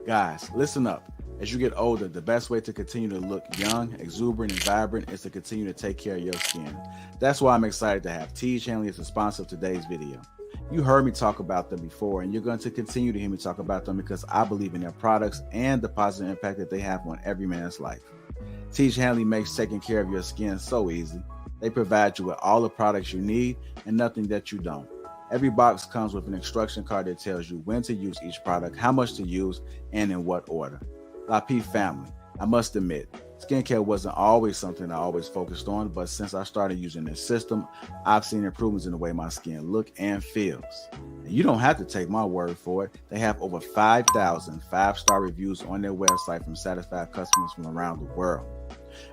Guys, listen up. As you get older, the best way to continue to look young, exuberant, and vibrant is to continue to take care of your skin. That's why I'm excited to have Tiege Hanley as the sponsor of today's video. You heard me talk about them before, and you're going to continue to hear me talk about them because I believe in their products and the positive impact that they have on every man's life. Tiege Hanley makes taking care of your skin so easy. They provide you with all the products you need and nothing that you don't. Every box comes with an instruction card that tells you when to use each product, how much to use, and in what order. Lapeef family, I must admit, skincare wasn't always something I always focused on, but since I started using this system, I've seen improvements in the way my skin looks and feels. And you don't have to take my word for it. They have over 5,000 5-star reviews on their website from satisfied customers from around the world.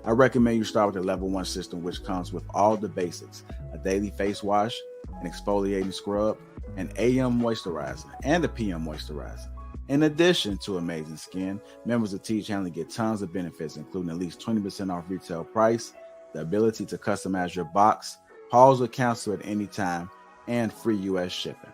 I recommend you start with the level 1 system, which comes with all the basics: a daily face wash, an exfoliating scrub, an AM moisturizer, and a PM moisturizer. In addition to amazing skin, members of Tiege Hanley get tons of benefits, including at least 20% off retail price, the ability to customize your box, pause or cancel at any time, and free US shipping.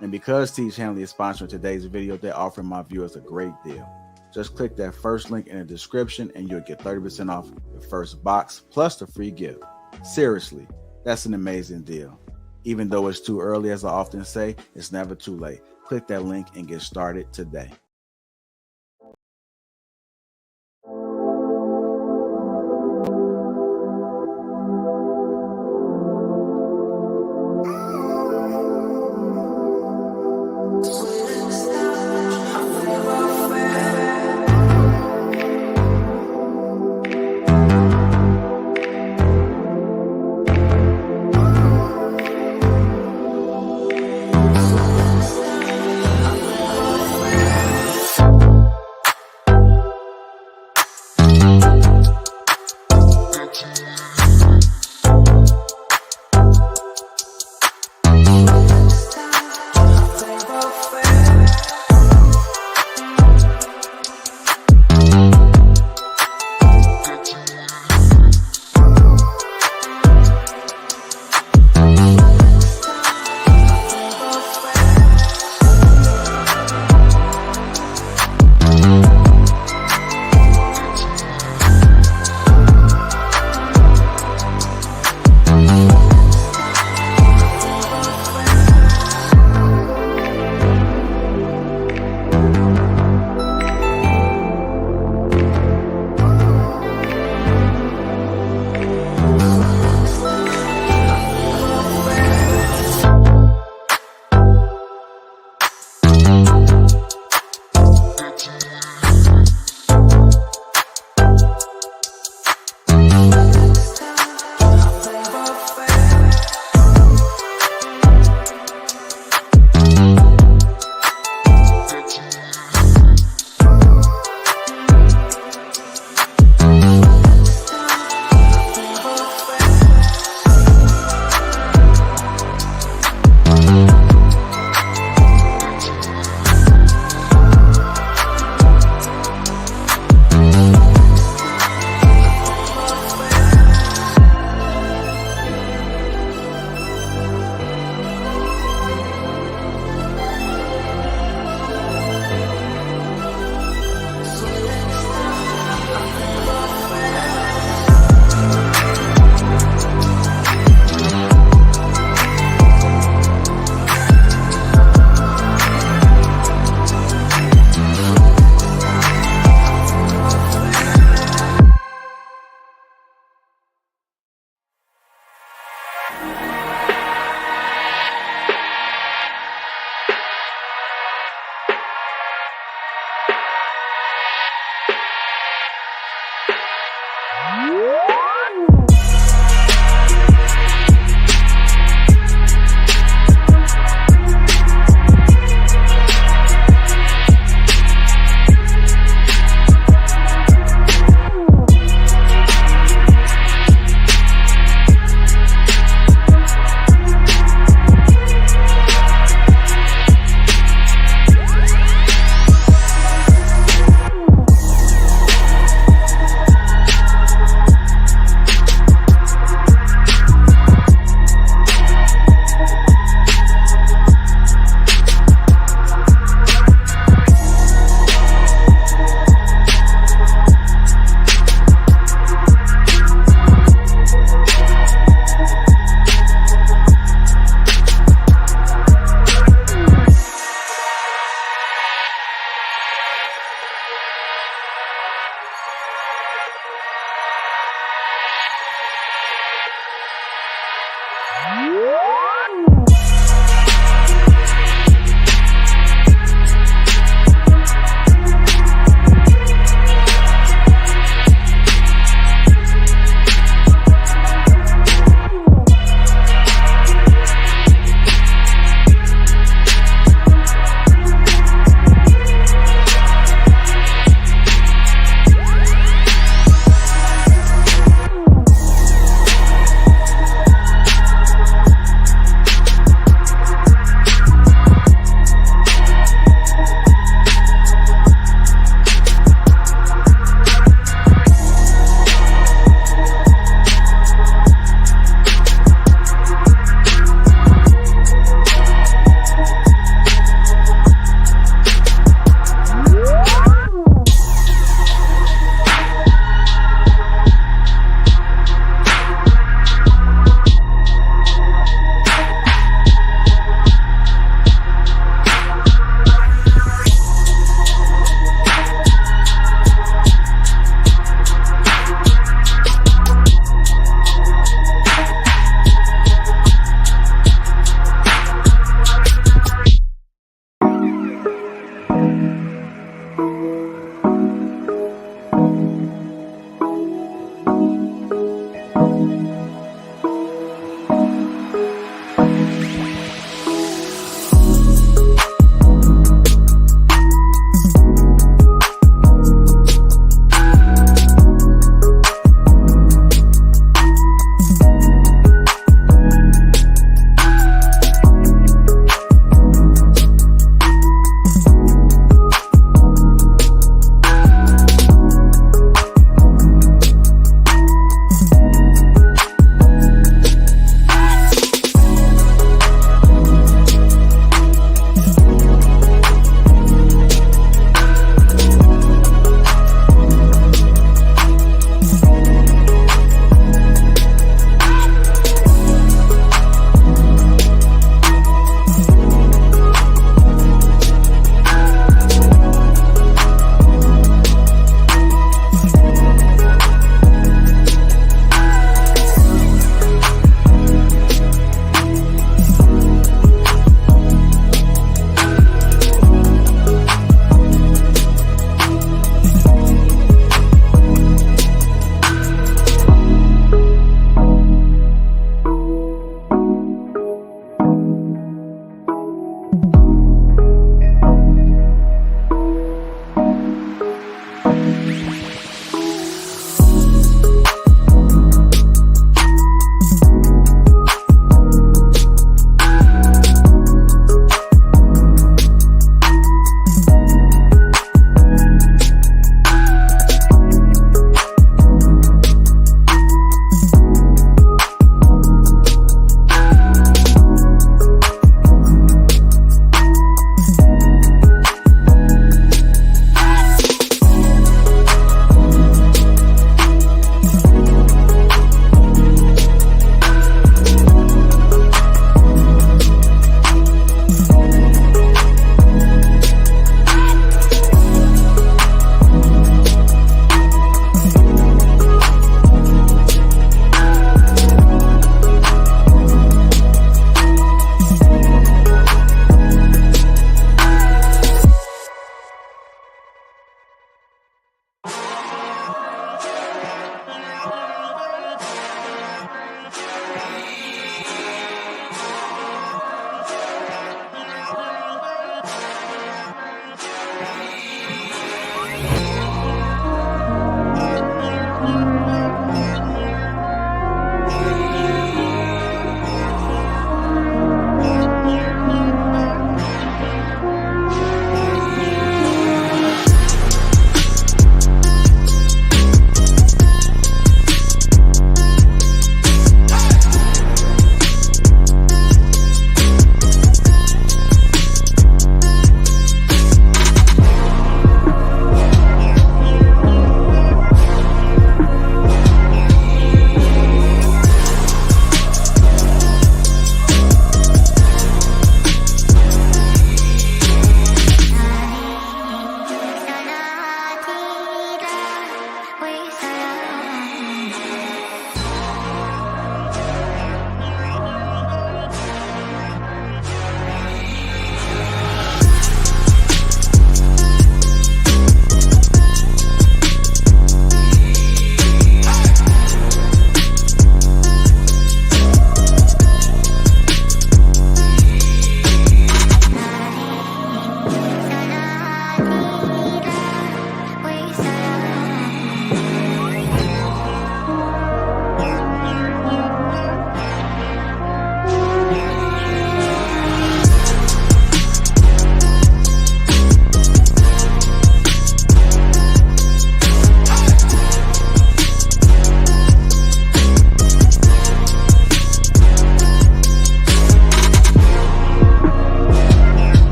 And because Tiege Hanley is sponsoring today's video, they're offering my viewers a great deal. Just click that first link in the description and you'll get 30% off the first box plus the free gift. Seriously, that's an amazing deal. Even though it's too early, as I often say, it's never too late. Click that link and get started today.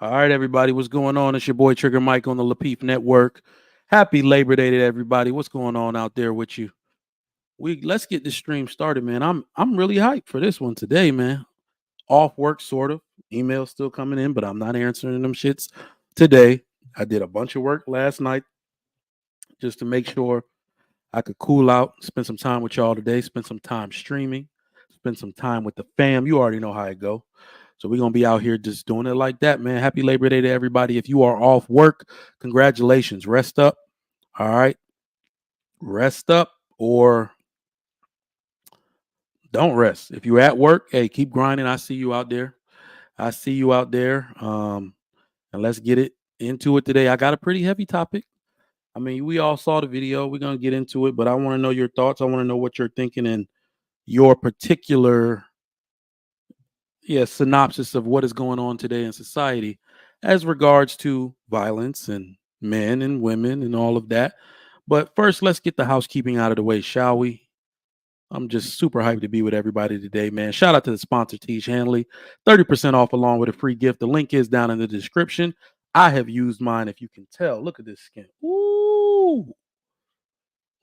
All right, everybody, what's going on? It's your boy Trigger Mike on the Lapeef Network. Happy Labor Day to everybody. What's going on out there with you? Let's get this stream started, man. I'm really hyped for this one today, man. Off work, sort of. Emails still coming in, but I'm not answering them shits today. I did a bunch of work last night just to make sure I could cool out, spend some time with y'all today, spend some time streaming, spend some time with the fam. You already know how it go. So we're gonna be out here just doing it like that, man. Happy Labor Day to everybody. If you are off work, congratulations. Rest up. All right. Rest up or don't rest. If you're at work, hey, keep grinding. I see you out there. I see you out there. And let's get it into it today. I got a pretty heavy topic. I mean, we all saw the video. We're gonna get into it, but I want to know your thoughts. I want to know what you're thinking and your particular synopsis of what is going on today in society as regards to violence and men and women and all of that. But first, let's get the housekeeping out of the way, shall we? I'm just super hyped to be with everybody today, man. Shout out to the sponsor, Teach Hanley. 30% off along with a free gift. The link is down in the description. I have used mine, if you can tell. Look at this skin. Ooh,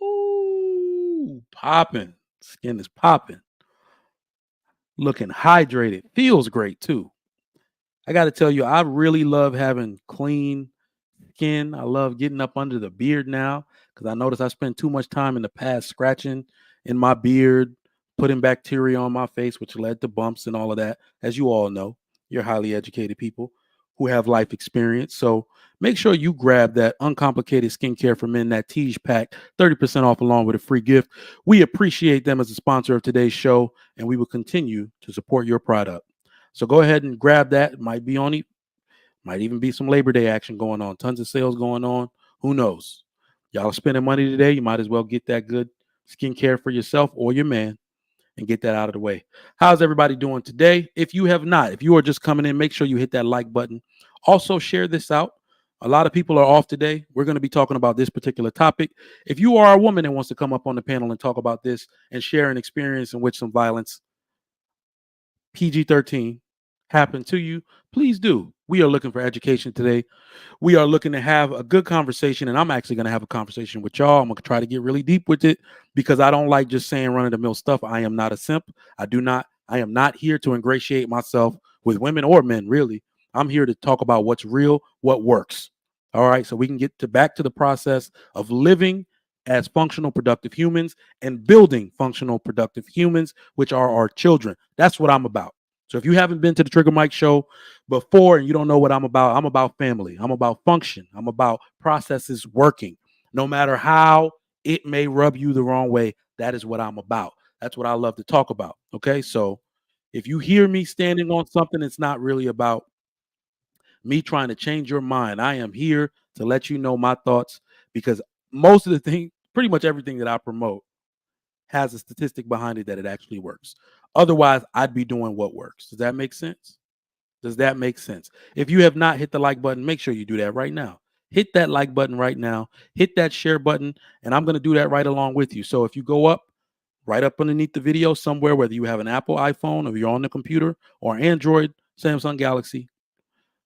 ooh, popping. Skin is popping. Looking hydrated. Feels great, too. I got to tell you, I really love having clean skin. I love getting up under the beard now because I noticed I spent too much time in the past scratching in my beard, putting bacteria on my face, which led to bumps and all of that. As you all know, you're highly educated people who have life experience. So make sure you grab that uncomplicated skincare for men, that Tease pack, 30% off along with a free gift. We appreciate them as a sponsor of today's show, and we will continue to support your product. So go ahead and grab that. It might be on might even be some Labor Day action going on. Tons of sales going on. Who knows? Y'all are spending money today. You might as well get that good skincare for yourself or your man and get that out of the way. How's everybody doing today? If you have not, if you are just coming in, make sure you hit that like button. Also, share this out. A lot of people are off today. We're going to be talking about this particular topic. If you are a woman that wants to come up on the panel and talk about this and share an experience in which some violence, PG-13, happened to you, please do. We are looking for education today. We are looking to have a good conversation, and I'm actually going to have a conversation with y'all. I'm going to try to get really deep with it because I don't like just saying run of the mill stuff. I am not a simp. I am not here to ingratiate myself with women or men, really. I'm here to talk about what's real, what works. All right. So we can get back to the process of living as functional, productive humans and building functional, productive humans, which are our children. That's what I'm about. So if you haven't been to the Trigger Mike show before and you don't know what I'm about family. I'm about function. I'm about processes working. No matter how it may rub you the wrong way, that is what I'm about. That's what I love to talk about. Okay. So if you hear me standing on something, it's not really about me trying to change your mind. I am here to let you know my thoughts because most of the thing, pretty much everything that I promote has a statistic behind it that it actually works. Otherwise, I'd be doing what works. Does that make sense? Does that make sense? If you have not hit the like button, make sure you do that right now. Hit that like button right now. Hit that share button, and I'm going to do that right along with you. So if you go up, right up underneath the video somewhere, whether you have an Apple iPhone or you're on the computer or Android, Samsung Galaxy,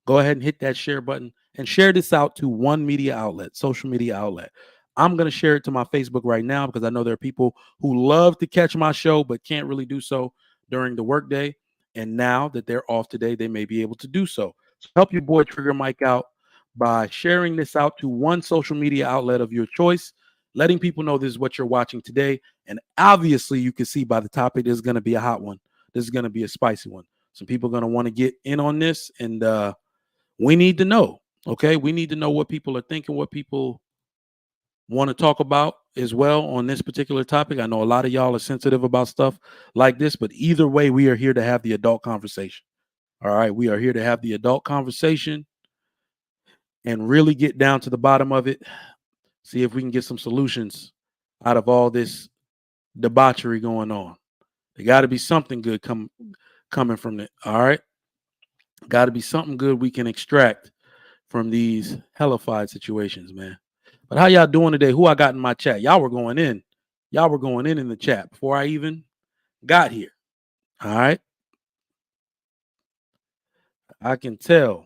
go ahead and hit that share button and share this out to one media outlet, social media outlet. I'm going to share it to my Facebook right now because I know there are people who love to catch my show but can't really do so during the workday. And now that they're off today, they may be able to do so. So help your boy Trigger Mike out by sharing this out to one social media outlet of your choice, letting people know this is what you're watching today. And obviously, you can see by the topic, this is going to be a hot one. This is going to be a spicy one. Some people are going to want to get in on this, and we need to know. Okay, we need to know what people are thinking, what people want to talk about as well on this particular topic. I know a lot of y'all are sensitive about stuff like this, but either way, we are here to have the adult conversation. All right, we are here to have the adult conversation and really get down to the bottom of it. See if we can get some solutions out of all this debauchery going on. There got to be something good coming from it. All right, got to be something good we can extract from these hellified situations, man. But how y'all doing today? Who I got in my chat? Y'all were going in. Y'all were going in the chat before I even got here. All right. I can tell.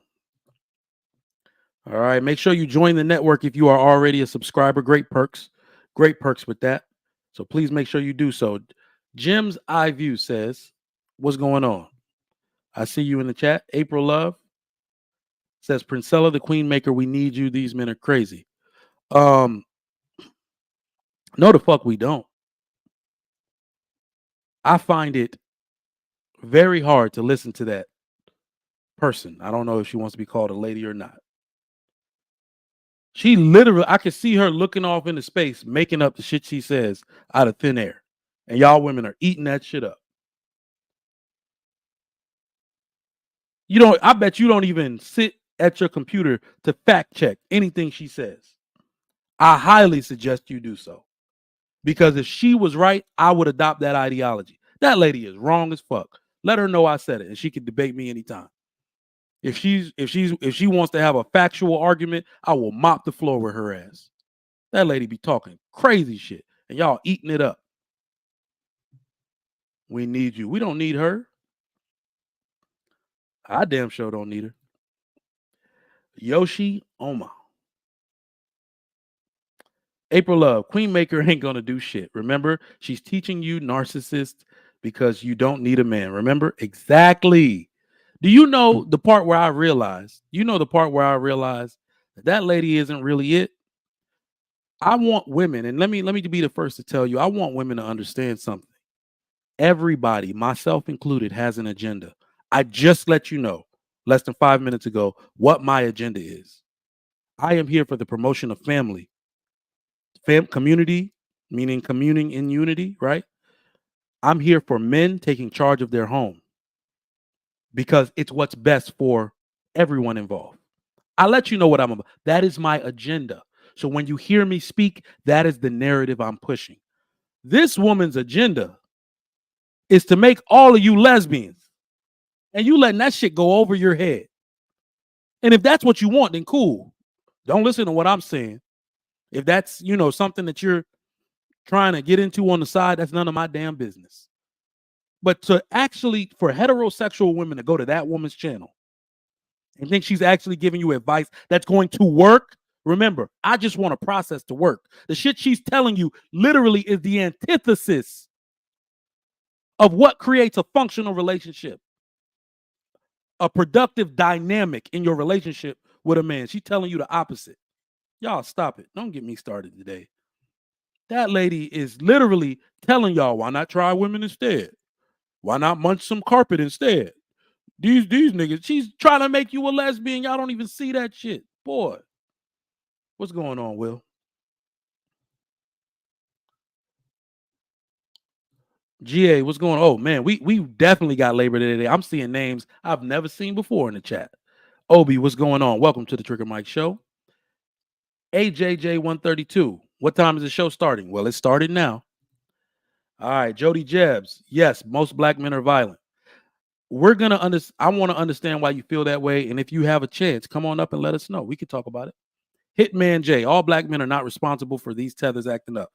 All right. Make sure you join the network if you are already a subscriber. Great perks with that. So please make sure you do so. Jim's Eye View says, "What's going on?" I see you in the chat. April Love says, "Princella, the Queen Maker, we need you. These men are crazy." Um, no, the fuck we don't. I find it very hard to listen to that person. I don't know if she wants to be called a lady or not. She literally, I could see her looking off into space, making up the shit she says out of thin air. And y'all women are eating that shit up. You don't, I bet you don't even sit at your computer to fact check anything she says. I highly suggest you do so. Because if she was right, I would adopt that ideology. That lady is wrong as fuck. Let her know I said it and she can debate me anytime. If she wants to have a factual argument, I will mop the floor with her ass. That lady be talking crazy shit and y'all eating it up. We need you. We don't need her. I damn sure don't need her. Yoshi Oma. April Love, Queen Maker ain't gonna do shit. Remember, she's teaching you narcissist because you don't need a man. Remember? Exactly. Do you know the part where I realized? You know the part where I realized that lady isn't really it? I want women, and let me be the first to tell you, I want women to understand something. Everybody, myself included, has an agenda. I just let you know less than 5 minutes ago what my agenda is. I am here for the promotion of family, community, meaning communing in unity, right? I'm here for men taking charge of their home because it's what's best for everyone involved. I let you know what I'm about. That is my agenda. So when you hear me speak, that is the narrative I'm pushing. This woman's agenda is to make all of you lesbians, and you letting that shit go over your head. And if that's what you want, then cool. Don't listen to what I'm saying. If that's, something that you're trying to get into on the side, that's none of my damn business. But to actually, for heterosexual women to go to that woman's channel and think she's actually giving you advice that's going to work, remember, I just want a process to work. The shit she's telling you literally is the antithesis of what creates a functional relationship, a productive dynamic in your relationship with a man. She's telling you the opposite. Y'all stop it. Don't get me started today. That lady is literally telling y'all, why not try women instead? Why not munch some carpet instead? These niggas, she's trying to make you a lesbian. Y'all don't even see that shit. Boy, what's going on, Will? GA, what's going on? Oh, man, we definitely got Labor Day today. I'm seeing names I've never seen before in the chat. Obi, what's going on? Welcome to the Trigger Mike Show. AJJ132, what time is the show starting? Well, it started now. All right, Jody Jebs. Yes, most black men are violent. We're gonna I want to understand why you feel that way, and if you have a chance, come on up and let us know. We can talk about it. Hitman J. All black men are not responsible for these tethers acting up.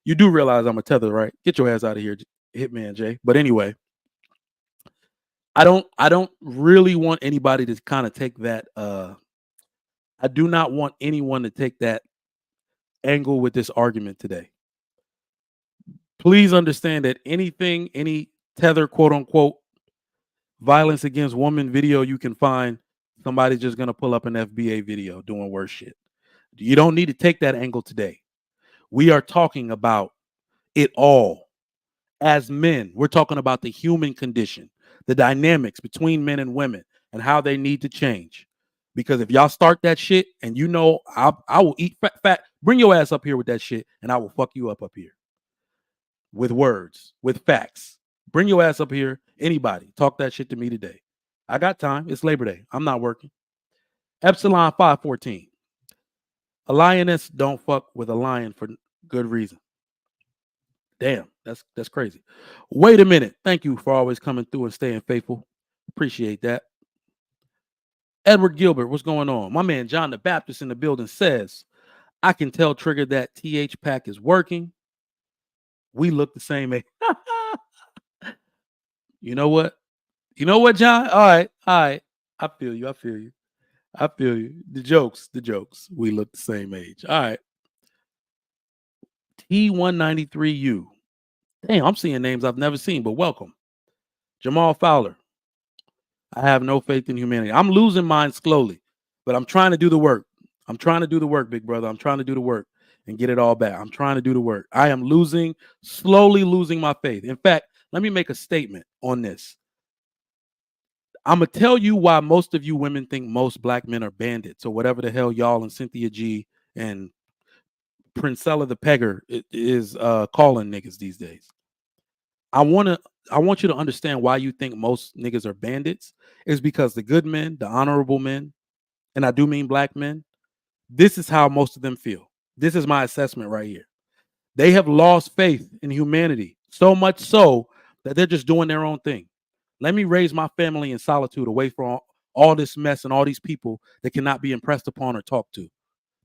You do realize I'm a tether, right? Get your ass out of here, Hitman J. But anyway, I don't really want anybody to kind of take that. I do not want anyone to take that angle with this argument today. Please understand that any tether, quote unquote, violence against women video you can find, somebody's just going to pull up an FBA video doing worse shit. You don't need to take that angle today. We are talking about it all. As men, we're talking about the human condition, the dynamics between men and women, and how they need to change. Because if y'all start that shit, and I will eat fat, bring your ass up here with that shit, and I will fuck you up here with words, with facts. Bring your ass up here. Anybody, talk that shit to me today. I got time. It's Labor Day. I'm not working. Epsilon 514. A lioness don't fuck with a lion for good reason. Damn, that's crazy. Wait a minute. Thank you for always coming through and staying faithful. Appreciate that. Edward Gilbert, what's going on? My man John the Baptist in the building says, I can tell Trigger that TH pack is working. We look the same age. You know what? You know what, John? All right. I feel you. I feel you. The jokes, the jokes. We look the same age. All right. T193U. Damn, I'm seeing names I've never seen, but welcome. Jamal Fowler. I have no faith in humanity. I'm losing mine slowly, but I'm trying to do the work. I'm trying to do the work, big brother. I'm trying to do the work and get it all back. I'm trying to do the work. I am slowly losing my faith. In fact, let me make a statement on this. I'm going to tell you why most of you women think most black men are bandits or whatever the hell y'all and Cynthia G and Princella the Pegger is calling niggas these days. I want you to understand why you think most niggas are bandits is because the good men, the honorable men, and I do mean black men, this is how most of them feel. This is my assessment right here. They have lost faith in humanity so much so that they're just doing their own thing. Let me raise my family in solitude away from all this mess and all these people that cannot be impressed upon or talked to.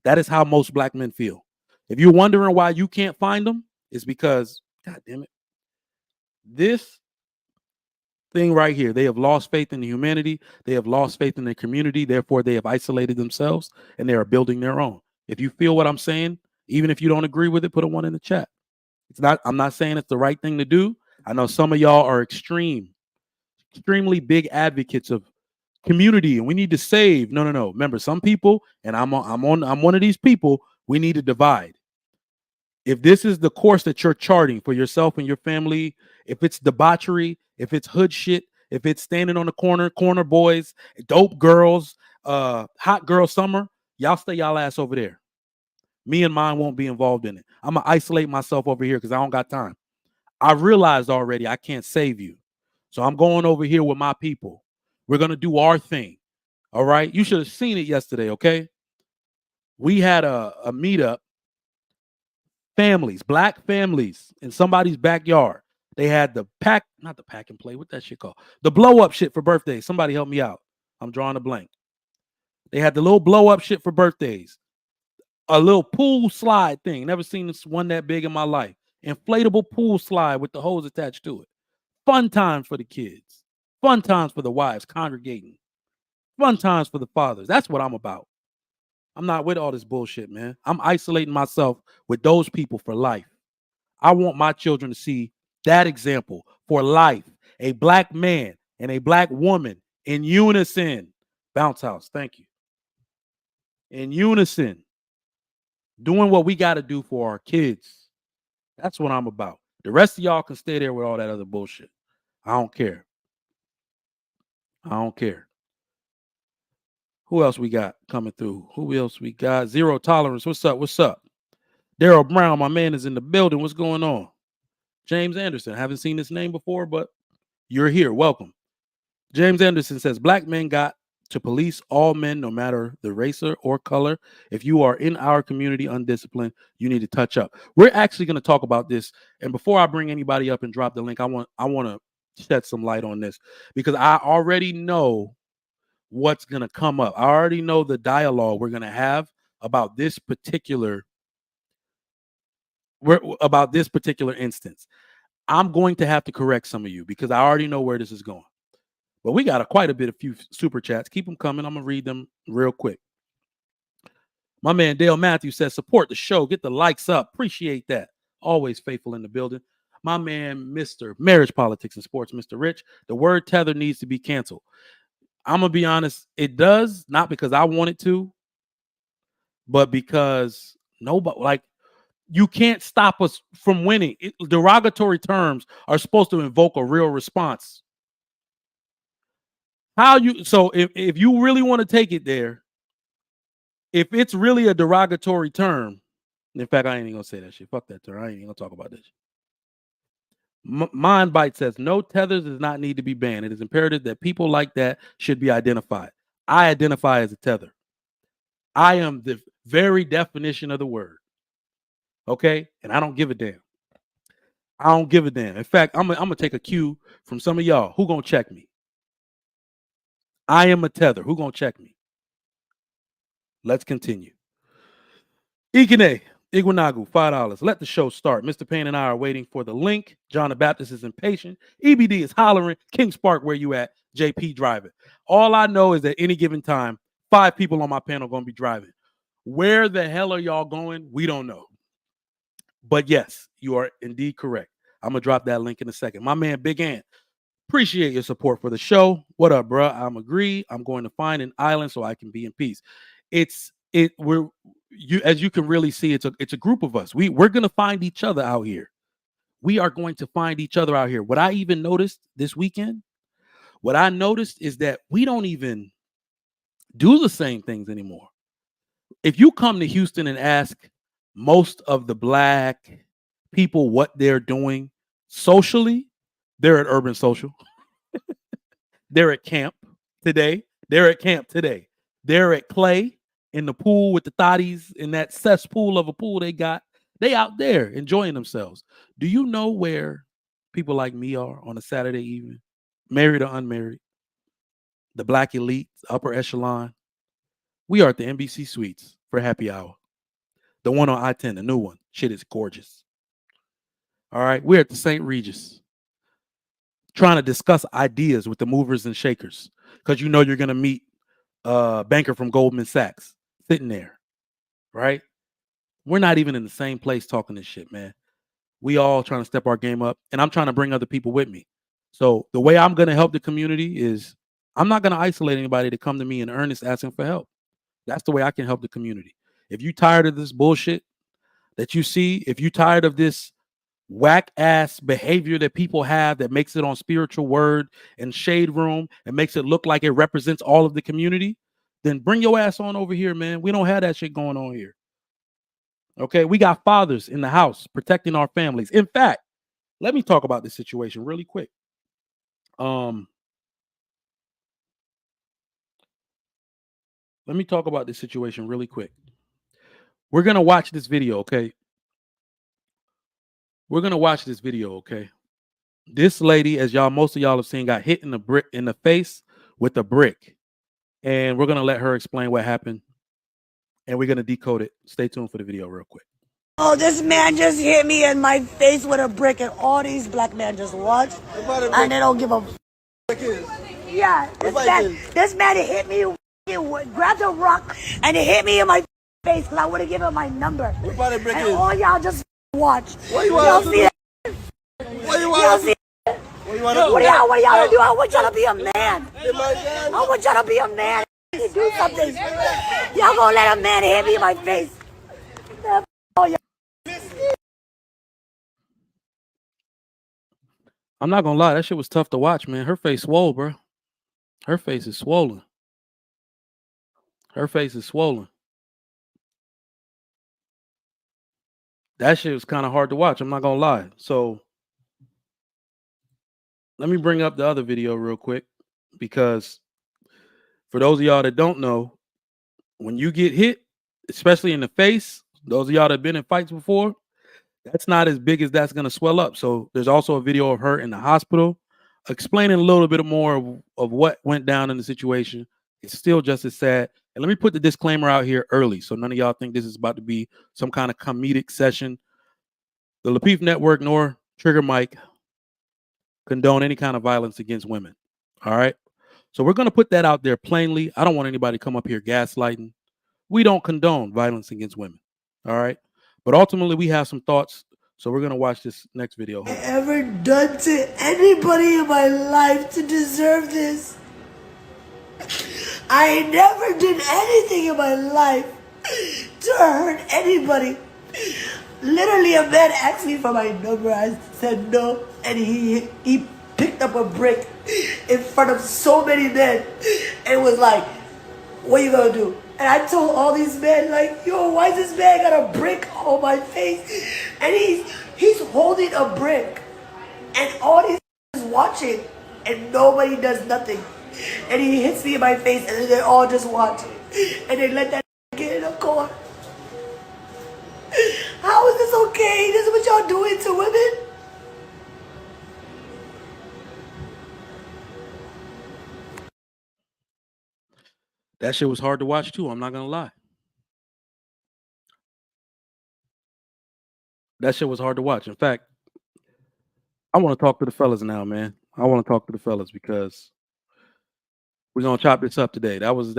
That is how most black men feel. If you're wondering why you can't find them, it's because, God damn it, this thing right here, they have lost faith in humanity. They have lost faith in their community. Therefore, they have isolated themselves and they are building their own. If you feel what I'm saying, even if you don't agree with it, put a one in the chat. I'm not saying it's the right thing to do. I know some of y'all are extremely big advocates of community and we need to save. No. Remember, some people, and I'm one of these people, we need to divide. If this is the course that you're charting for yourself and your family, if it's debauchery, if it's hood shit, if it's standing on the corner boys, dope girls, hot girl summer, y'all stay y'all ass over there. Me and mine won't be involved in it. I'm going to isolate myself over here because I don't got time. I realized already I can't save you. So I'm going over here with my people. We're going to do our thing. All right? You should have seen it yesterday, okay? We had a meetup. Families, black families in somebody's backyard. They had not the pack and play, what that shit called? The blow up shit for birthdays. Somebody help me out. I'm drawing a blank. They had the little blow up shit for birthdays. A little pool slide thing. Never seen this one that big in my life. Inflatable pool slide with the hose attached to it. Fun times for the kids. Fun times for the wives congregating. Fun times for the fathers. That's what I'm about. I'm not with all this bullshit, man. I'm isolating myself with those people for life. I want my children to see that example for life. A black man and a black woman in unison. Bounce house, thank you. In unison. Doing what we got to do for our kids. That's what I'm about. The rest of y'all can stay there with all that other bullshit. I don't care. I don't care. Who else we got coming through? Who else we got? Zero Tolerance. What's up? What's up? Daryl Brown, my man, is in the building. What's going on? James Anderson. I haven't seen this name before, but you're here. Welcome. James Anderson says, black men got to police all men, no matter the race or color. If you are in our community undisciplined, you need to touch up. We're actually going to talk about this. And before I bring anybody up and drop the link, I want to shed some light on this because I already know what's going to come up. I already know the dialogue we're going to have about this particular instance. I'm going to have to correct some of you because I already know where this is going. But we got quite a bit of few super chats. Keep them coming. I'm going to read them real quick. My man Dale Matthews says, support the show. Get the likes up. Appreciate that. Always faithful in the building. My man, Mr. Marriage, Politics, and Sports, Mr. Rich, the word tether needs to be canceled. I'm going to be honest. It does, not because I want it to, but because nobody, you can't stop us from winning. Derogatory terms are supposed to invoke a real response. So if you really want to take it there, if it's really a derogatory term, in fact, I ain't even gonna say that shit. Fuck that term. I ain't even gonna talk about this. Mind Bite says no tethers does not need to be banned. It is imperative that people like that should be identified. I identify as a tether. I am the very definition of the word. Okay, and I don't give a damn. I don't give a damn. In fact, I'm gonna take a cue from some of y'all. Who gonna check me? I am a tether. Who gonna check me? Let's continue. Ikene, Iguanagu, $5. Let the show start. Mr. Payne and I are waiting for the link. John the Baptist is impatient. EBD is hollering. King Spark, where you at? JP driving. All I know is at any given time, 5 people on my panel going to be driving. Where the hell are y'all going? We don't know. But yes, you are indeed correct. I'm going to drop that link in a second. My man, Big Ant, appreciate your support for the show. What up, bro? I'm agree. I'm going to find an island so I can be in peace. We're you, as you can really see, it's a group of us. We're going to find each other out here. We are going to find each other out here. What I even noticed this weekend, what I noticed is that we don't even do the same things anymore. If you come to Houston and ask most of the black people what they're doing socially, they're at Urban Social. They're at camp today. They're at camp today. They're at Clay in the pool with the thotties in that cesspool of a pool they got. They out there enjoying themselves. Do you know where people like me are on a Saturday evening, married or unmarried? The black elite, upper echelon. We are at the NBC Suites for happy hour. The one on I-10, the new one. Shit is gorgeous. All right. We're at the St. Regis trying to discuss ideas with the movers and shakers because you know you're going to meet a banker from Goldman Sachs sitting there, right? We're not even in the same place talking this shit, man. We all trying to step our game up, and I'm trying to bring other people with me. So the way I'm going to help the community is I'm not going to isolate anybody to come to me in earnest asking for help. That's the way I can help the community. If you're tired of this bullshit that you see, if you're tired of this whack ass behavior that people have that makes it on Spiritual Word and Shade Room and makes it look like it represents all of the community, then bring your ass on over here, man. We don't have that shit going on here. Okay, we got fathers in the house protecting our families. In fact, let me talk about this situation really quick. Let me talk about this situation really quick. We're gonna watch this video, okay? We're gonna watch this video, okay? This lady, as most of y'all have seen, got hit in the face with a brick, and we're gonna let her explain what happened, and we're gonna decode it. Stay tuned for the video, real quick. Oh, this man just hit me in my face with a brick, and all these black men just watch, and they don't give a. Yeah, this man hit me, grabbed a rock, and he hit me in my face because I would have given him my number. And all y'all just watch. Y'all see that? Y'all see that? What y'all do? I want y'all to be a man. I want y'all to be a man. Do something. Y'all gonna let a man hit me in my face? I'm not gonna lie, that shit was tough to watch, man. Her face swole, bro. Her face is swollen. Her face is swollen. That shit was kind of hard to watch. I'm not gonna lie. So let me bring up the other video real quick, because for those of y'all that don't know, when you get hit, especially in the face, those of y'all that have been in fights before, that's not as big as that's going to swell up. So there's also a video of her in the hospital explaining a little bit more of what went down in the situation. It's still just as sad. And let me put the disclaimer out here early so none of y'all think this is about to be some kind of comedic session. The Lapeef Network nor Trigger Mike condone any kind of violence against women. All right. So we're going to put that out there plainly. I don't want anybody to come up here gaslighting. We don't condone violence against women. All right. But ultimately, we have some thoughts. So we're going to watch this next video. I ever done to anybody in my life to deserve this? I never did anything in my life to hurt anybody. Literally, a man asked me for my number. I said no, and he picked up a brick in front of so many men and was like, "What you gonna do?" And I told all these men, like, "Yo, why this man got a brick on my face?" And he's holding a brick, and all these is watching, and nobody does nothing. And he hits me in my face, and then they all just watch, and they let that get in the car. How is this okay? This is what y'all doing to women? That shit was hard to watch too. I'm not gonna lie. That shit was hard to watch. In fact, I want to talk to the fellas now, man. I want to talk to the fellas because we're gonna chop this up today. That was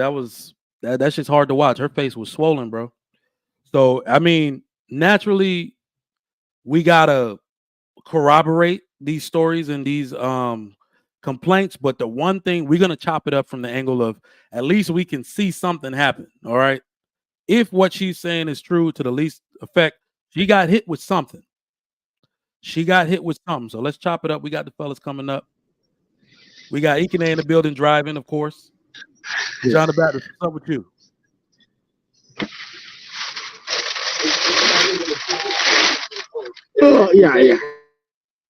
That's just hard to watch. Her face was swollen, bro. So I mean, naturally, we gotta corroborate these stories and these complaints. But the one thing we're gonna chop it up from the angle of at least we can see something happen. All right. If what she's saying is true to the least effect, she got hit with something. She got hit with something. So let's chop it up. We got the fellas coming up. We got Ikene in the building driving, of course. John the Baptist, what's up with you? Yeah.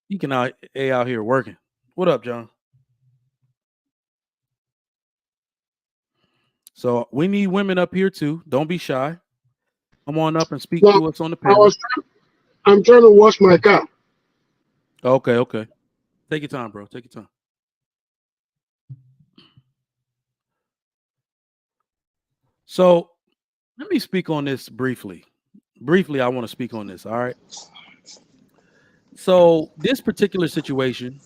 You can out here working. What up, John? So we need women up here too. Don't be shy. Come on up and speak to us on the panel. I'm trying to wash my car. Okay. Take your time, bro. Take your time. So let me speak on this briefly. Briefly, I want to speak on this. All right. So this particular situation,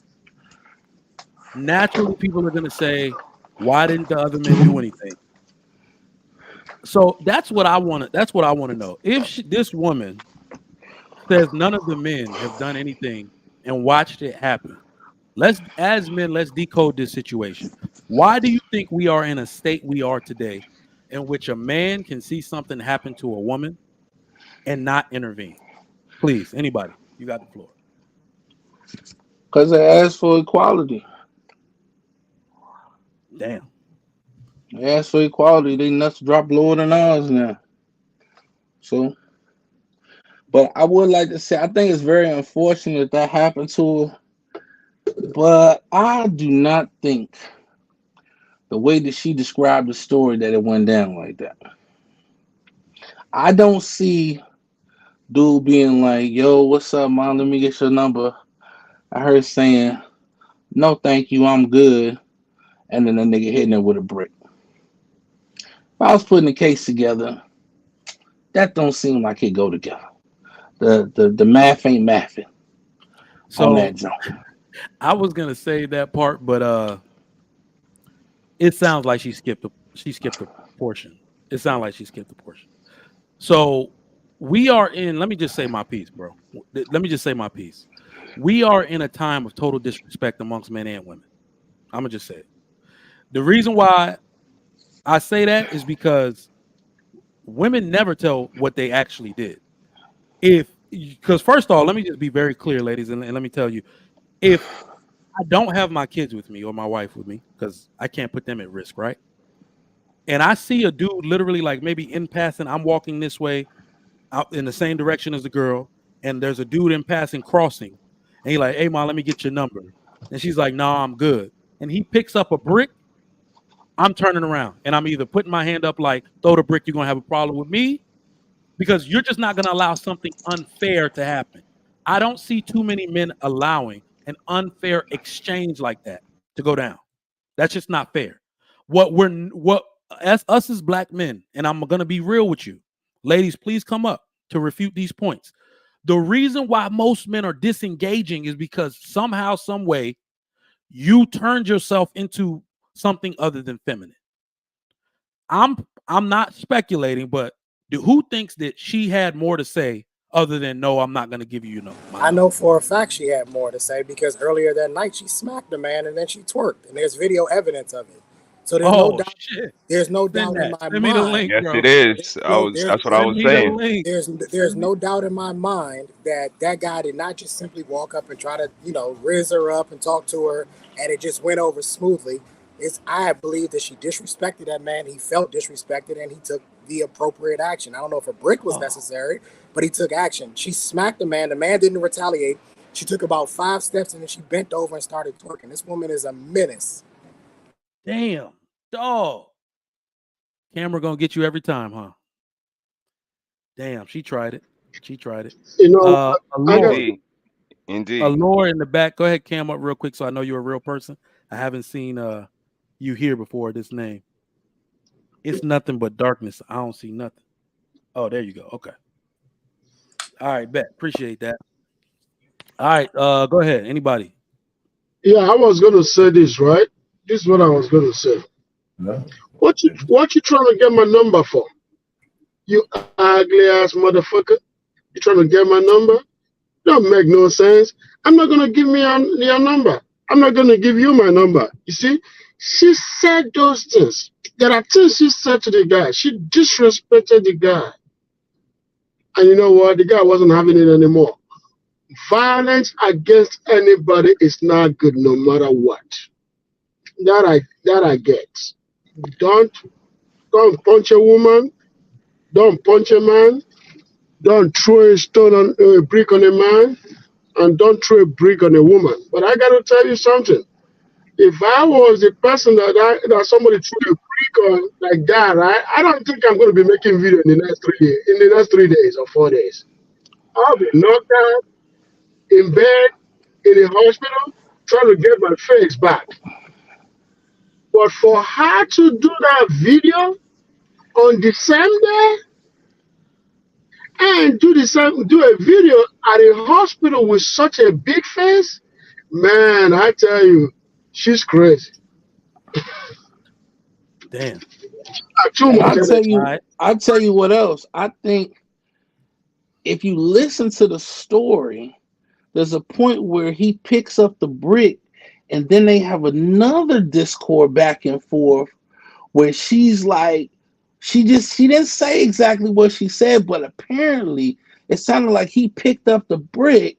naturally, people are going to say, "Why didn't the other men do anything?" So that's what I want to. That's what I want to know. If this woman says none of the men have done anything and watched it happen, as men, let's decode this situation. Why do you think we are in a state we are today, in which a man can see something happen to a woman and not intervene? Please, anybody, you got the floor. Because they asked for equality. Damn. They asked for equality. They nuts drop lower than ours now. So, but I would like to say, I think it's very unfortunate that happened to her. But I do not think the way that she described the story that it went down like that. I don't see dude being like, "Yo, what's up, mom? Let me get your number." I heard saying, "No, thank you, I'm good," and then the nigga hitting her with a brick. If I was putting the case together, that don't seem like it go together. The math ain't mathing on that jump. I was gonna say that part, but it sounds like she skipped a portion. It sounds like she skipped a portion. So we are in. Let me just say my piece, bro. Let me just say my piece. We are in a time of total disrespect amongst men and women. I'm gonna just say it. The reason why I say that is because women never tell what they actually did. Because first of all, let me just be very clear, ladies, and let me tell you, if I don't have my kids with me or my wife with me, because I can't put them at risk, right? And I see a dude literally like maybe in passing, I'm walking this way out in the same direction as the girl, and there's a dude in passing crossing, and he's like, "Hey, mom, let me get your number." And she's like, "No, I'm good." And he picks up a brick. I'm turning around and I'm either putting my hand up like, "Throw the brick, you're going to have a problem with me," because you're just not going to allow something unfair to happen. I don't see too many men allowing an unfair exchange like that to go down. That's just not fair. As us as black men, and I'm going to be real with you, ladies, please come up to refute these points. The reason why most men are disengaging is because somehow, some way, you turned yourself into something other than feminine. I'm not speculating, but who thinks that she had more to say other than, "No, I'm not going to give you I know for a fact she had more to say, because earlier that night she smacked the man and then she twerked, and there's video evidence of it. So there's no doubt. Shit. There's no Send doubt in that. my Send me the mind. link, Yes, bro. it is. That's what I was saying. There's no doubt in my mind that guy did not just simply walk up and try to, riz her up and talk to her, and it just went over smoothly. I believe that she disrespected that man. He felt disrespected, and he took the appropriate action. I don't know if a brick was necessary, but he took action. She smacked the man. The man didn't retaliate. She took about 5 steps, and then she bent over and started twerking. This woman is a menace. Damn, dog. Camera gonna get you every time, huh? Damn, she tried it. Indeed. Allure in the back. Go ahead, Cam, up real quick so I know you're a real person. I haven't seen you here before. This name. It's nothing but darkness. I don't see nothing. Oh, there you go. Okay. All right, bet. Appreciate that. All right, go ahead. Anybody? Yeah, I was going to say this, right? This is what I was going to say. No. What you trying to get my number for? You ugly ass motherfucker. You trying to get my number? Don't make no sense. I'm not gonna give me your number. I'm not gonna give you my number. You see, she said those things. There are things she said to the guy. She disrespected the guy. And you know what? The guy wasn't having it anymore. Violence against anybody is not good no matter what. That I get. Don't don't punch a woman, don't punch a man, don't throw a stone on a brick on a man, and don't throw a brick on a woman. But I gotta tell you something. If I was the person that somebody threw a brick on like that, right? I don't think I'm gonna be making video in the next 3 days, or 4 days. I'll be knocked out in bed, in the hospital, trying to get my face back. But for her to do that video on the same day and do a video at a hospital with such a big face, man, I tell you, she's crazy. Damn. Too much. I'll tell you what else. I think if you listen to the story, there's a point where he picks up the brick and then they have another discord back and forth where she's like, she didn't say exactly what she said, but apparently it sounded like he picked up the brick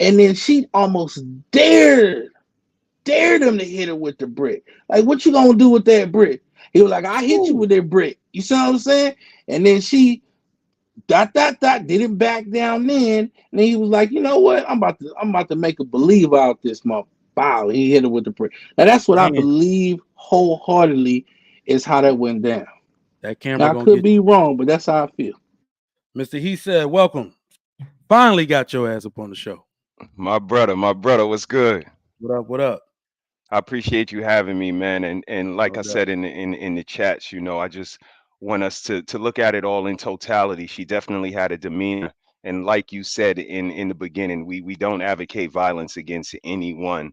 and then she almost dared him to hit her with the brick. Like, what you gonna do with that brick? He was like, I hit you with that brick. You see what I'm saying? And then she didn't back down then. And then he was like, you know what? I'm about to make a believer out this month. Wow, he hit her with the brick. Now that's what I believe wholeheartedly is how that went down. That camera now, I could be wrong, but that's how I feel. Mr. He said, welcome. Finally got your ass up on the show. My brother, what's good? What up? I appreciate you having me, man. And like I said in the chats, you know, I just want us to look at it all in totality. She definitely had a demeanor. And like you said in the beginning, we don't advocate violence against anyone.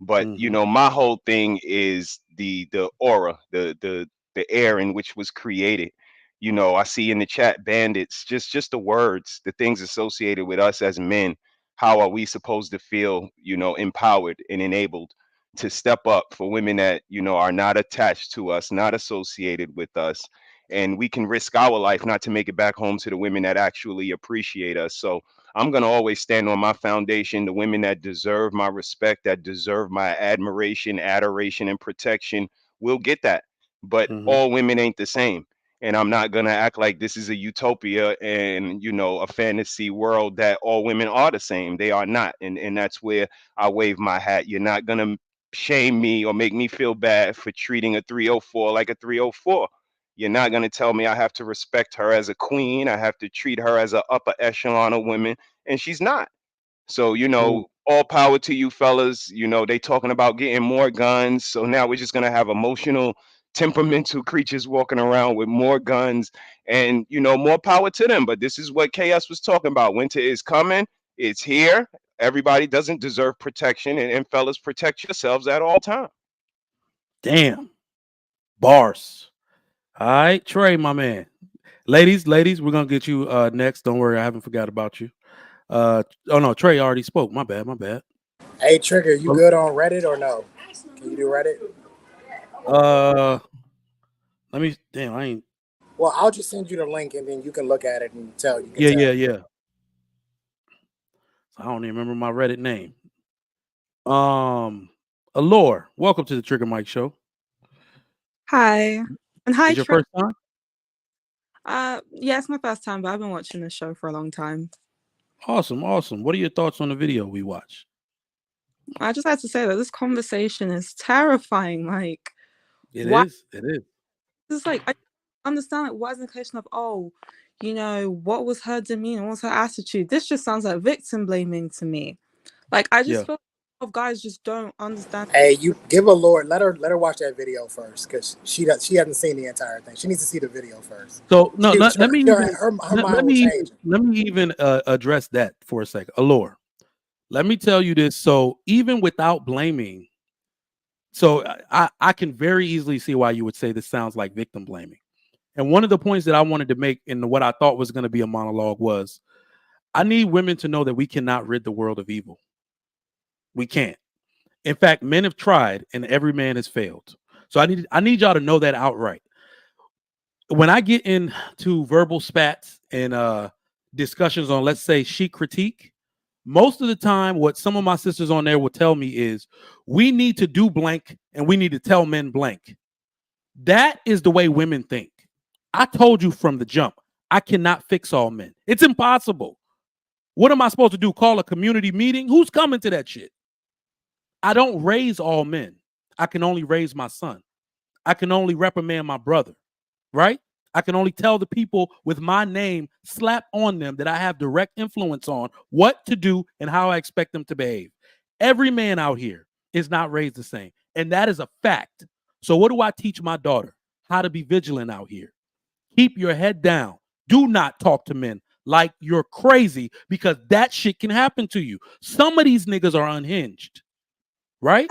But you know, my whole thing is the aura, the air in which was created. You know, I see in the chat bandits, just the words, the things associated with us as men. How are we supposed to feel, you know, empowered and enabled to step up for women that, you know, are not attached to us, not associated with us, and we can risk our life not to make it back home to the women that actually appreciate us. So I'm going to always stand on my foundation, the women that deserve my respect, that deserve my admiration, adoration, and protection will get that. But all women ain't the same. And I'm not going to act like this is a utopia and, you know, a fantasy world that all women are the same. They are not. And that's where I wave my hat. You're not going to shame me or make me feel bad for treating a 304 like a 304. You're not going to tell me I have to respect her as a queen. I have to treat her as an upper echelon of women, and she's not. So, you know, all power to you fellas. You know, they talking about getting more guns. So now we're just going to have emotional, temperamental creatures walking around with more guns and, you know, more power to them. But this is what KS was talking about. Winter is coming. It's here. Everybody doesn't deserve protection. And fellas, protect yourselves at all times. Damn. Bars. All right, Trey, my man. Ladies, we're gonna get you next. Don't worry, I haven't forgot about you. Oh no, Trey already spoke. My bad. Hey, Trigger, you good on Reddit or no? Can you do Reddit? Let me. Damn, I ain't. Well, I'll just send you the link and then you can look at it and tell. Yeah. I don't even remember my Reddit name. Allure, welcome to the Trigger Mike Show. Hi. And hi, Is your first time? Yeah, it's my first time, but I've been watching the show for a long time. Awesome. What are your thoughts on the video we watched? I just had to say that this conversation is terrifying. Like, It is. It's like, I understand, like, why isn't a question of, what was her demeanor? What was her attitude? This just sounds like victim blaming to me. Like, I just feel like guys just don't understand. Hey, you give Allure, let her watch that video first, because she hasn't seen the entire thing. She needs to see the video first. So no, let me even address that for a second. Allure, let me tell you this. So even without blaming, So I can very easily see why you would say this sounds like victim blaming. And one of the points that I wanted to make in what I thought was going to be a monologue was, I need women to know that we cannot rid the world of evil. We can't. In fact, men have tried and every man has failed. So I need y'all to know that outright. When I get into verbal spats and discussions on, let's say, chic critique, most of the time what some of my sisters on there will tell me is, we need to do blank and we need to tell men blank. That is the way women think. I told you from the jump, I cannot fix all men. It's impossible. What am I supposed to do? Call a community meeting? Who's coming to that shit? I don't raise all men. I can only raise my son. I can only reprimand my brother, right? I can only tell the people with my name slap on them that I have direct influence on what to do and how I expect them to behave. Every man out here is not raised the same. And that is a fact. So what do I teach my daughter? How to be vigilant out here. Keep your head down. Do not talk to men like you're crazy, because that shit can happen to you. Some of these niggas are unhinged, right?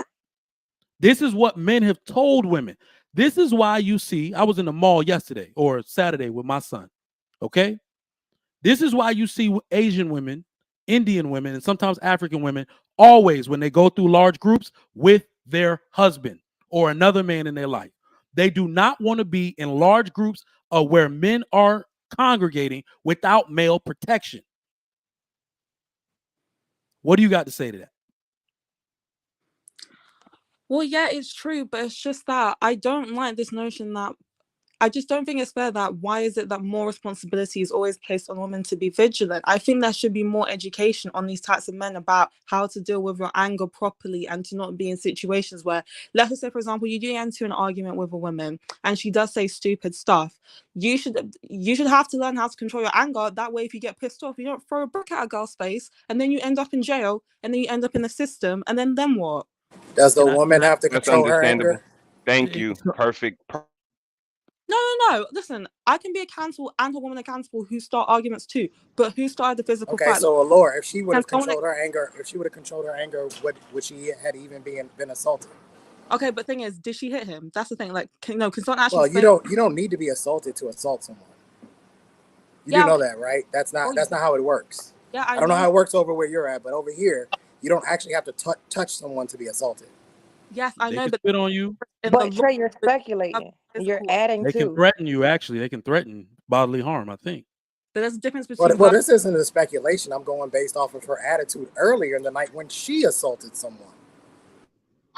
This is what men have told women. This is why you see, I was in the mall yesterday or Saturday with my son, okay? This is why you see Asian women, Indian women, and sometimes African women always, when they go through large groups, with their husband or another man in their life. They do not want to be in large groups where men are congregating without male protection. What do you got to say to that? Well, yeah, it's true, but it's just that I don't like this notion that, I just don't think it's fair that why is it that more responsibility is always placed on women to be vigilant? I think there should be more education on these types of men about how to deal with your anger properly and to not be in situations where, let's just say, for example, you do get into an argument with a woman and she does say stupid stuff. You should have to learn how to control your anger. That way, if you get pissed off, you don't throw a brick at a girl's face and then you end up in jail and then you end up in the system and then what? Does the woman have to That's control her understandable. anger? Thank you. Perfect. No. Listen, I can be accountable and a woman accountable who start arguments too. But who started the physical fight? Okay, so Allure, if she would have Can someone- controlled her anger, would she had even been assaulted? Okay, but thing is, did she hit him? That's the thing. Like, can someone actually? Well, you don't need to be assaulted to assault someone. You do know that, right? That's not how it works. Yeah, I don't know how it works over where you're at, but over here, you don't actually have to touch someone to be assaulted. Yes, I know, but spit on you. But Trey, you're speculating. You're adding They can threaten you. Actually, they can threaten bodily harm, I think. But there's a difference between. Well, this isn't a speculation. I'm going based off of her attitude earlier in the night when she assaulted someone.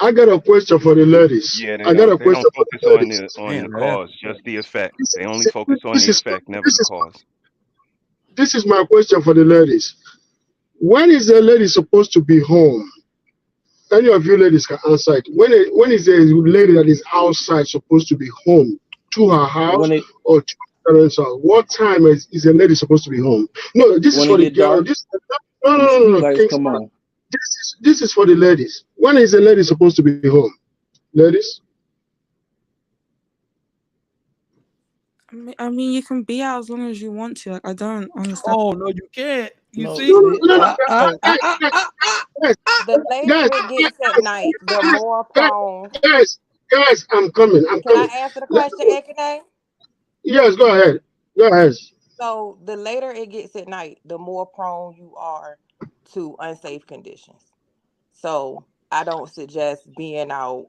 I got a question for the ladies. Yeah, I got a question for the ladies. on the cause, just the effect. They only focus on the effect, never the cause. This is my question for the ladies. When is the lady supposed to be home? Any of you ladies can answer it. When is the lady that is outside supposed to be home? To her house or to her parents' house? What time is the lady supposed to be home? No, this is for the girl. No. Come on. This is for the ladies. When is the lady supposed to be home? Ladies? I mean, you can be out as long as you want to. Like, I don't understand. Oh no, you can't. You see? The later it gets at night, the more prone. Guys, I'm coming. Can I answer the question, Ekene? Yes, go ahead. So the later it gets at night, the more prone you are to unsafe conditions. So I don't suggest being out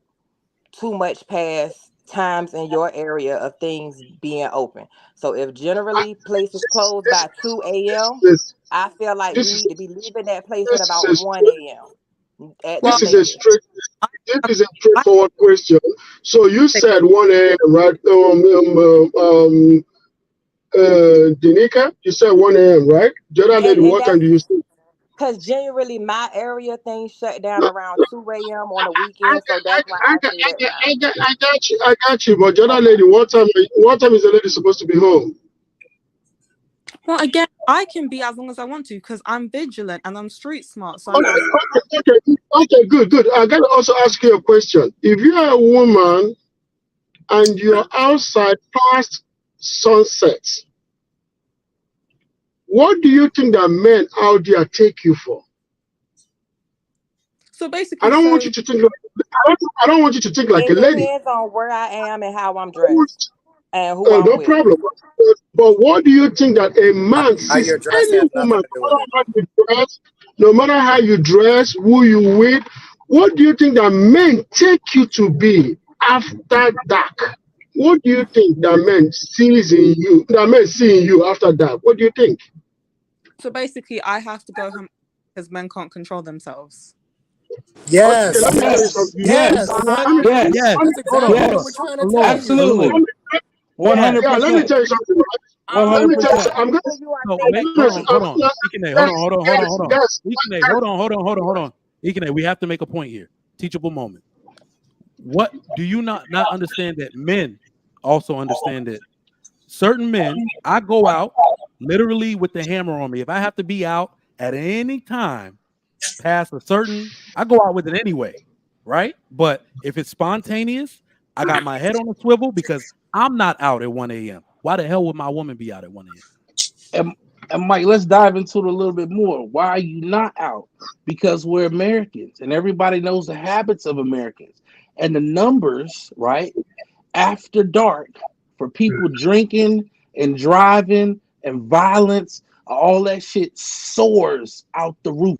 too much past times in your area of things being open. So if generally places close by 2 a.m., I feel like you need to be leaving that place at about 1 a.m. This is a straightforward question. So you said 1 a.m., right? Danica, you said 1 a.m., right? Jordan lady, what time do you sleep? Because generally my area things shut down around 2 a.m. on the weekend, so that's why I say that. I got you. But Jordan lady, what time is the lady supposed to be home? Well, again, I can be as long as I want to because I'm vigilant and I'm street smart. So Okay, good. I gotta also ask you a question. If you are a woman and you're outside past sunset, what do you think that men out there take you for? So basically, I don't want you to think like, I don't want you to think like It a lady. depends on where I am and how I'm dressed and who I'm No with. problem. But what do you think that a man How sees you're dressed any has woman, nothing to do with it. no matter how you dress, who you with, what do you think that men take you to be after dark? What do you think that men sees in you? That men see in you after dark? What do you think? So basically, I have to go home because men can't control themselves. Okay, let Yes. me tell you Yes, something. yes, Yes. yes, That's exactly what we're yes. trying to tell you. Absolutely, Yeah, let me 100%, tell you something. one Let hundred me tell you. percent. I'm gonna. You are So thinking. hold on, hold on. Ikene, hold on, hold on, hold on, hold on. Yes, Ikene, hold on. Ikene, we have to make a point here. Teachable moment. What do you not understand that men also understand that certain men, I go out literally with the hammer on me. If I have to be out at any time past a certain, I go out with it anyway, right? But if it's spontaneous, I got my head on a swivel because I'm not out at 1 a.m. Why the hell would my woman be out at 1 a.m.? And Mike, let's dive into it a little bit more. Why are you not out? Because we're Americans, and everybody knows the habits of Americans, and the numbers, right? After dark, for people drinking and driving and violence, all that shit soars out the roof.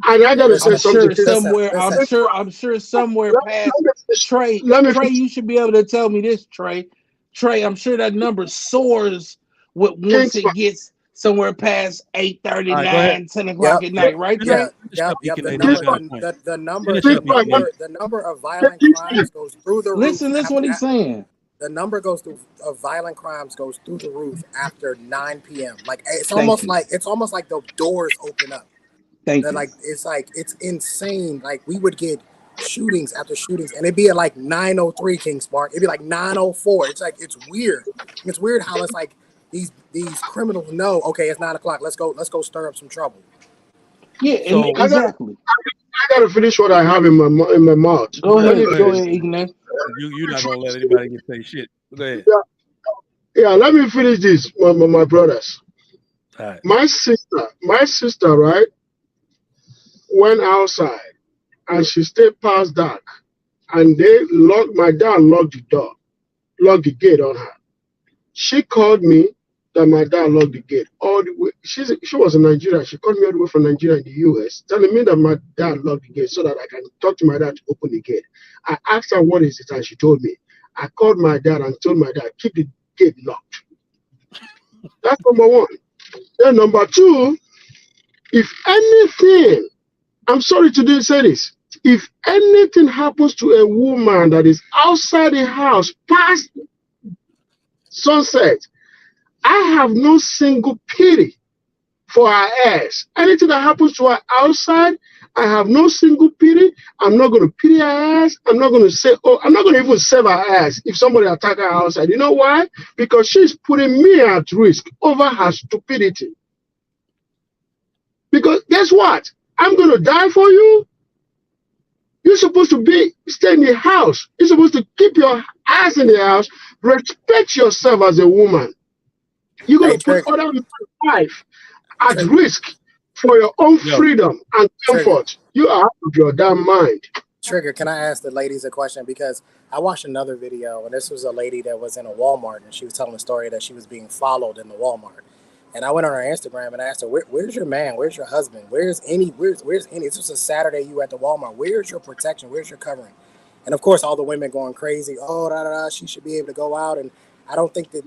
and I gotta say I'm Listen, something. sure listen, somewhere. listen. I'm sure somewhere past Trey. Let me Trey, you should be able to tell me this, Trey. Trey, I'm sure that number soars with once King's it gets somewhere past All right, go ahead. 8:39, 10 o'clock Yep. at night, right, Finish, Trey? Yeah. Yep. up, Yep. The Ikene. Then I number, got a point. the number, Finish up, Ikene. the number of violent crimes goes through the roof. Listen what he's saying. The number goes through of violent crimes goes through the roof after 9 p.m. Like it's Thank you. almost like the doors open up. Thank you. Like it's insane. Like we would get shootings after shootings, and it'd be at like 9:03 King Spark. It'd be like 9:04. It's like it's weird. It's weird how it's like these criminals know. Okay, it's 9 o'clock. Let's go stir up some trouble. Yeah, So exactly. I gotta finish what I have in my mouth. Go Let me ahead, go ahead. Ignace. You're not gonna let anybody get say shit. Go ahead. Yeah, let me finish this, my brothers. All right. My sister, right, went outside and she stayed past dark, and my dad locked the door, locked the gate on her. She called me that my dad locked the gate all the way. She was in Nigeria. She called me all the way from Nigeria in the US, telling me that my dad locked the gate so that I can talk to my dad to open the gate. I asked her what is it, and she told me. I called my dad and told my dad, keep the gate locked. That's number one. Then number two, if anything, I'm sorry to say this, if anything happens to a woman that is outside the house past sunset, I have no single pity for her ass. Anything that happens to her outside, I have no single pity. I'm not going to pity her ass. I'm not going to say, I'm not going to even save her ass if somebody attack her outside. You know why? Because she's putting me at risk over her stupidity. Because guess what? I'm going to die for you. You're supposed to stay in the house. You're supposed to keep your ass in the house. Respect yourself as a woman. You're going to put other people's life at risk for your own freedom and comfort. You are out of your damn mind. Trigger, can I ask the ladies a question? Because I watched another video, and this was a lady that was in a Walmart, and she was telling a story that she was being followed in the Walmart. And I went on her Instagram and asked her, where's your man? Where's your husband? Where's any? This was a Saturday, you at the Walmart. Where's your protection? Where's your covering? And of course, all the women going crazy. Oh, she should be able to go out. And I don't think that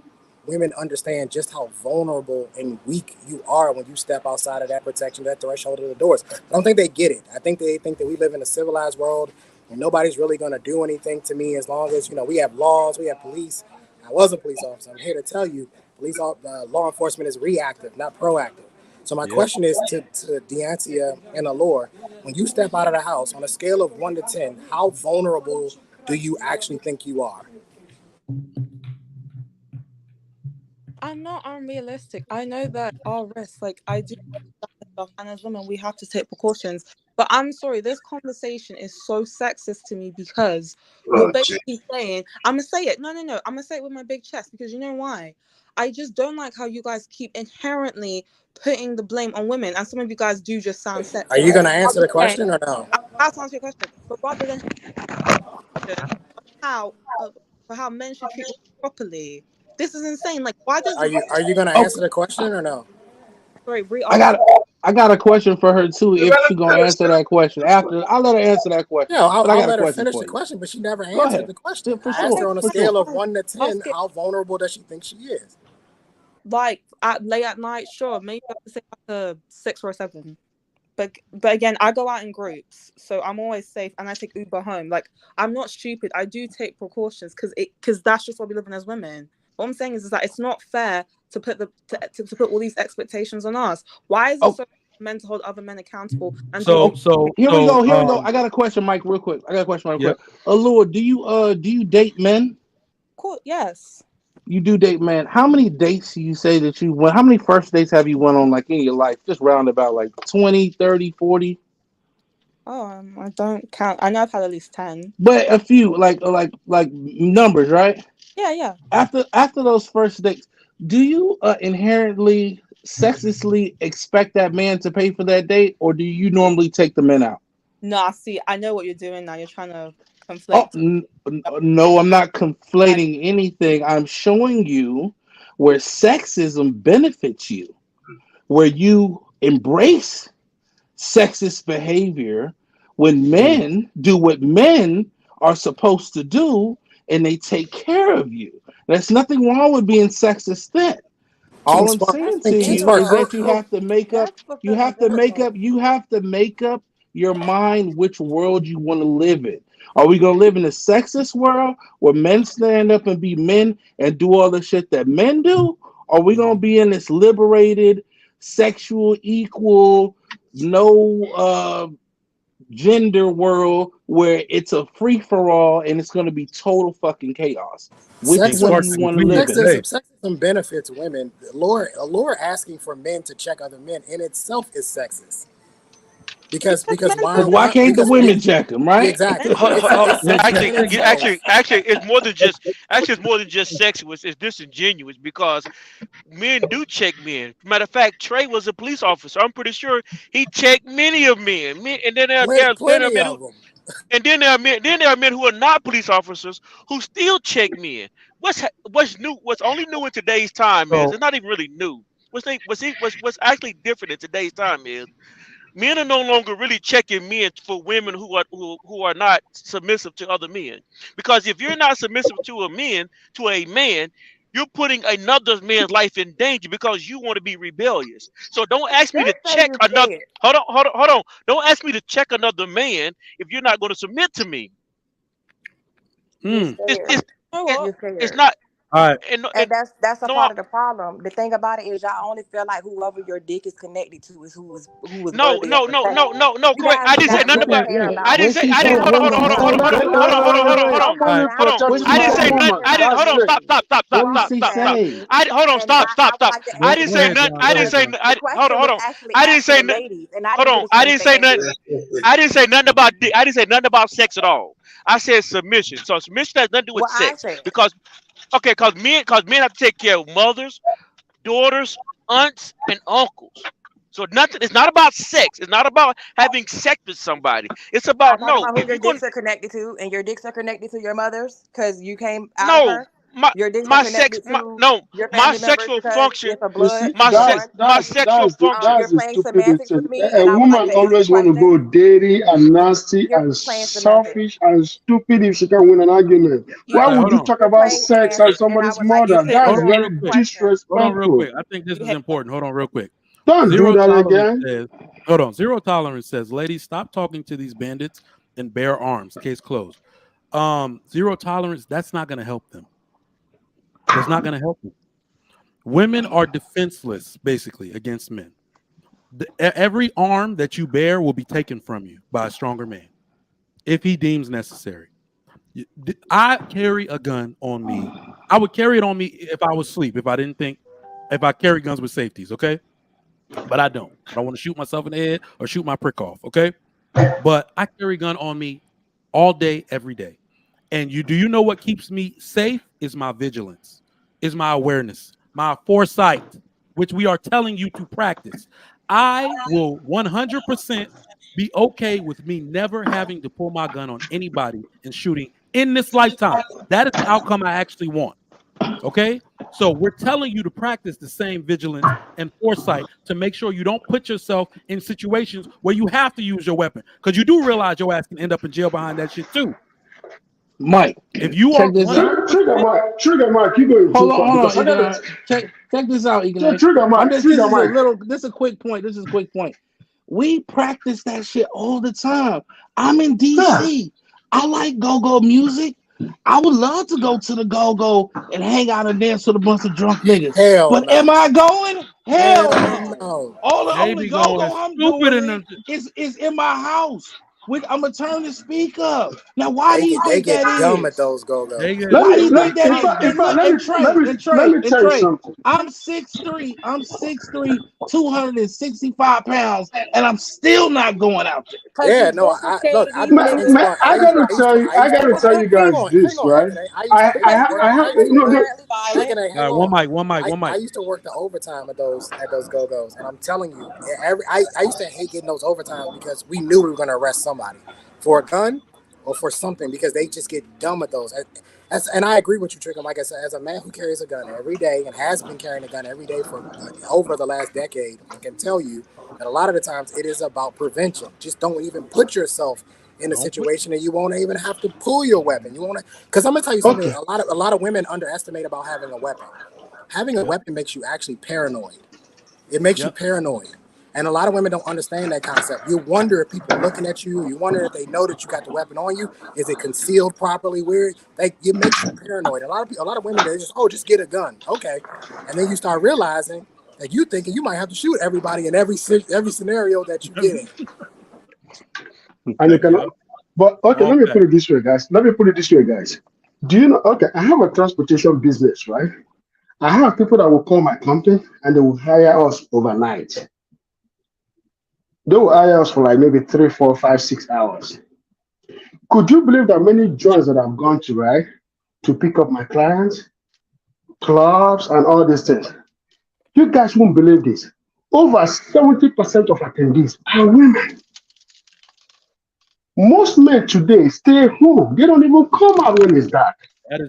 women understand just how vulnerable and weak you are when you step outside of that protection, that threshold of the doors. I don't think they get it. I think they think that we live in a civilized world and nobody's really going to do anything to me as long as, we have laws, we have police. I was a police officer. I'm here to tell you, law enforcement is reactive, not proactive. So my question is to Deancia and Allure, when you step out of the house, on a scale of 1 to 10, how vulnerable do you actually think you are? I'm not unrealistic. I know that our risks, like I do stuff, and as women, we have to take precautions. But I'm sorry, this conversation is so sexist to me because you're basically saying, I'm gonna say it. No, I'm gonna say it with my big chest because you know why? I just don't like how you guys keep inherently putting the blame on women, and some of you guys do just sound sexist. Are you gonna answer the question or no? I'll answer your question, but rather than how for how men should treat women properly, this is insane. Like, why does Are you gonna answer the question or no? sorry, I got a question for her too. If she gonna answer that question after, I'll let her answer that question. Yeah, but I got I'll a let her question finish for the you. question, but she never Go answered ahead. the question. For I asked sure, her on a for scale sure. of 1 to 10, how vulnerable does she think she is? Like late at night, sure, maybe I would say like a 6 or a 7. But again, I go out in groups, so I'm always safe, and I take Uber home. Like, I'm not stupid. I do take precautions because that's just what we live in as women. What I'm saying is that it's not fair to put to put all these expectations on us. Why is it so men to hold other men accountable? And here we go. I got a question, Mike, real quick. Allure, do you date men? Cool. Yes. You do date men. How many dates do you say that you went? How many first dates have you went on, like, in your life? Just round about, like 20, 30, 40? Oh, I don't count. I know I've had at least 10. But a few, like numbers, right? Yeah. After those first dates, do you inherently sexistly expect that man to pay for that date, or do you normally take the men out? No, see, I know what you're doing now. You're trying to conflate. No, I'm not conflating anything. I'm showing you where sexism benefits you, where you embrace sexist behavior when men do what men are supposed to do and they take care of you. There's nothing wrong with being sexist then. All I'm saying to you is that you have to make up, you have to make up your mind which world you want to live in. Are we going to live in a sexist world where men stand up and be men and do all the shit that men do? Or are we going to be in this liberated, sexual, equal, no gender world where it's a free for all and it's going to be total fucking chaos? Which one do you want to live in? Sexism benefits women. Allure asking for men to check other men in itself is sexist. Because why can't the women check them, right? Exactly. Actually, it's more than just sexual. It's disingenuous because men do check men. Matter of fact, Trey was a police officer. I'm pretty sure he checked many of men. And then there are men of them. And then there are men who are not police officers who still check men. What's new? What's only new in today's time is it's not even really new. What's actually different in today's time is men are no longer really checking men for women who are not submissive to other men. Because if you're not submissive to a man, you're putting another man's life in danger because you want to be rebellious. So don't ask me to check another. Hold on. Don't ask me to check another man if you're not going to submit to me. It's not. All right. And that's a part of the problem. The thing about it is y'all only feel like whoever your dick is connected to is who is no. Correct. I didn't say nothing about. I didn't say. I didn't. Hold on. I didn't say nothing. Hold on. Stop. Hold on. Stop. I didn't say nothing. I didn't say. Hold on. I didn't say nothing. Hold on. I didn't say nothing. I didn't say nothing about. I didn't say nothing about sex at all. I said submission. So submission has nothing to do with sex because men have to take care of mothers, daughters, aunts, and uncles. So it's not about sex. It's not about having sex with somebody. It's about who your dicks are connected to, and your dicks are connected to your mother's because you came out of her. Your dicks are connected to your family sexual function. That's the stupidity. A woman always want to go dirty and nasty and selfish and stupid if she can win an argument. Why would you talk about sex as somebody's mother? That's very disrespectful. Hold on real quick. I think this is important. Hold on real quick. Don't do that again. Hold on. Zero tolerance says, ladies, stop talking to these bandits and bear arms. Case closed. Zero tolerance, that's not going to help them. That's not going to help them. Women are defenseless, basically, against men. Every arm that you bear will be taken from you by a stronger man if he deems necessary. I carry a gun on me. I would carry it on me if I was asleep, if I carry guns with safeties, okay? but I don't. I don't want to shoot myself in the head or shoot my prick off. Okay, but I carry a gun on me all day, every day. And do you know what keeps me safe? Is my vigilance, is my awareness, my foresight, which we are telling you to practice. I will 100% be okay with me never having to pull my gun on anybody and shooting in this lifetime. That is the outcome I actually want. Okay? So we're telling you to practice the same vigilance and foresight to make sure you don't put yourself in situations where you have to use your weapon. Because you do realize your ass can end up in jail behind that shit too. Mike, if you check are this out. Trigger Mike, you going Hold too far on, because I gotta check this out, Egan. trigger Mike. This is a quick point. This is a quick point. We practice that shit all the time. I'm in DC. I like go-go music. I would love to go to the go-go and hang out and dance with a bunch of drunk niggas. But am I going? Hell no. All the only go-go I'm doing is in my house. I'm gonna turn the speaker up. Now, why do you think that is? Dumb at those go-go. Why do you think that is? Let me tell you something. I'm 6'3", 265 pounds, and I'm still not going out there. Yeah, no, I gotta tell you guys this, right? One mic. I used to work the overtime at those go-go's, and I'm telling you, I used to hate getting those overtimes because we knew we were gonna arrest somebody for a gun or for something because they just get dumb at those. And I agree with you, Trigger. Like I said, as a man who carries a gun every day and has been carrying a gun every day for over the last decade, I can tell you that a lot of the times it is about prevention. Just don't even put yourself in a situation that you won't even have to pull your weapon. You won't, because I'm gonna tell you something. A lot of women underestimate about having a weapon. Having a weapon makes you actually paranoid. It makes you paranoid. And a lot of women don't understand that concept. You wonder if people are looking at you. You wonder if they know that you got the weapon on you. Is it concealed properly? It makes you paranoid. A lot of women, they just get a gun. Okay. And then you start realizing that you thinking you might have to shoot everybody in every scenario that you get in. And you cannot. But okay, let me put it this way, guys. Do you know? Okay, I have a transportation business, right? I have people that will call my company and they will hire us overnight. They will hire us for like maybe 3, 4, 5, 6 hours. Could you believe that many joints that I've gone to, right, to pick up my clients, clubs, and all these things? You guys won't believe this. Over 70% of attendees are women. Most men today stay home. They don't even come out when it's dark.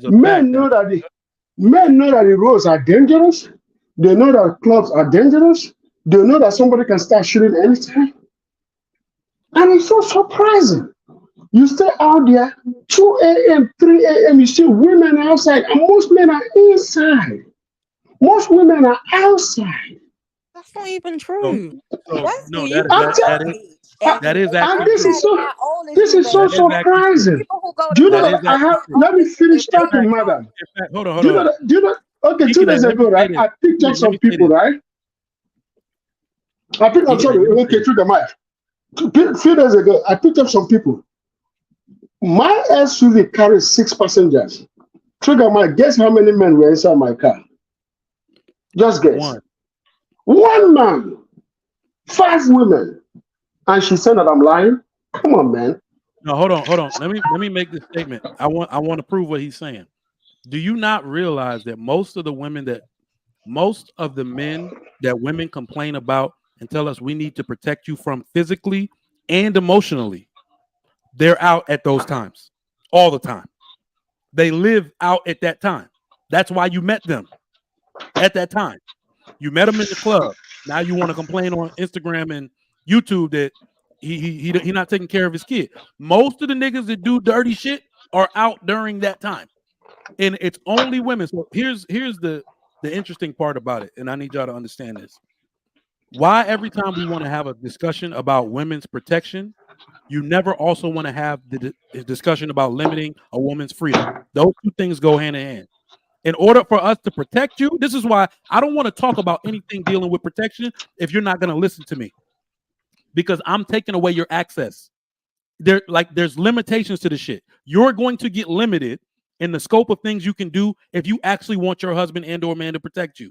Men know that the roads are dangerous. They know that clubs are dangerous. They know that somebody can start shooting anytime. And it's so surprising. You stay out there, 2 a.m., 3 a.m., you see women outside, and most men are inside. Most women are outside. That's not even true. That is actually this is so surprising. Do you know that I have? Let me finish talking, madam. Hold on. Do you know? Okay, 2 days ago, right? I picked up some people, right? I'm sorry. Okay, through the mic. A few days ago, I picked up some people. My SUV carries 6 passengers. Trigger Mike, guess how many men were inside my car? Just guess. One man, 5 women. And she said that I'm lying. Come on, man. No, hold on. Let me make this statement. I want to prove what he's saying. Do you not realize that most of the men that women complain about and tell us we need to protect you from physically and emotionally, they're out at those times all the time. They live out at that time. That's why you met them at that time. You met them in the club. Now you want to complain on Instagram and YouTube that he not taking care of his kid. Most of the niggas that do dirty shit are out during that time, and it's only women. So here's the interesting part about it, and I need y'all to understand this. Why every time we want to have a discussion about women's protection, you never also want to have the discussion about limiting a woman's freedom. Those two things go hand in hand. In order for us to protect you, this is why I don't want to talk about anything dealing with protection if you're not going to listen to me, because I'm taking away your access. There's limitations to the shit. You're going to get limited in the scope of things you can do if you actually want your husband and or man to protect you.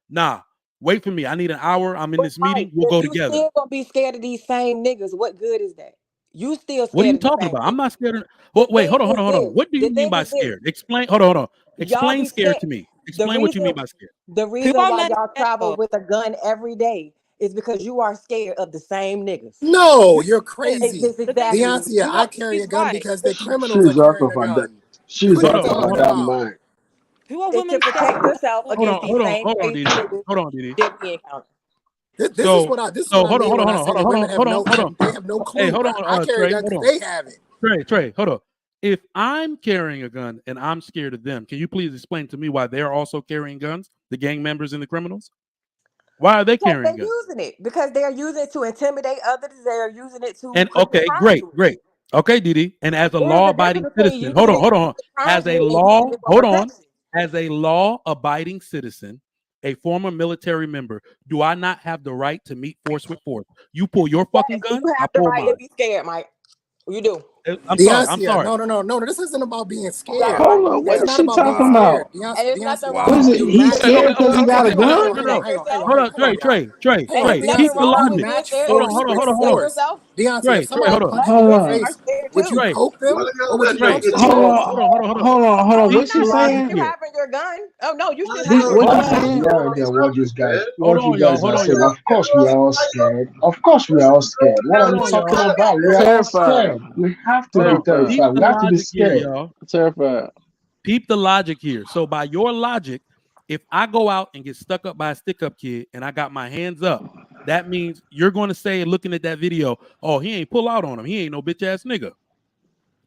Nah, Wait for me. I need an hour. I'm in this meeting. We'll if go you together. still gonna be scared of these same niggas, what good is that? You still scared What are you of the talking same about? niggas. I'm not scared. Wait, hold on. What do you mean by scared? Explain. Hold on. Y'all Explain be scared scared. to me. The Explain what you mean by scared. The reason why y'all travel with a gun every day is because you are scared of the same niggas. No, you're crazy. Exactly. Deoncia, I carry a gun because the criminals She's are out carrying of a her gun. she's What are you out of talking her about? mind. Who are It's women to protect yourself Hold against these same on, crazy Didi. niggas Hold on, Didi. that we encounter. This is what I mean when I say that women have no clue. Hey, hold on, I carry a Trey, gun hold because on. they have it. Trey, hold on. If I'm carrying a gun and I'm scared of them, can you please explain to me why they're also carrying guns? The gang members and the criminals? Why are they carrying guns? Using it because they're using it to intimidate others. They're using it to And commit okay, crimes. great. Okay, Didi. And as a There's a law-abiding difference between citizen, using it hold to on. commit crimes As a and using law, it for protection. As a law-abiding citizen, a former military member, do I not have the right to meet force with force? You pull your fucking gun, You I have the pull right mine. to be scared, Mike. You do. I'm sorry. No. This isn't about being scared. Hold on, what It's is not she about being talking scared. about? Deoncia, What is it? He's scared because he got a gun? Hold on, Trey. Keep the logic. Hold on. Deoncia, if somebody hold on. punched you in your face, would you poke them or would you punch them? Hold on. What's she saying? Having your gun? Oh no, you should What have you your saying? Yeah, what you guys are saying. Of course we are all scared. Of course we are all scared. What are you talking about? We are all scared. We have to be terrified. We have to be scared. Terrified. Peep the logic here. So by your logic, if I go out and get stuck up by a stick-up kid and I got my hands up, that means you're going to say, looking at that video, oh, he ain't pull out on him. He ain't no bitch-ass nigga.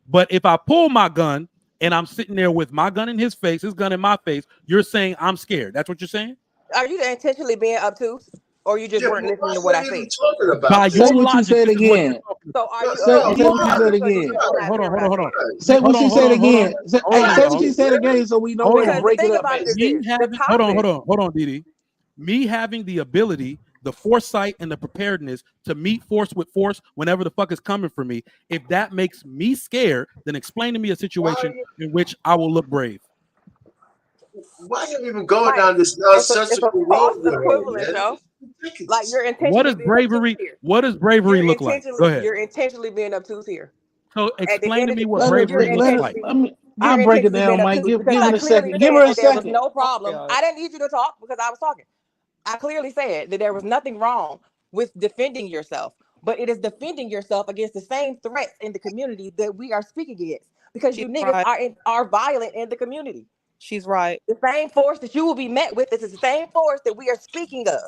But if I pull my gun and I'm sitting there with my gun in his face, his gun in my face, you're saying I'm scared. That's what you're saying? Are you intentionally being obtuse? Or you just weren't listening to what I said? By Say your what you logic, said this is what you're again. talking So about. are you Say what you said again. Hold on. Say what she said again. Say what she said again so we know where to Because break the it thing up about at. it is Me this. having, hold on, Didi. Me having the ability, the foresight, and the preparedness to meet force with force whenever the fuck is coming for me, if that makes me scared, then explain to me a situation in which I will look brave. Why are you even going down this nonsensical road with her, man? Yo. Like you're intentionally What does being bravery? obtuse here. What does bravery look like? Go ahead. You're intentionally being obtuse here. So explain to me what Let bravery looks her. like. I'll break it down, Mike. Give it a second. Give her a There was second. no problem. I didn't need you to talk because I was talking. I clearly said that there was nothing wrong with defending yourself, but it is defending yourself against the same threats in the community that we are speaking against because you niggas are violent in the community. She's right. The same force that you will be met with is the same force that we are speaking of.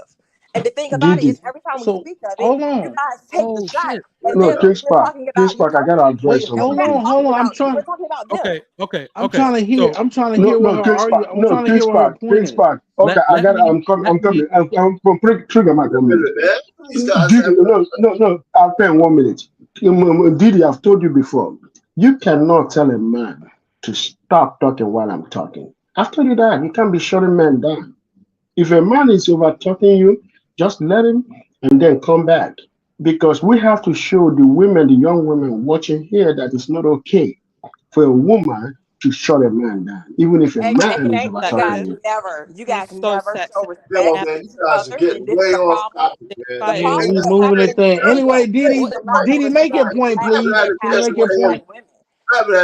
And the thing about it is, every time we speak of it, you guys take the shot. And No, then we're talking about I gotta address something. Hold on. I'm trying. we're talking about them. Okay. I'm trying to hear. I'm trying to hear what her argument. I'm trying to hear what her point is. Okay, I'm coming. I'm trigger my 1 minute. No. I'll pay 1 minute. Didi, I've told you before. You cannot tell a man to stop talking while I'm talking. I've told you that. You can't be shutting men down. If a man is over talking you, just let him and then come back. Because we have to show the women, the young women watching here, that it's not okay for a woman to shut a man down, even if a man is over talking you. You guys never show respect. Yo, man, you guys are getting way off topic, man. Yeah, we moving the thing. Anyway, Didi, make your point, please. Can you make your point?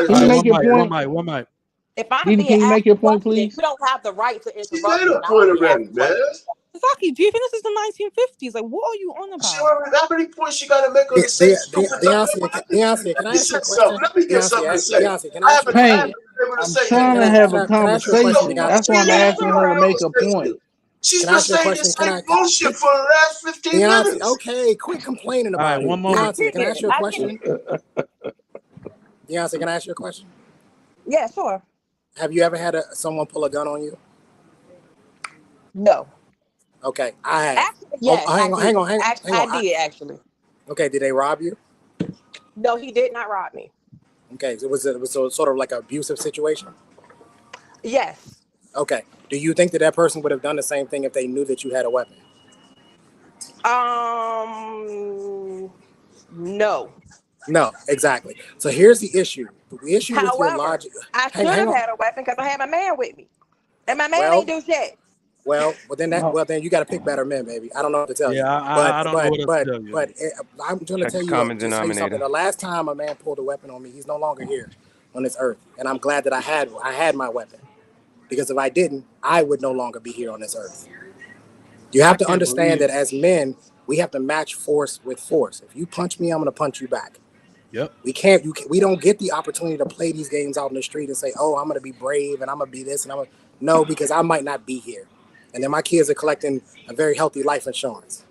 Can you make your point? One mic. If I'm Didi, can you make your point, please? you don't have the right to interrupt. She made a point already, man. Exactly. Do you think this is the 1950s? Like, what are you on about? How many points she got to make on the same stupid Deoncia, can I ask you a question? Let me get something to say. I'm trying to have a conversation. That's why I'm asking her to make a point. She's been saying the same bullshit for the last 15 minutes. Okay, quit complaining about it. Deoncia, can I ask you a question? Deoncia, can I ask you a question? Yeah, sure. Have you ever had someone pull a gun on you? No. Okay, I have. Actually, yes, hang on. I did actually. Okay, did they rob you? No, he did not rob me. Okay, so it was sort of like an abusive situation? Yes. Okay, do you think that person would have done the same thing if they knew that you had a weapon? No. No, exactly. So here's the issue. The issue with your logic. I should have had a weapon because I had my man with me. And my man ain't do shit. Well, then you got to pick better men, baby. I don't know what to tell you. I don't know what else to tell you. I'm going to Check tell the you, common just tell you something. denominator. The last time a man pulled a weapon on me, he's no longer here on this earth, and I'm glad that I had my weapon, because if I didn't, I would no longer be here on this earth. You have to understand that as men, we have to match force with force. If you punch me, I'm going to punch you back. Yep. We don't get the opportunity to play these games out in the street and say, oh, I'm going to be brave and I'm going to be this and no, because I might not be here. And then my kids are collecting a very healthy life insurance.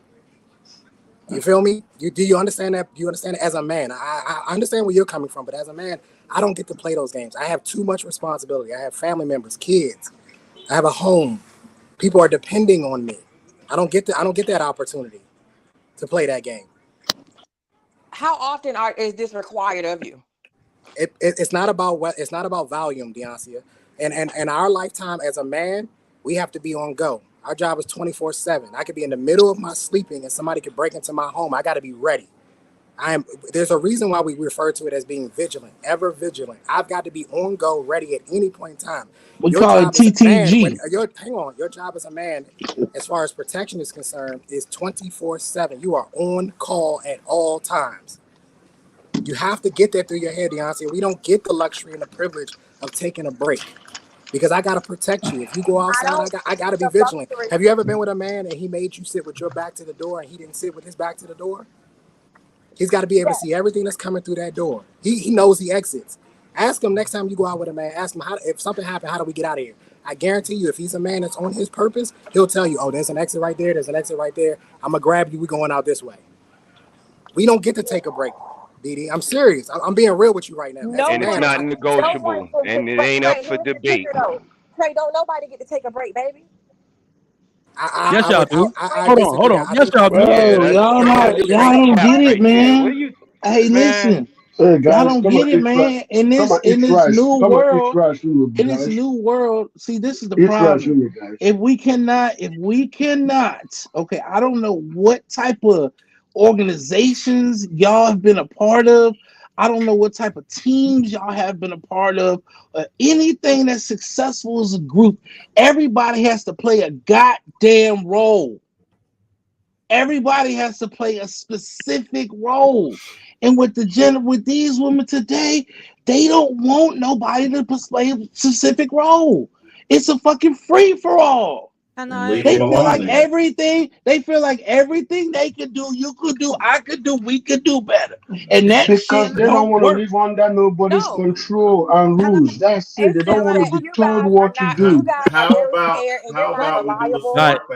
You feel me? Do you understand that? Do you understand it as a man? I understand where you're coming from, but as a man, I don't get to play those games. I have too much responsibility. I have family members, kids. I have a home. People are depending on me. I don't get that opportunity to play that game. How often is this required of you? It's not about volume, Deoncia. And in our lifetime as a man, we have to be on go. Our job is 24/7. I could be in the middle of my sleeping and somebody could break into my home. I got to be ready. There's a reason why we refer to it as being vigilant, ever vigilant. I've got to be on go, ready at any point in time. We call it TTG. Hang on. Your job as a man, as far as protection is concerned, is 24/7. You are on call at all times. You have to get that through your head, Deoncia. We don't get the luxury and the privilege of taking a break, because I got to protect you. If you go outside, I got to be vigilant. Have you ever been with a man and he made you sit with your back to the door and he didn't sit with his back to the door? He's got to be able to see everything that's coming through that door. He knows the exits. Ask him next time you go out with a man, ask him, if something happened, how do we get out of here? I guarantee you, if he's a man that's on his purpose, he'll tell you, oh, there's an exit right there. There's an exit right there. I'm going to grab you. We're going out this way. We don't get to take a break, Didi. I'm serious. I'm being real with you right now. No, and it's not negotiable, and it ain't up for debate. Trey, don't nobody get to take a break, baby. Yes, y'all do. Hold on. Yes, y'all do. Y'all don't get it, man. Hey, listen. Hey guys, y'all don't get it, man. In this new world, see, this is the problem. If we cannot, okay, I don't know what type of organizations y'all have been a part of. I don't know what type of teams y'all have been a part of. Anything that's successful as a group, everybody has to play a goddamn role. Everybody has to play a specific role. And with these women today, they don't want nobody to play a specific role. It's a fucking free for all. They feel like everything they could do, you could do, I could do, we could do better. And that because they don't want to live under nobody's control and rules. That's it. They don't want to be told what to do. You guys are very scared and you're not reliable.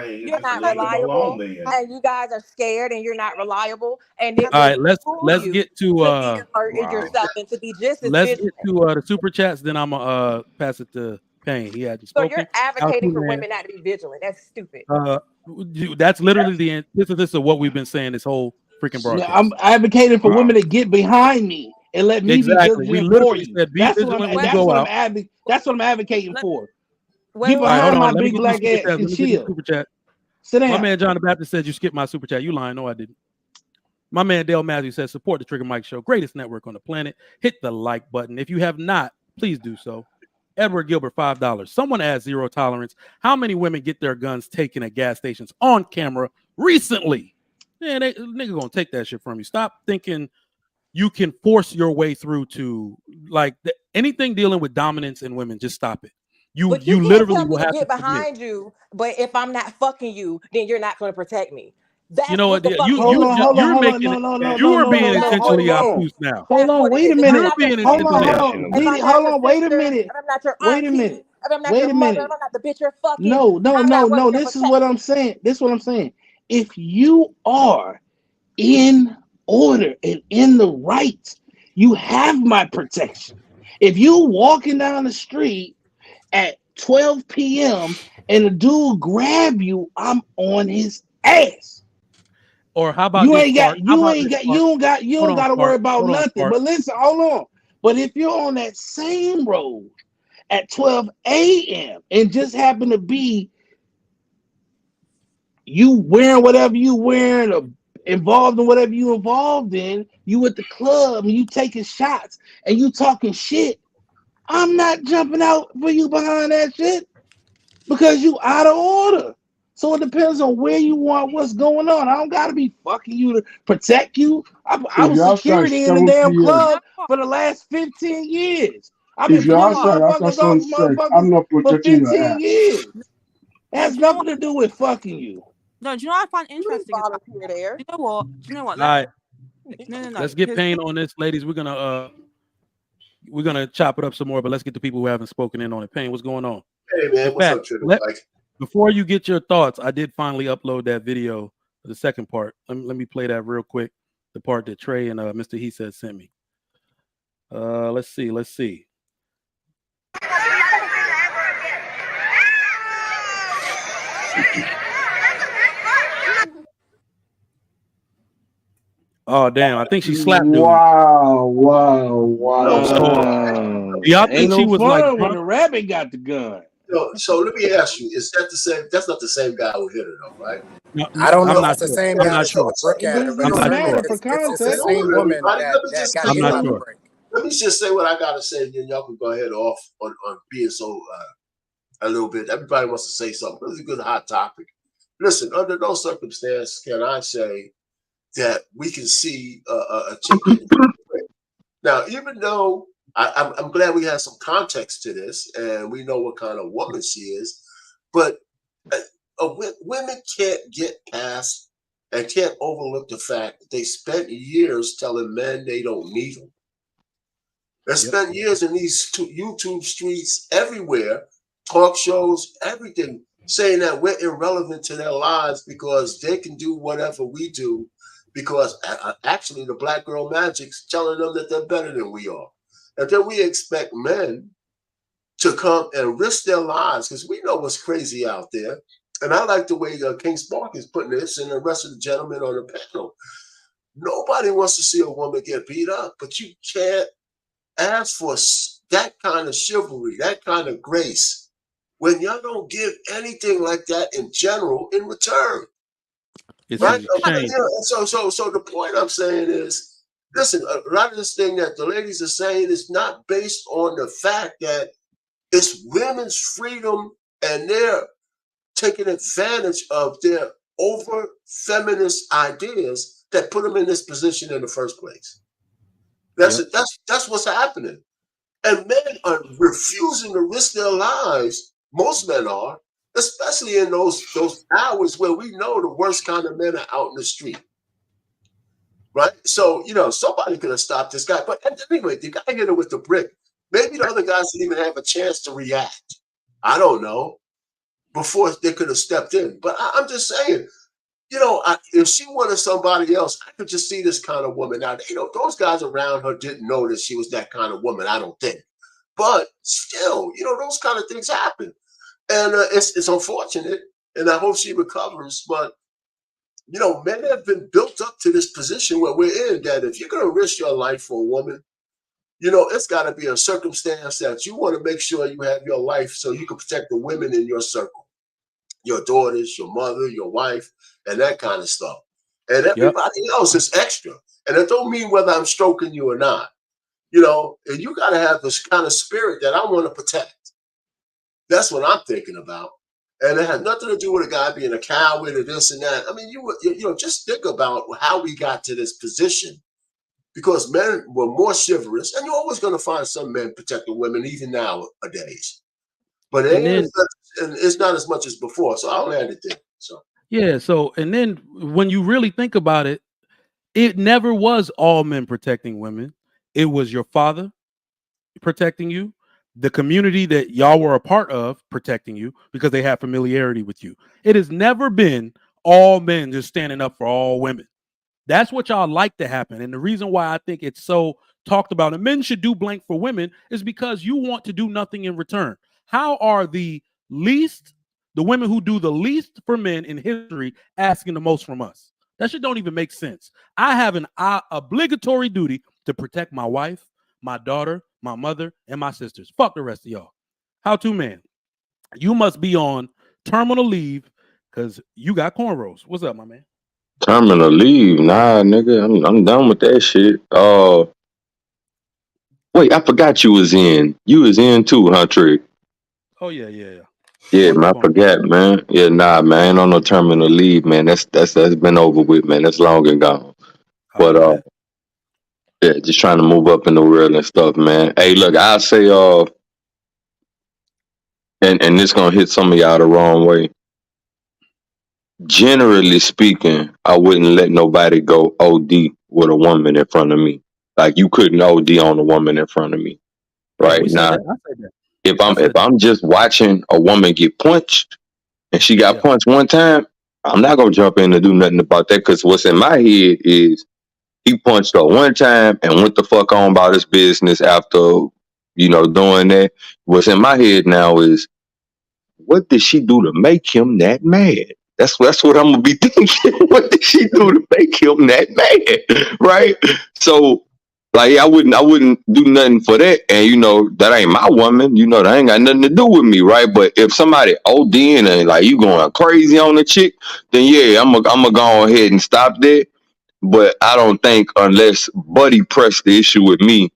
You're not reliable, and you guys are scared and you're not reliable. And all right, let's get to yourself and to be just as let's get to the super chats. Then I'm gonna pass it to Payne. He hadn't spoken. So you're advocating for women not to be vigilant. That's stupid. That's literally the antithesis of what we've been saying this whole freaking broadcast. I'm advocating for women to get behind me and let me be vigilant for you. That's what I'm advocating for. Get behind my big black ass and chill. Super chat. Sit down. My man John the Baptist said you skipped my super chat. You lying? No, I didn't. My man Dale Matthews says support the Trigger Mike Show, greatest network on the planet. Hit the like button if you have not. Please do so. Edward Gilbert, $5. Someone asked zero tolerance. How many women get their guns taken at gas stations on camera recently? Man, nigga gonna take that shit from you. Stop thinking you can force your way through to anything dealing with dominance in women. Just stop it. You literally will have to get behind you. But if I'm not fucking you, then you're not going to protect me. You know what? You are being intentionally obtuse now. Hold on, wait a minute. Hold on, wait a minute. I'm not your auntie. I'm not your mother. I'm not the bitch you're fucking. No. This is what I'm saying. If you are in order and in the right, you have my protection. If you walking down the street at 12 p.m. and a dude grab you, I'm on his ass. Or how about you don't got to worry about nothing. But listen, hold on. But if you're on that same road at 12 a.m. and just happen to be you wearing whatever you wearing or involved in whatever you involved in, you at the club and you taking shots and you talking shit, I'm not jumping out for you behind that shit. because you out of order. So it depends on where you are, what's going on. I don't gotta be fucking you to protect you. I If was you're outside security in the 7 damn p.m., club for the last 15 years. I've if been you're pulling outside after motherfuckers off sunset, I'm motherfuckers not for protecting your 15 ass. years. It No, has do you know nothing what? to do with fucking you. No, do you know what I find You didn't interesting about? volunteer there. You know what? Do you know what? All right, No. let's get Because Pain on this, ladies. We're gonna chop it up some more, but let's get the people who haven't spoken in on it. Pain, what's going on? Hey man, In what's fact, up, Trigger? Like, before you get your thoughts, I did finally upload that video, the second part. Let me play that real quick. The part that Trey and Mr. He said sent me. Let's see. Oh damn! I think she slapped dude. Wow. So y'all Ain't think she no was like fun when drunk? the rabbit got the gun. so let me ask you: is that the same? That's not the same guy who hit her, though, right? No, I don't I'm know if not that's the sure. same I'm guy not that took sure. the brick at her, But but it I'm it's don't not the same. matter sure. for It's the context. same woman Everybody, let me that just got say I'm hit not by the sure. brick. let me just say what I gotta say, and then y'all can go ahead off on being so a little bit. Everybody wants to say something. This is a good hot topic. Listen, under no circumstance can I say that we can see a chick getting raped. Now, even though I'm glad we have some context to this and we know what kind of woman she is, but women can't get past and can't overlook the fact that they spent years telling men they don't need them. They Yep. spent years in these YouTube streets everywhere, talk shows, everything, saying that we're irrelevant to their lives because they can do whatever we do. Because actually, the black girl magic's telling them that they're better than we are. And then we expect men to come and risk their lives because we know what's crazy out there. And I like the way King Spark is putting this and the rest of the gentlemen on the panel. Nobody wants to see a woman get beat up, but you can't ask for that kind of chivalry, that kind of grace, when y'all don't give anything like that in general in return. It's Right? an exchange. So the point I'm saying is, listen, a lot of this thing that the ladies are saying is not based on the fact that it's women's freedom and they're taking advantage of their over feminist ideas that put them in this position in the first place. That's what's happening. And men are refusing to risk their lives. Most men are, especially in those hours where we know the worst kind of men are out in the street. Right? So, somebody could have stopped this guy. But anyway, the guy hit her with the brick. Maybe the other guys didn't even have a chance to react. I don't know. Before they could have stepped in. But I'm just saying, if she wanted somebody else, I could just see this kind of woman. Now, those guys around her didn't know that she was that kind of woman, I don't think. But still, those kind of things happen. And it's unfortunate, and I hope she recovers. But, men have been built up to this position where we're in, that if you're going to risk your life for a woman, it's got to be a circumstance that you want to make sure you have your life so you can protect the women in your circle, your daughters, your mother, your wife, and that kind of stuff. And everybody else is extra. And it don't mean whether I'm stroking you or not. And you got to have this kind of spirit that I want to protect. That's what I'm thinking about. And it had nothing to do with a guy being a coward or this and that. I mean, just think about how we got to this position, because men were more chivalrous, and you're always going to find some men protecting women, even nowadays. But it's not as much as before. So I don't have anything. So yeah. So and then when you really think about it, it never was all men protecting women. It was your father protecting you, the community that y'all were a part of protecting you because they have familiarity with you. It has never been all men just standing up for all women. That's what y'all like to happen. And the reason why I think it's so talked about and men should do blank for women is because you want to do nothing in return. How are the women who do the least for men in history asking the most from us? That shit don't even make sense. I have an obligatory duty to protect my wife, my daughter, my mother, and my sisters. Fuck the rest of y'all. How to, man? You must be on terminal leave because you got cornrows. What's up, my man? Terminal leave, nah, nigga. I'm done with that shit. Wait, I forgot you was in. You was in too, huh, Trick? Oh yeah. Yeah, What's man, up I on it? forgot, man. Yeah, nah, man, I ain't on no terminal leave, man. That's been over with, man. That's long and gone. I But know that. yeah, just trying to move up in the world and stuff, man. Hey, look, I'll say and this gonna hit some of y'all the wrong way. Generally speaking, I wouldn't let nobody go OD with a woman in front of me. Like you couldn't OD on a woman in front of me, Yeah, right? we said Now, that. I said that. if I I'm said if that. I'm just watching a woman get punched and she got Yeah. punched one time, I'm not gonna jump in and do nothing about that because what's in my head is he punched her one time and went the fuck on about his business after, doing that. What's in my head now is what did she do to make him that mad? That's what I'm gonna be thinking. What did she do to make him that mad? Right? So like I wouldn't do nothing for that. And that ain't my woman, that ain't got nothing to do with me, right? But if somebody ODing and like you going crazy on the chick, then yeah, I'm gonna go ahead and stop that. But I don't think unless Buddy pressed the issue with me,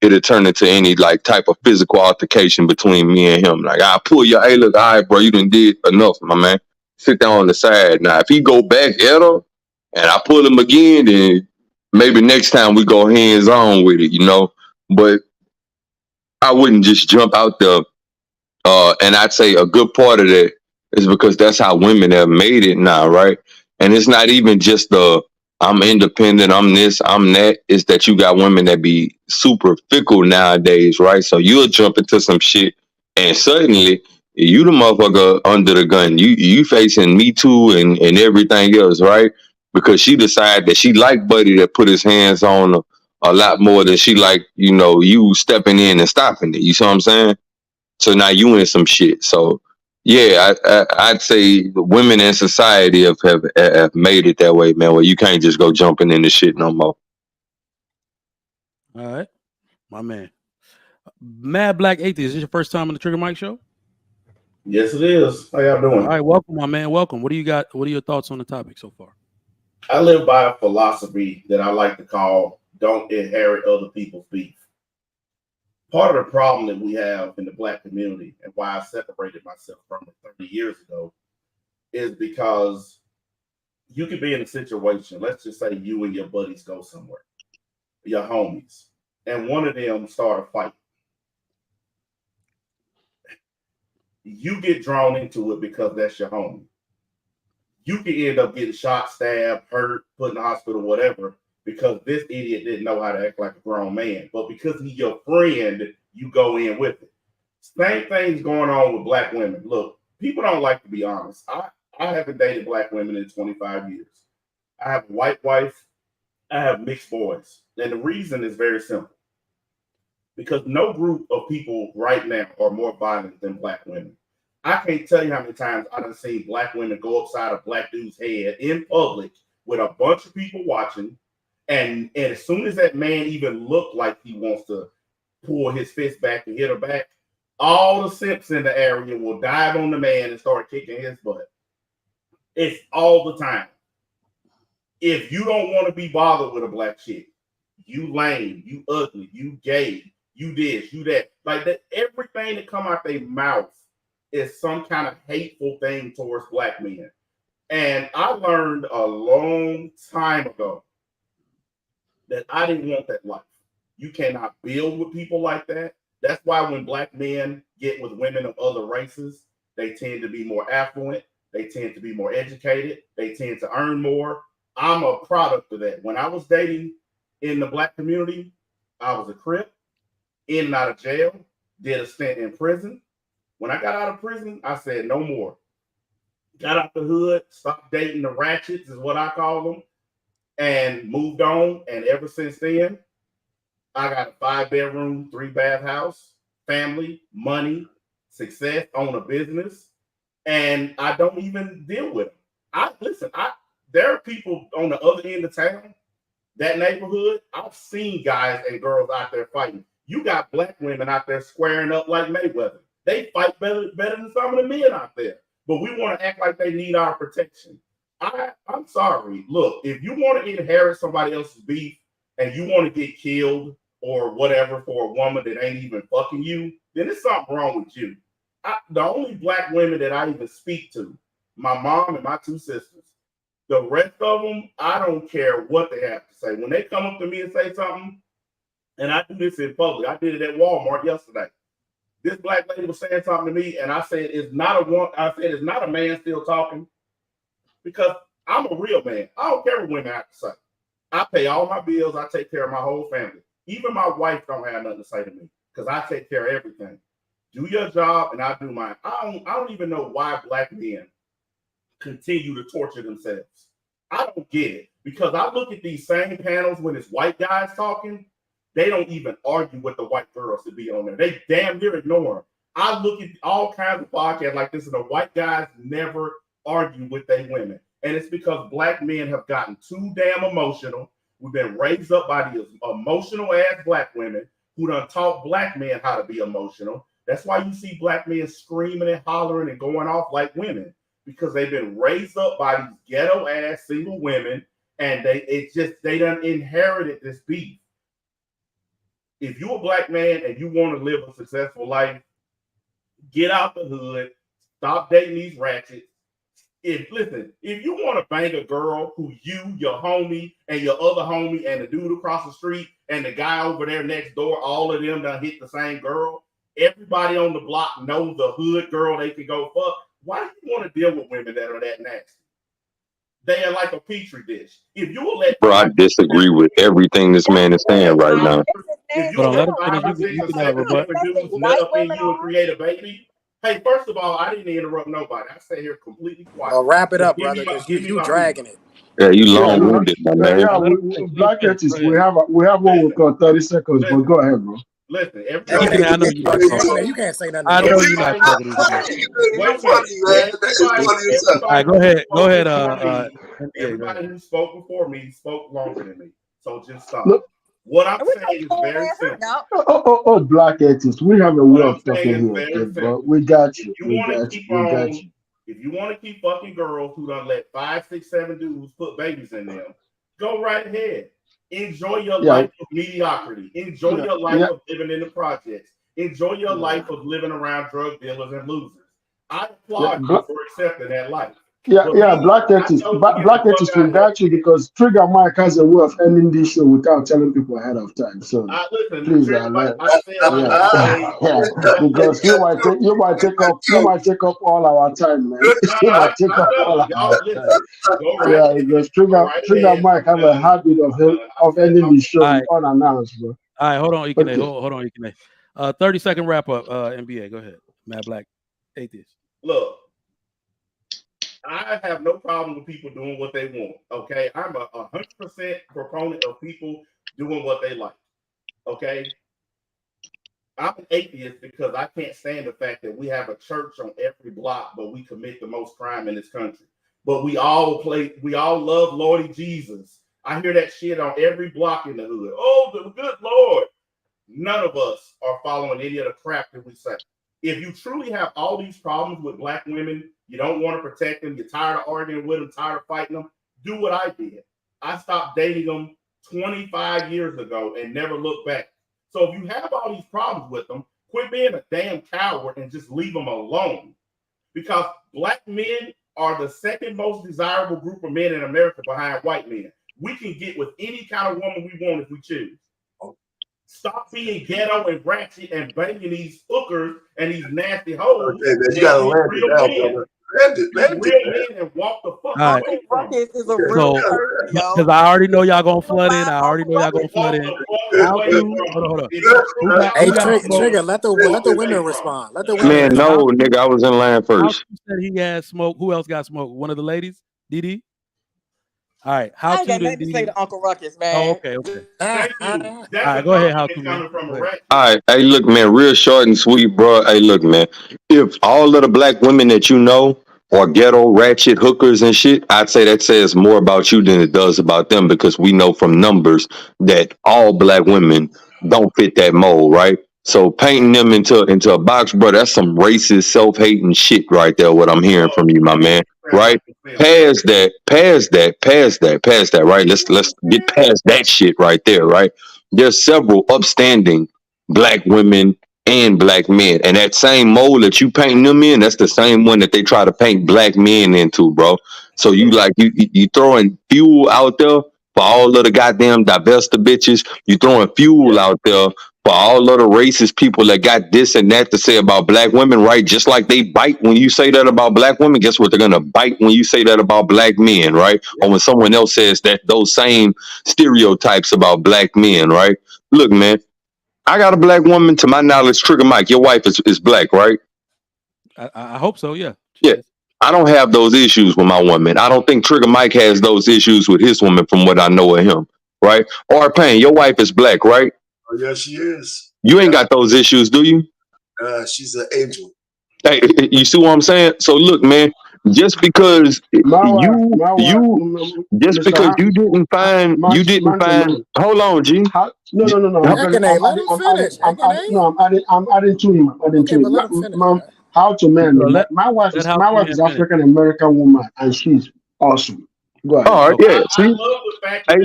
it'll turn into any like type of physical altercation between me and him. Like I pull your, hey look, all right, bro, you done did enough, my man. Sit down on the side. Now if he go back at her and I pull him again, then maybe next time we go hands on with it. But I wouldn't just jump out there. And I'd say a good part of that is because that's how women have made it now, right? And it's not even just the I'm independent, I'm this, I'm that. It's that you got women that be super fickle nowadays, right? So you'll jump into some shit and suddenly you the motherfucker under the gun. You facing Me Too and everything else, right? Because she decided that she liked Buddy that put his hands on her a lot more than she liked, you stepping in and stopping it. You see what I'm saying? So now you in some shit. So yeah, I'd say the women in society have made it that way, man. Where you can't just go jumping into shit no more. All right. My man. Mad Black Atheist. Is this your first time on the Trigger Mike show? Yes, it is. How y'all doing? All right, welcome, my man. Welcome. What do you got? What are your thoughts on the topic so far? I live by a philosophy that I like to call don't inherit other people's beef. Part of the problem that we have in the Black community and why I separated myself from it 30 years ago is because you could be in a situation, let's just say you and your buddies go somewhere, your homies, and one of them start a fight. You get drawn into it because that's your homie. You can end up getting shot, stabbed, hurt, put in the hospital, whatever, because this idiot didn't know how to act like a grown man. But because he's your friend, you go in with it. Same thing's going on with Black women. Look, people don't like to be honest. I haven't dated Black women in 25 years. I have a white wife. I have mixed boys. And the reason is very simple. Because no group of people right now are more violent than Black women. I can't tell you how many times I've seen Black women go upside a Black dude's head in public with a bunch of people watching. And as soon as that man even looked like he wants to pull his fist back and hit her back, all the simps in the area will dive on the man and start kicking his butt. It's all the time. If you don't want to be bothered with a Black chick, you lame, you ugly, you gay, you this, you that. Like that, everything that come out their mouth is some kind of hateful thing towards Black men. And I learned a long time ago that I didn't want that life. You cannot build with people like that. That's why when Black men get with women of other races, they tend to be more affluent, they tend to be more educated, they tend to earn more. I'm a product of that. When I was dating in the Black community, I was a Crip, in and out of jail, did a stint in prison. When I got out of prison, I said no more. Got out the hood, stopped dating the ratchets, is what I call them, and moved on. And ever since then, I got a 5-bedroom, 3-bath house, family, money, success, own a business, and I don't even deal with them. There are people on the other end of town, that neighborhood. I've seen guys and girls out there fighting. You got Black women out there squaring up like Mayweather. They fight better than some of the men out there. But we want to act like they need our protection. I'm sorry. Look, if you want to inherit somebody else's beef and you want to get killed or whatever for a woman that ain't even fucking you, then there's something wrong with you. The only black women that I even speak to, my mom and my two sisters. The rest of them, I don't care what they have to say. When they come up to me and say something, and I do this in public, I did it at Walmart yesterday. This black lady was saying something to me, and I said, "It's not a one." I said, "It's not a man still talking," because I'm a real man. I don't care what women have to say. I pay all my bills. I take care of my whole family. Even my wife don't have nothing to say to me because I take care of everything. Do your job, and I do mine. I don't even know why black men continue to torture themselves. I don't get it because I look at these same panels when it's white guys talking. They don't even argue with the white girls to be on there. They damn near ignore them. I look at all kinds of podcasts like this, and the white guys never argue with their women. And it's because black men have gotten too damn emotional. We've been raised up by these emotional ass black women who done taught black men how to be emotional. That's why you see black men screaming and hollering and going off like women, because they've been raised up by these ghetto ass single women, and they done inherited this beef. If you're a black man and you want to live a successful life, get out the hood, stop dating these ratchets. If you want to bang a girl who you, your homie, and your other homie, and the dude across the street, and the guy over there next door, all of them done hit the same girl. Everybody on the block knows the hood girl they can go fuck. Why do you want to deal with women that are that nasty? They are like a petri dish. If you will let, bro, I disagree with everything this man is saying right now. If you let 5 or 6 or 7 different dudes nut up in you and create a baby, hey, first of all, I didn't interrupt nobody. I sat here completely quiet. Well, wrap it up, brother, because you dragging it. Yeah, you long-winded, my man. Yeah, black artists, we have one we call 30 seconds, but go ahead, bro. Listen, I know you're not talking. You can't say nothing. I know you're not talking. All right, go ahead. Everybody who spoke before me spoke longer than me, so just stop. What I'm saying is very simple. Oh, black artists, we have a way of talking here, okay, bro. We got you. We got you. If you want to keep fucking girls who done let 5, 6, 7 dudes put babies in them, go right ahead. Enjoy your life of mediocrity. Enjoy your life of living in the projects. Enjoy your life of living around drug dealers and losers. I applaud you for accepting that life. Black artists, we got you because Trigger Mike has a way of ending this show without telling people ahead of time. So please, because you might take up all our time, man. You might take up all our time. Yeah, because Trigger Mike have a habit of ending the show unannounced, bro. All right, hold on, Ikene. Hold on, Ikene. 30-second wrap up. NBA, go ahead. Mad Black Atheist. Look. I have no problem with people doing what they want. Okay, I'm 100% proponent of people doing what they like. Okay, I'm an atheist because I can't stand the fact that we have a church on every block, but we commit the most crime in this country. But we all love Lordy Jesus. I hear that shit on every block in the hood. Oh, the good Lord. None of us are following any of the crap that we say. If you truly have all these problems with black women, you don't want to protect them, you're tired of arguing with them, tired of fighting them, do what I did. I stopped dating them 25 years ago and never looked back. So if you have all these problems with them, quit being a damn coward and just leave them alone. Because black men are the second most desirable group of men in America behind white men. We can get with any kind of woman we want if we choose. Stop being ghetto and ratchet and banging these hookers and these nasty hoes. Okay, man, you gotta land it down, brother. Land it and walk the fuck away from it. Is a real because I already know y'all gonna flood in. Hold on. Hey, Trigger, let the women respond. Let the women. Man, no, nigga, I was in line first. Said he had smoke. Who else got smoke? One of the ladies, DD. All right, I ain't got nothing to say to Uncle Ruckus, man. Oh, okay. All right, go ahead, How to. All right, hey, look, man, real short and sweet, bro. Hey, look, man, if all of the black women that you know are ghetto, ratchet, hookers and shit, I'd say that says more about you than it does about them, because we know from numbers that all black women don't fit that mold, right? So painting them into a box, bro, that's some racist, self-hating shit right there, what I'm hearing from you, my man. Right? Past that, right? Let's get past that shit right there, right? There's several upstanding black women and black men. And that same mold that you painting them in, that's the same one that they try to paint black men into, bro. So you throwing fuel out there for all of the goddamn divesta bitches. You throwing fuel out there for all of the racist people that got this and that to say about black women, right? Just like they bite when you say that about black women, guess what? They're gonna bite when you say that about black men, right? Or when someone else says that those same stereotypes about black men, right? Look, man, I got a black woman, to my knowledge. Trigger Mike, your wife is black, right? I hope so, yeah. Yeah. I don't have those issues with my woman. I don't think Trigger Mike has those issues with his woman from what I know of him, right? Or Payne, your wife is black, right? Oh, yeah, she is. You ain't got those issues, do you? She's an angel. Hey, you see what I'm saying? So look, man, just because you didn't find hold on, G. No. I'm adding to him. How to man? My wife is African American woman, and she's awesome. Go ahead. All right, yeah. See? Hey,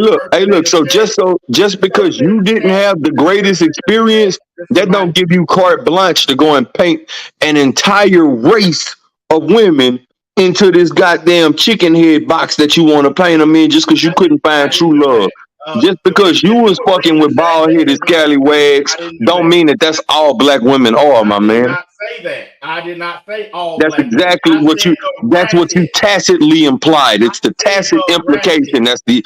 look. So just because you didn't have the greatest experience, that don't give you carte blanche to go and paint an entire race of women into this goddamn chicken head box that you want to paint them in just because you couldn't find true love. Just because you was fucking with bald-headed scallywags don't mean that that's all black women are, my man. I did not say all. That's exactly what you. That's what you tacitly implied. It's the tacit implication. That's the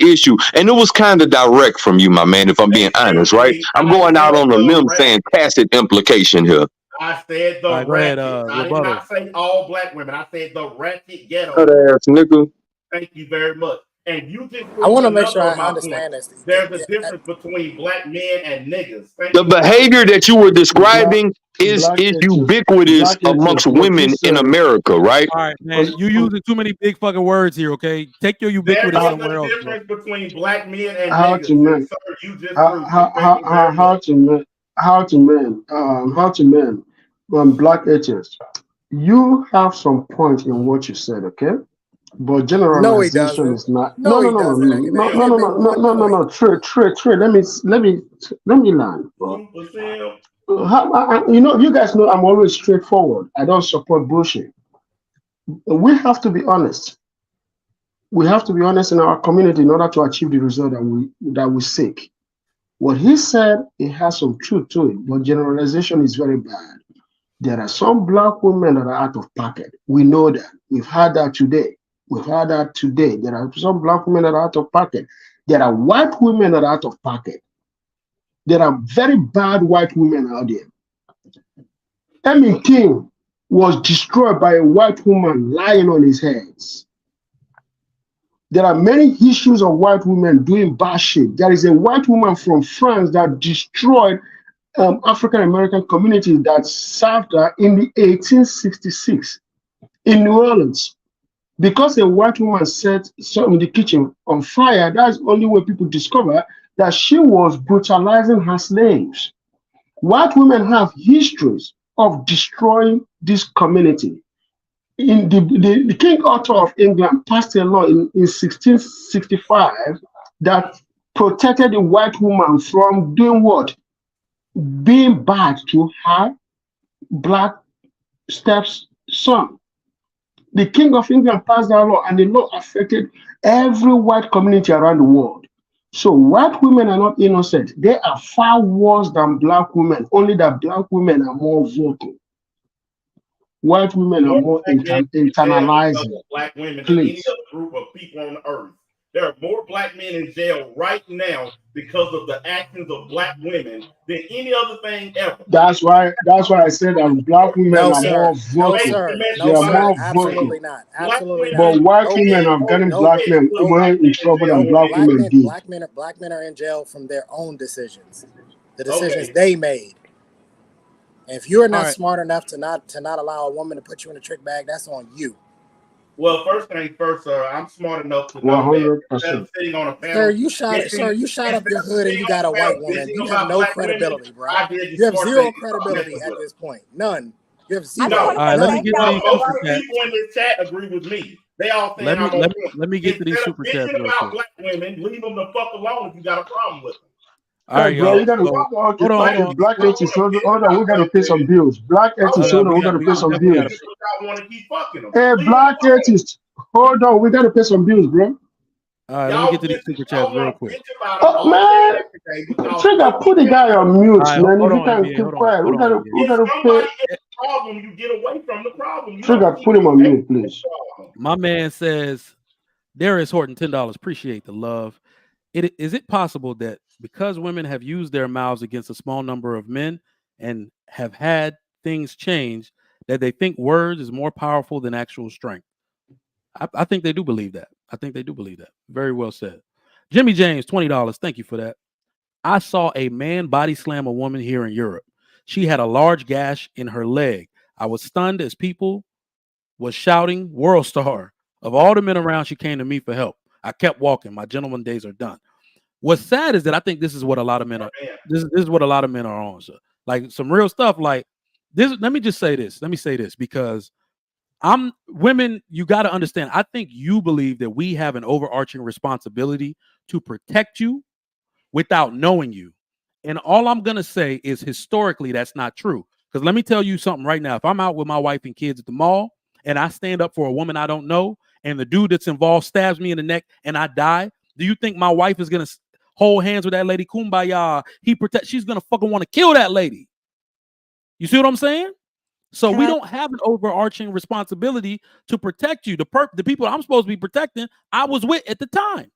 issue. And it was kind of direct from you, my man. If I'm being honest, right? I'm going out on a limb saying tacit implication here. I said the ratchet. I did not say all black women. I said the ratchet ghetto. Ass nigga. Thank you very much. And you just I want to make sure I understand this. There's a difference between black men and niggas. The behavior that you were describing is ubiquitous amongst women in America, right? All right, man. You using too many big fucking words here, okay? Take your ubiquitous somewhere else. There's a difference between black men and how niggas. To men. Sir, you just how to men black agents. You have some point in what you said, okay? But generalization is not. No. Trey. Let me learn, bro. You guys know I'm always straightforward. I don't support bullshit. We have to be honest. We have to be honest in our community in order to achieve the result that we seek. What he said, it has some truth to it, but generalization is very bad. There are some black women that are out of pocket. We know that. We've had that today. There are some black women that are out of pocket. There are white women that are out of pocket. There are very bad white women out there. Emmy King was destroyed by a white woman lying on his hands. There are many issues of white women doing bad shit. There is a white woman from France that destroyed African American community that served her in the 1866 in New Orleans. Because a white woman set something in the kitchen on fire, that's the only way people discover that she was brutalizing her slaves. White women have histories of destroying this community. In the King Arthur of England passed a law in 1665 that protected the white woman from doing what? Being bad to her black stepson. The King of England passed that law, and the law affected every white community around the world. So white women are not innocent. They are far worse than black women, only that black women are more vocal. White women are more internalizing. Black women than any other group of people on earth. There are more black men in jail right now because of the actions of black women than any other thing ever. That's why I said that black women are more vocal. They are more absolutely vocal. Not. Absolutely not. But white women are getting black men more in trouble than black women do. Black men are in jail from their own decisions, the decisions they made. And if you're not smart enough to not allow a woman to put you in a trick bag, that's on you. Well, first thing first, sir. I'm smart enough to know that sitting on a panel. Sir, you shot up your hood and you got a white woman. You have no credibility, bro. You have zero credibility at this point. None. You have zero. All right, let me get these super chats. People in this chat agree with me. They all think let me get to these super chats. About black women, leave them the fuck alone if you got a problem with them. All right, bro, y'all. you gotta So, okay, hold on. okay. Black Atheist, hold on, we gotta pay some bills. Black Atheist, hold on, we gotta pay some definitely gotta bills. pay. I want to keep fucking them. Hey, Black Atheist, hold on, we gotta pay some bills, bro. All right, let me get to these super chats Y'all real want to quick. bitch about them Oh all man, day, every day, but y'all Trigger, still put the keep guy on All mute, right, man. If hold you on, can NBA. keep quiet, Hold on, NBA. we If gotta somebody pay. has a problem, you get away from the problem. You Trigger, don't keep put him on making mute, please. the problem. My man says, Darius Horton, $10. Appreciate the love. Is it possible that because women have used their mouths against a small number of men and have had things change, that they think words is more powerful than actual strength? I think they do believe that. I think they do believe that. Very well said. Jimmy James, $20. Thank you for that. I saw a man body slam a woman here in Europe. She had a large gash in her leg. I was stunned as people was shouting "World Star." Of all the men around, she came to me for help. I kept walking. My gentleman days are done. What's sad is that I think this is what a lot of men are. This is what a lot of men are on. So, like some real stuff. Like this. Let me just say this. Let me say this because women. You got to understand. I think you believe that we have an overarching responsibility to protect you without knowing you. And all I'm gonna say is historically that's not true. Because let me tell you something right now. If I'm out with my wife and kids at the mall and I stand up for a woman I don't know, and the dude that's involved stabs me in the neck and I die, do you think my wife is gonna hold hands with that lady? Kumbaya. She's gonna fucking want to kill that lady. You see what I'm saying? So we don't have an overarching responsibility to protect you. The people I'm supposed to be protecting, I was with at the time.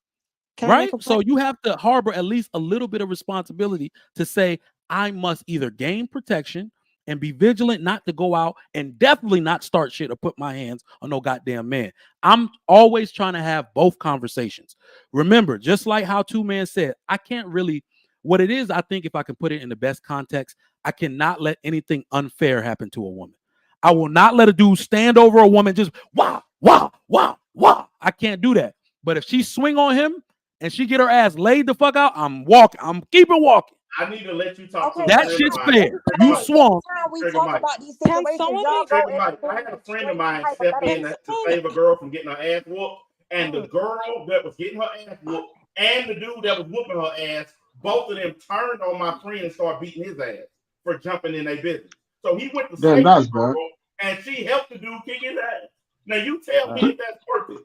Right? So you have to harbor at least a little bit of responsibility to say, I must either gain protection and be vigilant not to go out and definitely not start shit or put my hands on no goddamn man. I'm always trying to have both conversations. Remember, just like how two men said, I can't really, what it is, I think if I can put it in the best context, I cannot let anything unfair happen to a woman. I will not let a dude stand over a woman just wow, wow, wow, wow. I can't do that. But if she swing on him, and she get her ass laid the fuck out, I'm walking. I'm keeping walking. I need to let you talk to that shit's fair. You swung. Time we Trigger talk Mike. about these Can situations, someone y'all make go Trigger Mike. I had a friend of mine step in to save a girl from getting her ass whooped, and the girl that was getting her ass whooped and the dude that was whooping her ass, both of them turned on my friend and started beating his ass for jumping in their business. So he went to save the girl, and she helped the dude kick his ass. Now you tell me if that's worth it.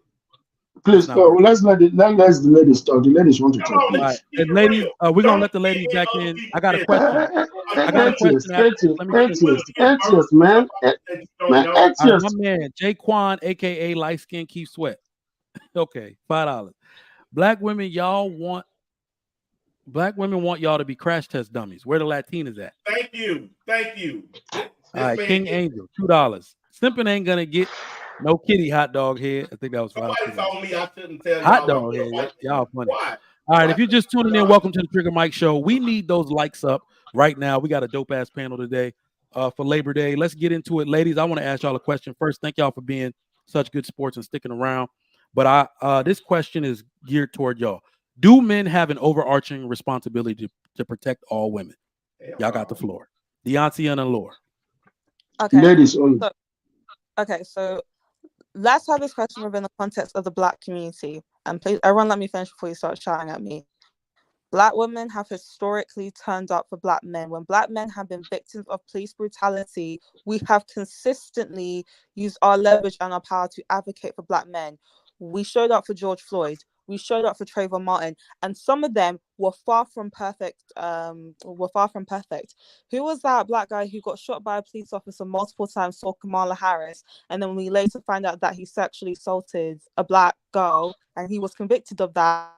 Please, let's let the ladies talk. The ladies want to Come talk. on, All right. And ladies, we're gonna let the ladies back in. I got a question. I got a question. Atheist, man. My man, Jaquan, aka Light Skin Keith Sweat. Okay, $5. Black women want y'all to be crash test dummies. Where the Latinas at? Thank you. All right, King Angel, $2. Simping ain't gonna get no kitty hot dog head. I think that was $5. Somebody told me I shouldn't tell hot y'all dog head. Y'all funny. Why? All right, if you're just tuning in, welcome to the Trigger Mike Show. We need those likes up right now. We got a dope ass panel today for Labor Day. Let's get into it, ladies. I want to ask y'all a question first. Thank y'all for being such good sports and sticking around. But this question is geared toward y'all. Do men have an overarching responsibility to protect all women? Y'all got the floor. Deontay and Allure. Okay. Ladies only. So let's have this question within the context of the Black community. And please, everyone, let me finish before you start shouting at me. Black women have historically turned up for Black men. When Black men have been victims of police brutality, we have consistently used our leverage and our power to advocate for Black men. We showed up for George Floyd. We showed up for Trayvon Martin, and some of them were far from perfect. Who was that Black guy who got shot by a police officer multiple times? Saw Kamala Harris, and then we later find out that he sexually assaulted a Black girl, and he was convicted of that.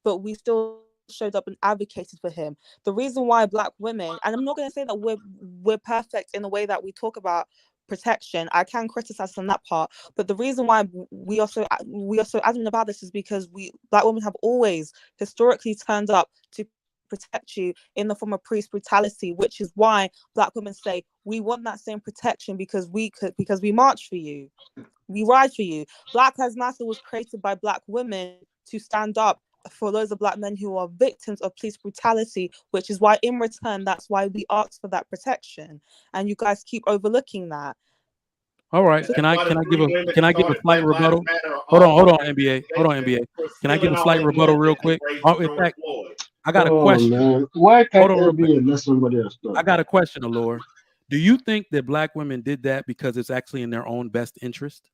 But we still showed up and advocated for him. The reason why Black women, and I'm not going to say that we're perfect in the way that we talk about protection. I can criticize on that part, but the reason why we are so adamant about this is because Black women have always historically turned up to protect you in the form of police brutality, which is why Black women say we want that same protection because we march for you, we ride for you. Black Lives Matter was created by Black women to stand up for those of Black men who are victims of police brutality, which is why in return, that's why we ask for that protection. And you guys keep overlooking that. All right. Can I give a slight rebuttal? Hold on, NBA. Hold on, NBA. Can I give a slight rebuttal real quick? In fact, I got a Oh question. man, why Hold can't on I real quick. be and let somebody else talk? I got a question, Allure. Do you think that black women did that because it's actually in their own best interest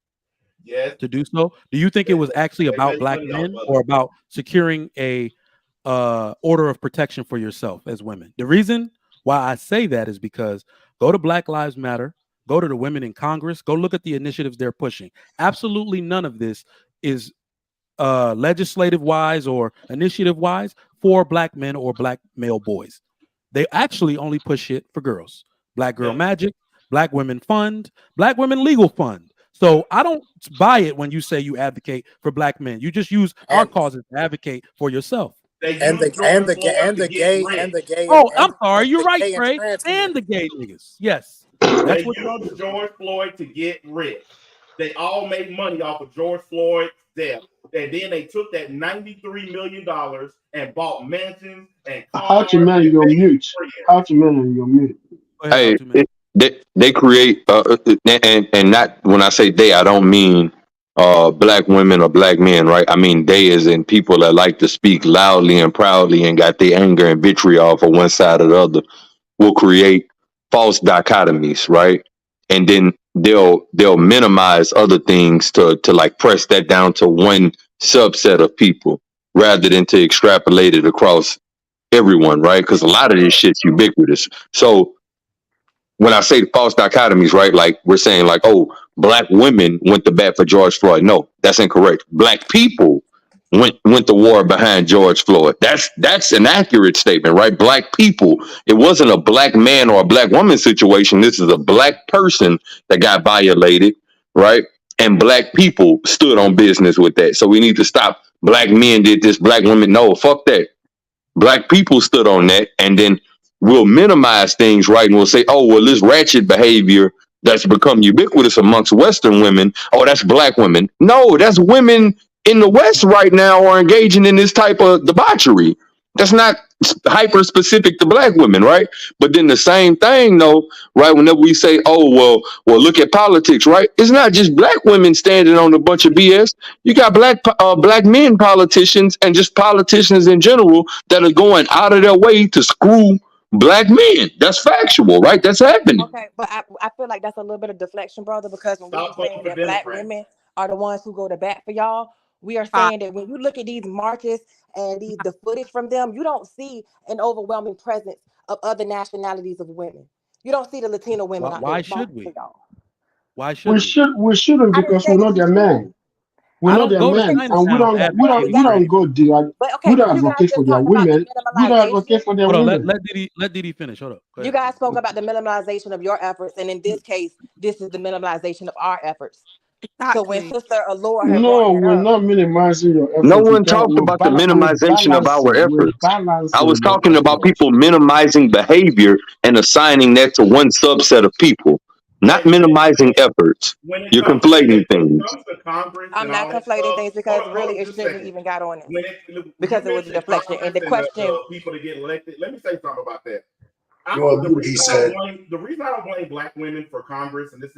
Yes, to do so? Do you think it was actually they about make black money off men of or it. about securing a order of protection for yourself as women? The reason why I say that is because go to Black Lives Matter, go to the women in Congress, go look at the initiatives they're pushing. Absolutely none of this is legislative wise or initiative wise for black men or black male boys. They actually only push it for girls. Black Girl Yep. Magic, Black Women Fund, Black Women Legal Fund. So I don't buy it when you say you advocate for black men. You just use our causes to advocate for yourself. They And use the and George the Floyd and to the get gay rich. and the gay Oh, and I'm sorry. You're the right, gay and Trey. trans And the community. gay niggas. Yes. They That's what y'all use do. George Floyd to get rich. They all make money off of George Floyd's death. And then they took that $93 million and bought mansions and How cars to man and your made mute? friends. How to man your mute? Go ahead, Hey, Ultimate. they create and not when I say they, I don't mean black women or black men, right? I mean they as in people that like to speak loudly and proudly and got their anger and vitriol for one side or the other will create false dichotomies, right? And then they'll minimize other things to like press that down to one subset of people rather than to extrapolate it across everyone, right? Because a lot of this shit's ubiquitous. So when I say false dichotomies, right? Like we're saying, like, oh, black women went to bat for George Floyd. No, that's incorrect. Black people went to war behind George Floyd. That's an accurate statement, right? Black people. It wasn't a black man or a black woman situation. This is a black person that got violated, right? And black people stood on business with that. So we need to stop. Black men did this. Black women, no, fuck that. Black people stood on that, and then we'll minimize things, right? And we'll say, oh, well, this ratchet behavior that's become ubiquitous amongst Western women, oh, that's black women. No, that's women in the West right now are engaging in this type of debauchery. That's not hyper specific to black women, right? But then the same thing, though, right? Whenever we say, oh, well, look at politics, right? It's not just black women standing on a bunch of BS. You got black men politicians and just politicians in general that are going out of their way to screw black men. That's factual, right? That's happening. Okay, but I feel like that's a little bit of deflection, brother, because when we Stop were voting saying for that black Democrats. women are the ones who go to bat for y'all, we are Ah, saying that when you look at these marches and the footage from them, you don't see an overwhelming presence of other nationalities of women. You don't see the Latino women out there Why should marching for we? y'all. Why should we? We shouldn't I didn't because say we're that not you their men. shouldn't. We're I not don't their go You to said men, you and Chinatown to shouldn't. We advocate only we got don't trade. go okay, we don't but you guys advocate for just their talked about the women. We don't minimalization. advocate for their Hold on, women. let Didi finish. Hold up. Go You ahead. guys spoke about the minimalization of your efforts, and in this case, this is the minimalization of our efforts. So when exactly. Sister Allure had brought No, that we're up, not minimizing your No effort one because talked about the we're minimization of our balancing. We're efforts. I was balancing your talking about efforts. people minimizing behavior and assigning that to one subset of people, not minimizing efforts. When it You're comes when conflating it things. comes to Congress I'm and not all that conflating stuff, things because hold really on it just a shouldn't second. even got on this When because you it was a mention deflection. And Congress the and question, the people that get elected, let me say something about that. Well, The he reason I don't said, blame black women for Congress and this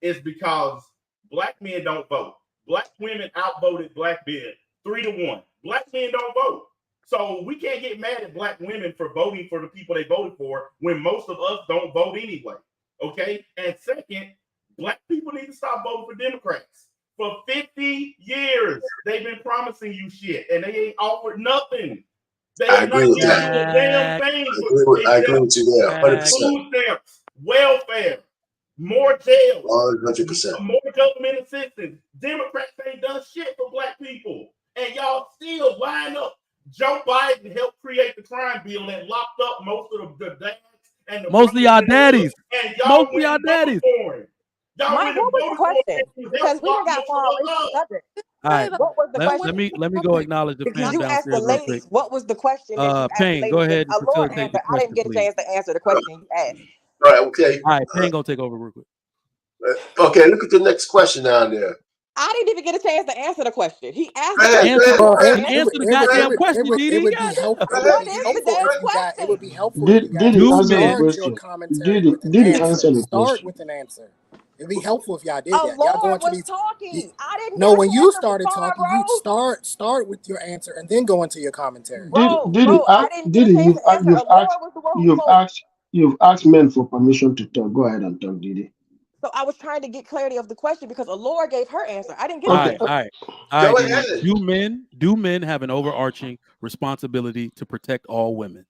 is because black men don't vote. Black women outvoted black men 3-1. Black men don't vote. So we can't get mad at black women for voting for the people they voted for when most of us don't vote anyway. Okay? And second, black people need to stop voting for Democrats. For 50 years, they've been promising you shit and they ain't offered nothing. They I have agree not with given that. you a damn Back, thing I agree except with you there, back. 100%. food stamps, welfare, more jails, 100%. more government assistance. Democrats ain't done shit for black people. And y'all still line up. Joe Biden helped create the crime bill that locked up most of the dads and the Mostly brothers our in the hood. daddies. And y'all Mostly went our and voted daddies. for him. Y'all Mike, went and what was the voted for him question? and you Because helped we done lock got most far of away us from the up. subject. All right. What was the Let question? me go acknowledge the Because fam you asked the downstairs real quick. ladies, what was the question that you asked the Payne, go ladies? And ahead and Allure facilitate the answered. I didn't question, get a please. chance to answer the question you asked. All right, okay. All right, Payne gonna take over real quick. Okay, look at the next question down there. I didn't even get a chance to answer the question. He asked Go the ahead, question. go Answer ahead, the go Well, ahead, answer the go ahead, goddamn question, it DD. would be helpful. go It ahead. would What be is helpful today's if you guys. It would question? be helpful if you guys Did he would 2 answer the minutes. start your question? commentary with an Did he answer. answer the Start question? with an answer. It'd be helpful if y'all did A that. Y'all go Lord into was these. talking. I didn't No, get when a you chance to started respond, talking, you start with your answer and then go into your commentary. bro. I didn't get a Diddy, chance to answer. A Lord was the one who spoke. you've asked men for permission to talk. Go ahead and talk, Diddy. So I was trying to get clarity of the question because Allure gave her answer. I didn't get All a right, chance. all right, Go Didi. ahead. Do men have an overarching responsibility to protect all women?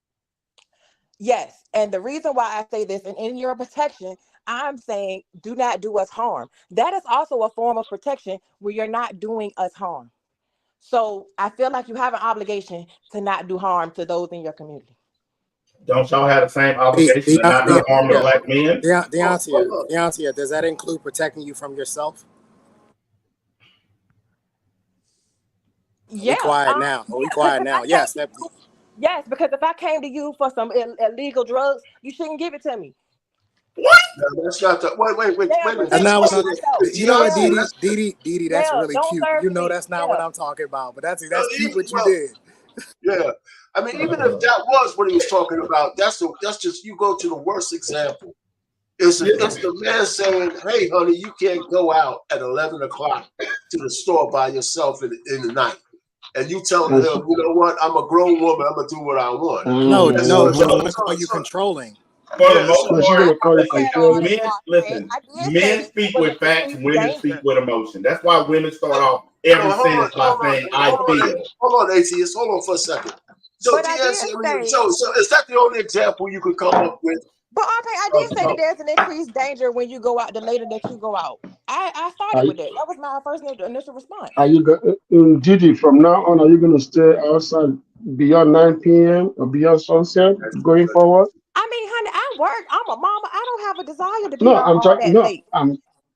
Yes. And the reason why I say this, and in your protection, I'm saying do not do us harm. That is also a form of protection where you're not doing us harm. So I feel like you have an obligation to not do harm to those in your community. Don't y'all have the same obligation to not do harm to black men? Deontay, does that include protecting you from yourself? Yeah. We quiet now. We quiet now. Yes. Yes, because if I came to you for some illegal drugs, you shouldn't give it to me. What? No, that's not the. Wait. That's not what you know. What, Didi, that's really cute. You know, that's not what I'm talking about. But that's cute what you did. Yeah, I mean, even if that was what he was talking about, that's just you go to the worst example. It's the man saying, "Hey, honey, you can't go out at 11 o'clock to the store by yourself in the night," and you telling him, "You know what? I'm a grown woman. I'm gonna do what I want." No, are you controlling? For the most part, men speak with facts, women speak with emotion. That's why women start off every sentence by saying, "I feel." Hold on, atheist. Hold on for a second. So, so is that the only example you could come up with? But I did say that there's an increased danger when you go out the later that you go out. I started with that. That was my first initial response. Are you Didi, from now on, are you going to stay outside beyond 9 p.m. or beyond sunset going forward? I mean, honey, I work. I'm a mama. I don't have a desire to be out all that late.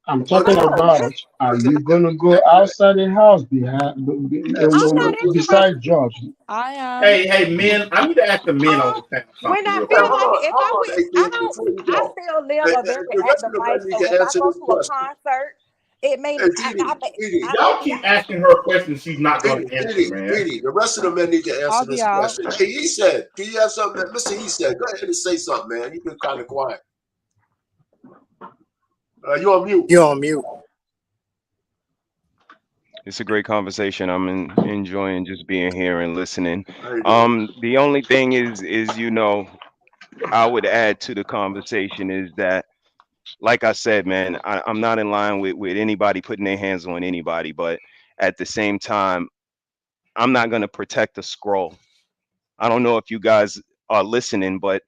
I'm talking about, are you going to go outside the house besides jobs? I am. Hey, men, I need to ask the men on this panel something. When I feel like if I still live a very active life. So if I go to a concert, it may y'all keep asking her questions she's not going to answer, man. The rest of the men need to answer this question. Hey, he said, do you have something? Listen, he said, go ahead and say something, man. You've been kind of quiet. You're on mute. You're on mute. It's a great conversation. I'm enjoying just being here and listening. The only thing is I would add to the conversation is that, like I said, man, I'm not in line with anybody putting their hands on anybody, but at the same time, I'm not going to protect a scroll. I don't know if you guys are listening, but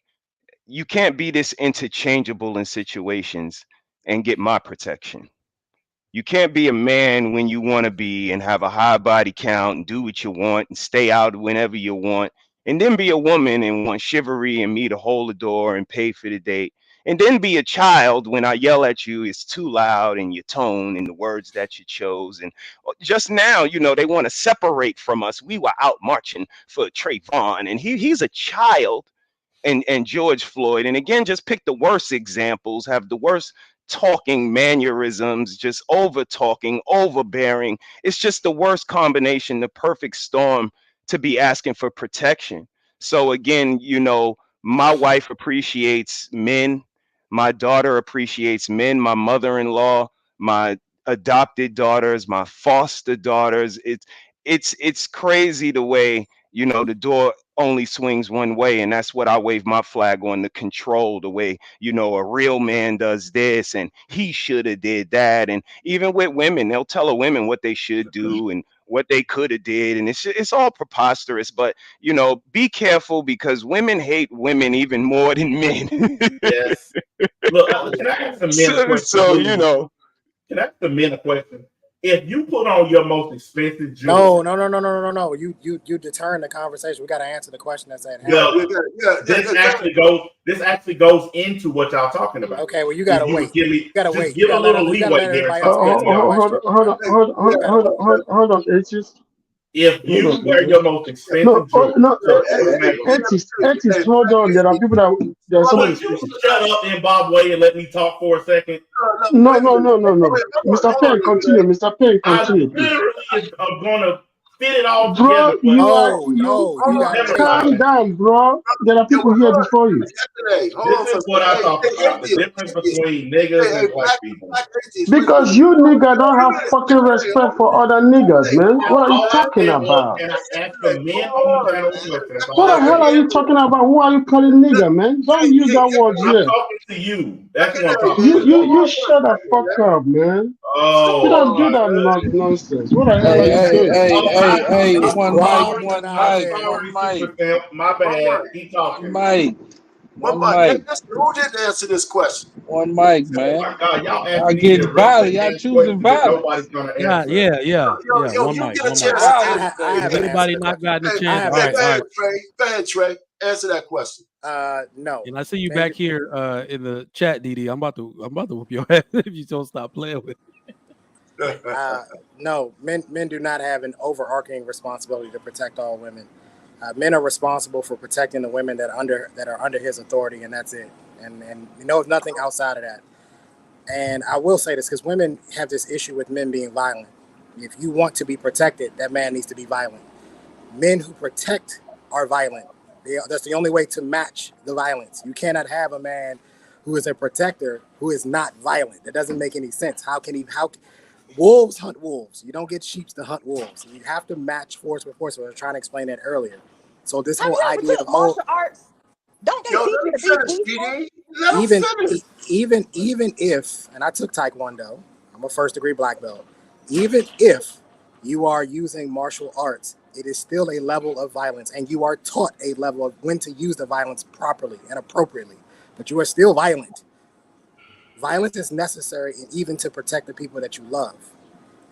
you can't be this interchangeable in situations and get my protection. You can't be a man when you want to be and have a high body count and do what you want and stay out whenever you want, and then be a woman and want chivalry and me to hold the door and pay for the date, and then be a child when I yell at you it's too loud and your tone and the words that you chose. And just now, they want to separate from us. We were out marching for Trayvon, and he's a child. And George Floyd, and again, just pick the worst examples, have the worst talking mannerisms, just over talking, overbearing. It's just the worst combination, the perfect storm to be asking for protection. So again, my wife appreciates men, my daughter appreciates men, my mother-in-law, my adopted daughters, my foster daughters. It's crazy the way the door only swings one way, and that's what I wave my flag on, the control, the way a real man does this and he should have did that. And even with women, they'll tell a women what they should do and what they could have did, and it's all preposterous. But be careful, because women hate women even more than men. Yes. Look, can I ask the men a question? Can I ask the men a question? If you put on your most expensive jewelry, no. You deterring the conversation. We got to answer the question that's at hand. This actually goes into what y'all talking about. Okay, well, you got to wait. You got to wait. Give a little leeway here. Hold on. It's just, if you wear your most expensive jewelry, hold on. There are people that would you shut up in Bob Way and let me talk for a second? No. Mr. Payne, continue. I literally am going to fit it all Bro, together. But you are Oh you. no, you gotta let me wait. talk. Calm down, bro. There are Yeah, people here before you. yesterday. Hold This on for is a what second. I talk about: the Atheist, difference between niggas hey, and black people. black atheist, wait a minute. Because you nigga Wait don't a have minute, fucking respect for other niggas, man. Now, What are you all I talking said was, about? and I asked the men on the hold on, panel a man. question. That's What all the I hell said. are you talking about? Who are you calling nigga, man? Don't use that word I'm here. talking to you. That's who I'm Hey, talking man, to. You shut the fuck up, man. You Oh don't do my that goodness. nonsense. What the hell are Hey, you hey, saying? hey, Oh, hey, hey, It's the one mic, volume one out mic, there. one Super mic, Stamp. My bad. Keep one talking. mic, one one mic. Hey, mic, listen, who didn't answer this question? one mic, Oh man. my God, y'all Y'all asking me getting the violent. relevant Y'all ass choosing questions that violence. nobody's gonna Yeah, answer. yeah. Yo, One you mic, get a one Choosing mic. chance to violence, answer. I Has haven't baby. answered anybody the not question. gotten a Hey, I chance? All haven't right, go answered all ahead, right. it. Trey. Go ahead, Trey. Answer that question. No. And I see you Men back do, here in the chat, DD. I'm about to whoop your ass if you don't stop playing with no, men do not have an overarching responsibility to protect all women. Men are responsible for protecting the women that are under his authority, and that's it. And you know nothing outside of that. And I will say this because women have this issue with men being violent. If you want to be protected, that man needs to be violent. Men who protect are violent. That's the only way to match the violence. You cannot have a man who is a protector who is not violent. That doesn't make any sense. How can he? How wolves hunt wolves? You don't get sheep to hunt wolves. You have to match force with force. I was trying to explain that earlier. So this Have whole you ever idea took of oh, martial arts? Don't they Yo, teach let you me to be finish, peaceful? PD. Let him even finish. even if, and I took Taekwondo, I'm a first degree black belt. Even if you are using martial arts, it is still a level of violence, and you are taught a level of when to use the violence properly and appropriately. But you are still violent. Violence is necessary, and even to protect the people that you love.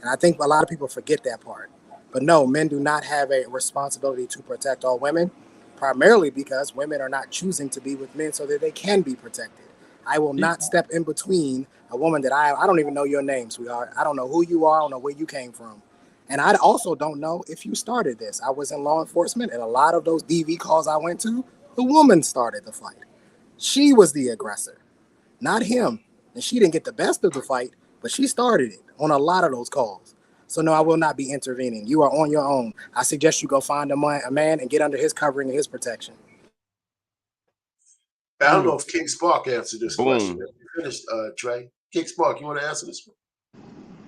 And I think a lot of people forget that part. But no, men do not have a responsibility to protect all women, primarily because women are not choosing to be with men so that they can be protected. I will it. not step in between a woman that I don't even know your name, sweetheart. I don't know who you are. I don't know where you came from. And I also don't know if you started this. I was in law enforcement, and a lot of those DV calls I went to, the woman started the fight. She was the aggressor, not him. And she didn't get the best of the fight, but she started it on a lot of those calls. So no, I will not be intervening. You are on your own. I suggest you go find a man and get under his covering and his protection. I don't know if King Spark answered this question. Boom. You finished, Trey. King Spark, you want to answer this one?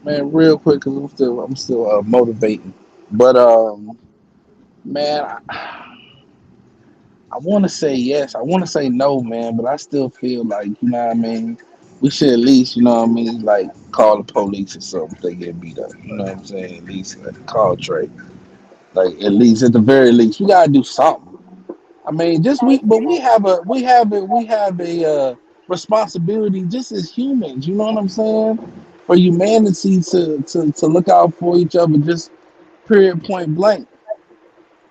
Man, real quick, cause I'm still motivating. But man, I want to say yes. I want to say no, man, but I still feel like, you know what I mean? We should at least, you know what I mean, like call the police or something if they get beat up. You know what I'm saying? At least call Trey. Like at least at the very least, we gotta do something. I mean, just but we have a responsibility just as humans. You know what I'm saying? For humanity to look out for each other, just period, point blank.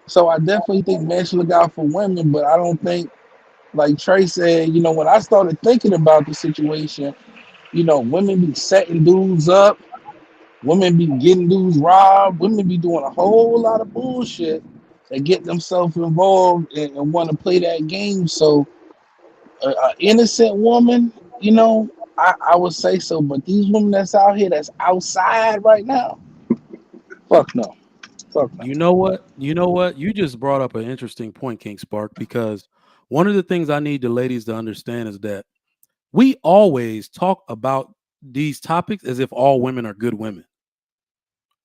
So I definitely think men should look out for women, but I don't think, like Trey said, you know, when I started thinking about the situation, you know, women be setting dudes up, women be getting dudes robbed, women be doing a whole lot of bullshit and get themselves involved and want to play that game. So, an innocent woman, you know, I would say so, but these women that's out here, that's outside right now, fuck no, fuck no. You know what? You know what? You just brought up an interesting point, King Spark, because one of the things I need the ladies to understand is that we always talk about these topics as if all women are good women,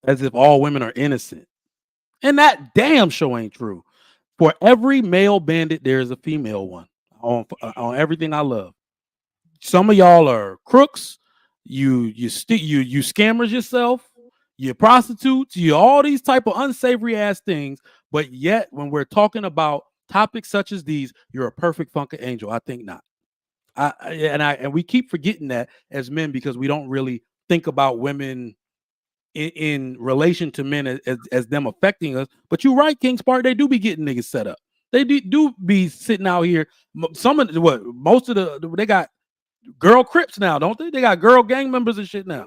as if all women are innocent. And that damn show ain't true. For every male bandit, there is a female one on everything I love. Some of y'all are crooks. You scammers yourself. You prostitutes. You all these type of unsavory ass things. But yet, when we're talking about topics such as these, you're a perfect funky angel. I think not. And we keep forgetting that as men because we don't really think about women in relation to men as them affecting us. But you're right, King Spark. They do be getting niggas set up. They do be sitting out here. Some of most of they got girl crips now, don't they? They got girl gang members and shit now.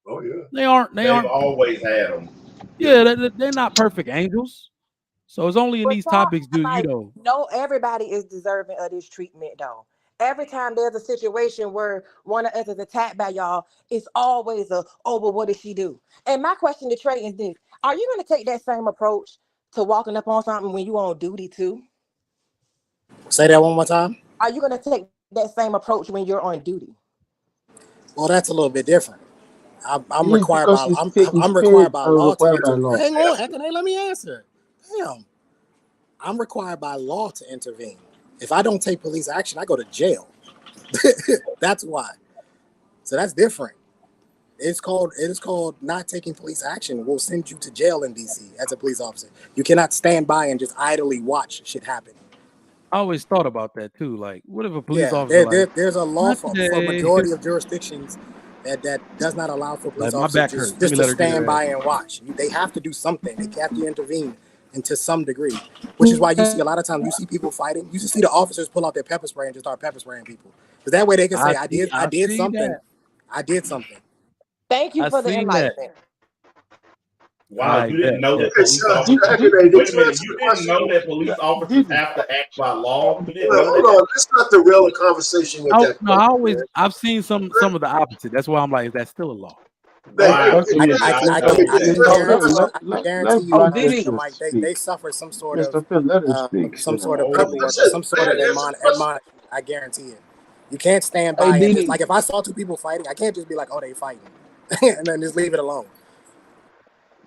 Oh, yeah. They aren't. They They've aren't. always had them. Yeah, they're not perfect angels. So it's only in But these y'all topics, act do you like know? no, everybody is deserving of this treatment though. Every time there's a situation where one of us is attacked by y'all, it's always a, oh, but what did she do? And my question to Trey is this: Are you going to take that same approach to walking up on something when you on duty too? Say that one more time. Are you going to take that same approach when you're on duty? Well, that's a little bit different. I'm Yes, required because by it's I'm paid required by and law to required by law. Hang on, hey, let me answer. Damn, I'm required by law to intervene. If I don't take police action, I go to jail. That's why. So that's different. It is called not taking police action will send you to jail in DC as a police officer. You cannot stand by and just idly watch shit happen. I always thought about that too. Like, what if a police Yeah, officer like, there's a law not for today? majority of jurisdictions that does not allow for police Like, my officers back hurts. Let just me to let her get stand her ass. by and watch. They have to do something. They have to intervene and to some degree, which is why you see a lot of times you see people fighting. You just see the officers pull out their pepper spray and just start pepper spraying people, because that way they can say, I did something. That. I did something. Thank you I for the seen that. enlightenment. Wow, you didn't know that Hey, police son, officers. Saturday, Wait did a you minute, answer you the didn't question? know that police officers have to act by law. You didn't Well, know hold that. on, let's not derail the conversation with that question, man. I've seen some of the opposite. That's why I'm like, is that still a law? Wow, Okay, I you did not know can Mr. that. Phil, guarantee. I let guarantee you, Black Mr. Excellence Mike, speak. they suffer some sort of Mr. Phil, let him speak. some So, sort of Oh, paperwork or some sort of admonition. I guarantee it. You can't stand Hey, by and just Didi. like if I saw two people fighting, I can't just be like, oh, they fighting, and then just leave it alone.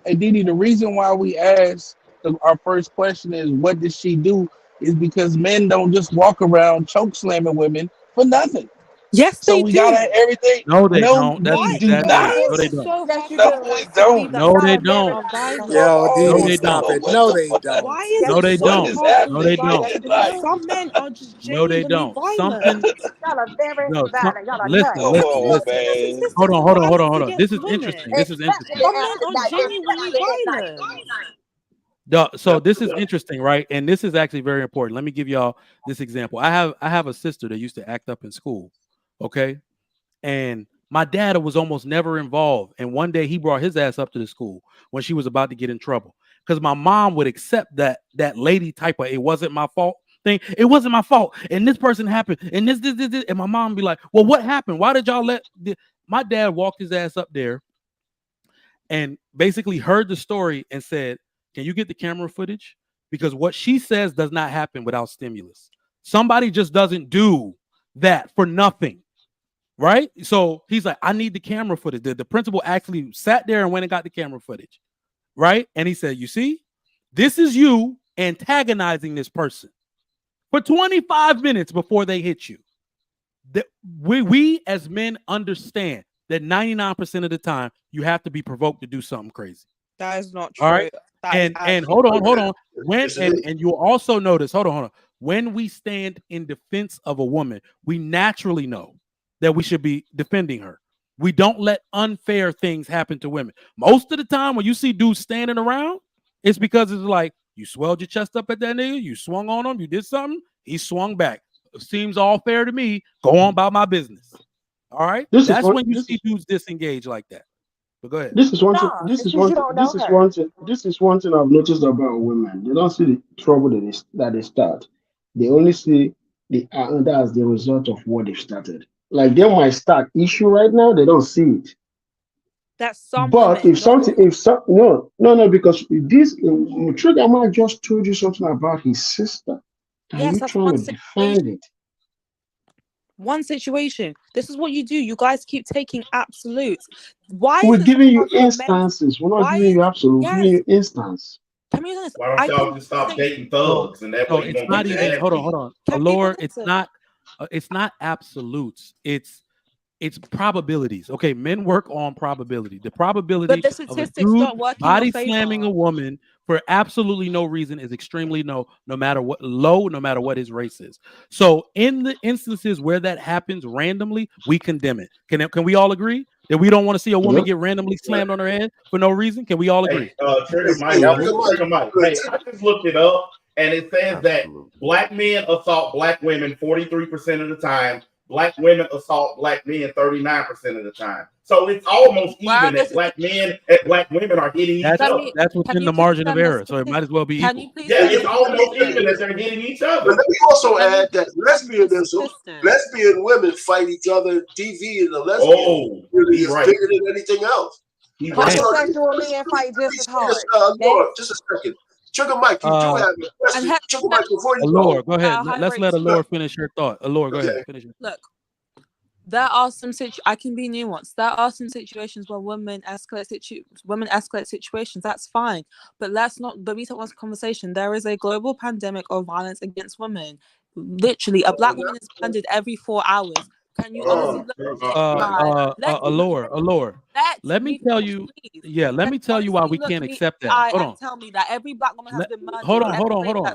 Hey, Didi, the reason why we asked our first question is, what did she do? Is because men don't just walk around choke slamming women for nothing. Yes, So they we got do. everything. No, they No, don't. That's we Why? do exactly Why it. not. No, is they it don't. so Yes, hard you for No, do. you we guys to believe don't. that No, they some men don't. are Yo, violent? No, Didi, they stop don't. it. What No, the they fuck? don't. Why is No, it they so What don't. is hard for No, you they happening guys don't. here? to believe Like, some men are just No, they genuinely don't. violent? Y'all are very No, violent. Y'all are listen, nuts. come listen, on, listen. This man. is Hold on, statistically hold on, hold on, violence hold on. This against is interesting. women. This is Especially interesting. Some men are after genuinely midnight. violent. So this is interesting, right? And this is actually very important. Let me give y'all this example. I have a sister that used to act up in school. Okay. And my dad was almost never involved. And one day he brought his ass up to the school when she was about to get in trouble. Because my mom would accept that lady type of it wasn't my fault thing. It wasn't my fault. And this person happened. And this. And my mom would be like, well, what happened? Why did y'all my dad walked his ass up there and basically heard the story and said, can you get the camera footage? Because what she says does not happen without stimulus. Somebody just doesn't do that for nothing. Right? So he's like, I need the camera footage. The principal actually sat there and went and got the camera footage. Right? And he said, you see, this is you antagonizing this person for 25 minutes before they hit you. We as men understand that 99% of the time you have to be provoked to do something crazy. That is not All true. right. That is And actually hold on. When Yes, it is. and you'll also notice, hold on. When we stand in defense of a woman, we naturally know that we should be defending her. We don't let unfair things happen to women. Most of the time when you see dudes standing around, it's because it's like you swelled your chest up at that nigga, you swung on him, you did something, he swung back. It seems all fair to me. Go on about my business. All right. That's when you see dudes disengage like that. But go ahead. this is one thing. No, This it's is because one you thing. don't know This is her. one thing. This is one thing I've noticed about women. They don't see the trouble that they start. They only see the and as the result of what they've started. Like they might start issue right now. They don't see it. That's some But women, if not something, all. if some, no, because this Trigger man just told you something about his sister, and Yes, you that's trying one to situation. defend it. One situation. This is what you do. You guys keep taking absolutes. Why is We're it so giving you hard for men? instances. We're not Why giving is you absolute. We're giving yes? you instance. Can we be honest? Why don't I y'all can just stop say. dating thugs and that No, way you it's won't not get Can your we? even. ass Hold on, beat? hold on. Can Allure, people listen? it's not absolutes. It's probabilities. Okay, men work on probability. The But probability the of a statistics dude don't work in your body slamming favor. a woman for absolutely no reason is extremely no matter what low, no matter what his race is. So in the instances where that happens randomly, we condemn it. Can we all agree that we don't want to see a woman Yep. get randomly slammed on her head for no reason? Can we all agree? Hey, Trigger Hey, Mike, Yep. Trigger Mike, Hey, I just looked it up, and it says that Absolutely. black men assault black women 43% of the time. Black women assault black men 39% of the time. So it's almost Where are even the that black statistics? men and black women are hitting each That's Can other. you that's can within you the please margin of send the error. So it statistics? might as well be Can you equal. please Yeah, send it's the almost even that statistics? they're hitting each but other. let me also Can you add that send the statistics? lesbian women fight each other. TV and the lesbian Oh, community he is right. bigger than anything else. Homosexual men fight just as hard. Lord, just a second. Trigger Mike, you do have a question. Trigger Mike, before you Allure, go ahead. Let's let Allure finish her thought. Allure, go ahead. Finish it. Look, there are some I can be nuanced. There are some situations where women escalate situations. That's fine, but let's not. But we talk about conversation. There is a global pandemic of violence against women. Literally, a black woman is murdered every 4 hours. Can you honestly look at this? Allure. Let me tell you. Yeah, let me tell you why we can't accept that. Hold on. Tell me that every black woman has been murdered. Hold on.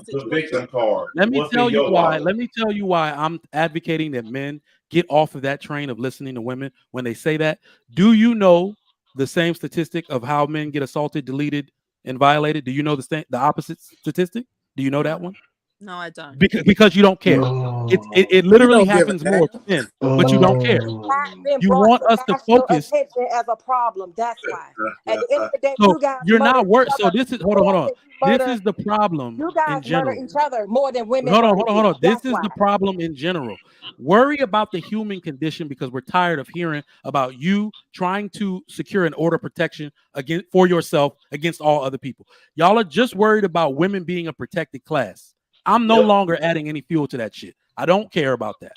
The victim card. Let me tell you why. Let me tell you why I'm advocating that men get off of that train of listening to women when they say that. Do you know the same statistic of how men get assaulted, deleted, and violated? Do you know the opposite statistic? Do you know that one? No, I don't. Because you don't care. It literally happens more to men, but you don't care. You want us to focus as a problem. That's why. At the end of the day, so you guys you're not worth. So this is hold on. This is the problem. You guys in general. murder each other more than women. Hold on. This is the problem in general. Worry about the human condition because we're tired of hearing about you trying to secure an order of protection for yourself against all other people. Y'all are just worried about women being a protected class. I'm no longer adding any fuel to that shit. I don't care about that.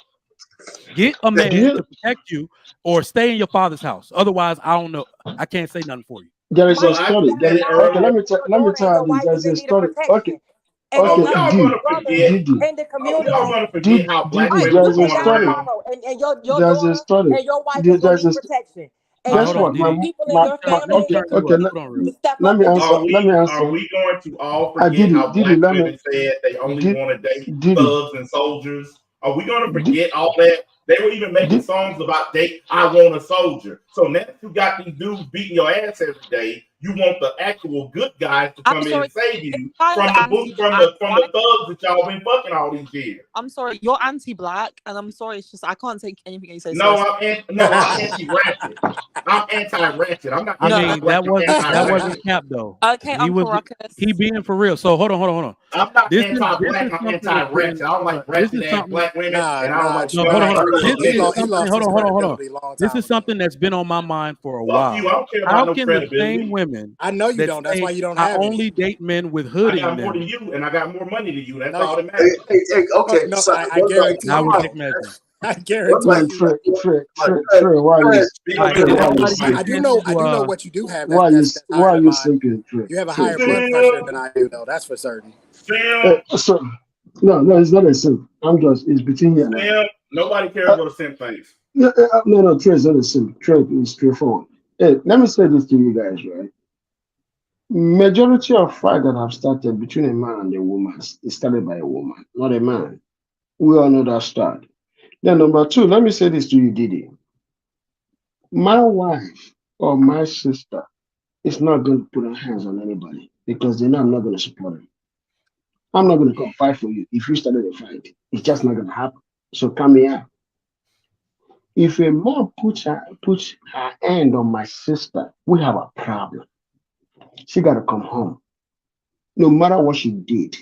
Get a man to protect you or stay in your father's house. Otherwise, I don't know. I can't say nothing for you. There is a story. Okay, let me tell you this. There's a story. Okay. Y'all gonna forget. In the community, y'all gonna forget how black women there's a story. and your There's a story. and your wife is gonna need protection. And guess what? people in your family. Let me answer. Are we going to all forget how black women said they only want to date thugs and soldiers? Are we going to forget all that? They were even making songs about I want a soldier. So now that you got these dudes beating your ass every day, you want the actual good guys to come in and save you from the thugs that y'all been fucking all these years. I'm sorry, you're anti-black, and I'm sorry, it's just I can't take anything you say. No, I'm anti-ratchet. I'm anti-ratchet. I'm not. I mean, that wasn't Cap though. Okay, he being for real. So hold on. I'm not anti-black. I'm anti-ratchet. I don't like ratchet ass black women, and I don't like. Hold on. This is something that's been on my mind for a while. How can the same women? I know you don't. That's why you don't have I only date men with hood in them. I got more than you, and I got more money than you. That's all that matters. Okay, no, I guarantee. Now we take measure. I guarantee. I do know what you do have. Why are you thinking? You have a higher blood pressure than I do, though. That's for certain. No, it's not a sin. It's between you and I. Nobody cares about the same things. No, Trey is not a sin. Trey is straightforward. Hey, let me say this to you guys, right? Majority of fight that have started between a man and a woman is started by a woman, not a man. We all know that start. Then number two, let me say this to you, Didi. My wife or my sister is not going to put her hands on anybody because they know I'm not going to support them. I'm not going to come fight for you if you started a fight. It's just not going to happen. So come here. If a man puts her hand on my sister, we have a problem. She got to come home, no matter what she did.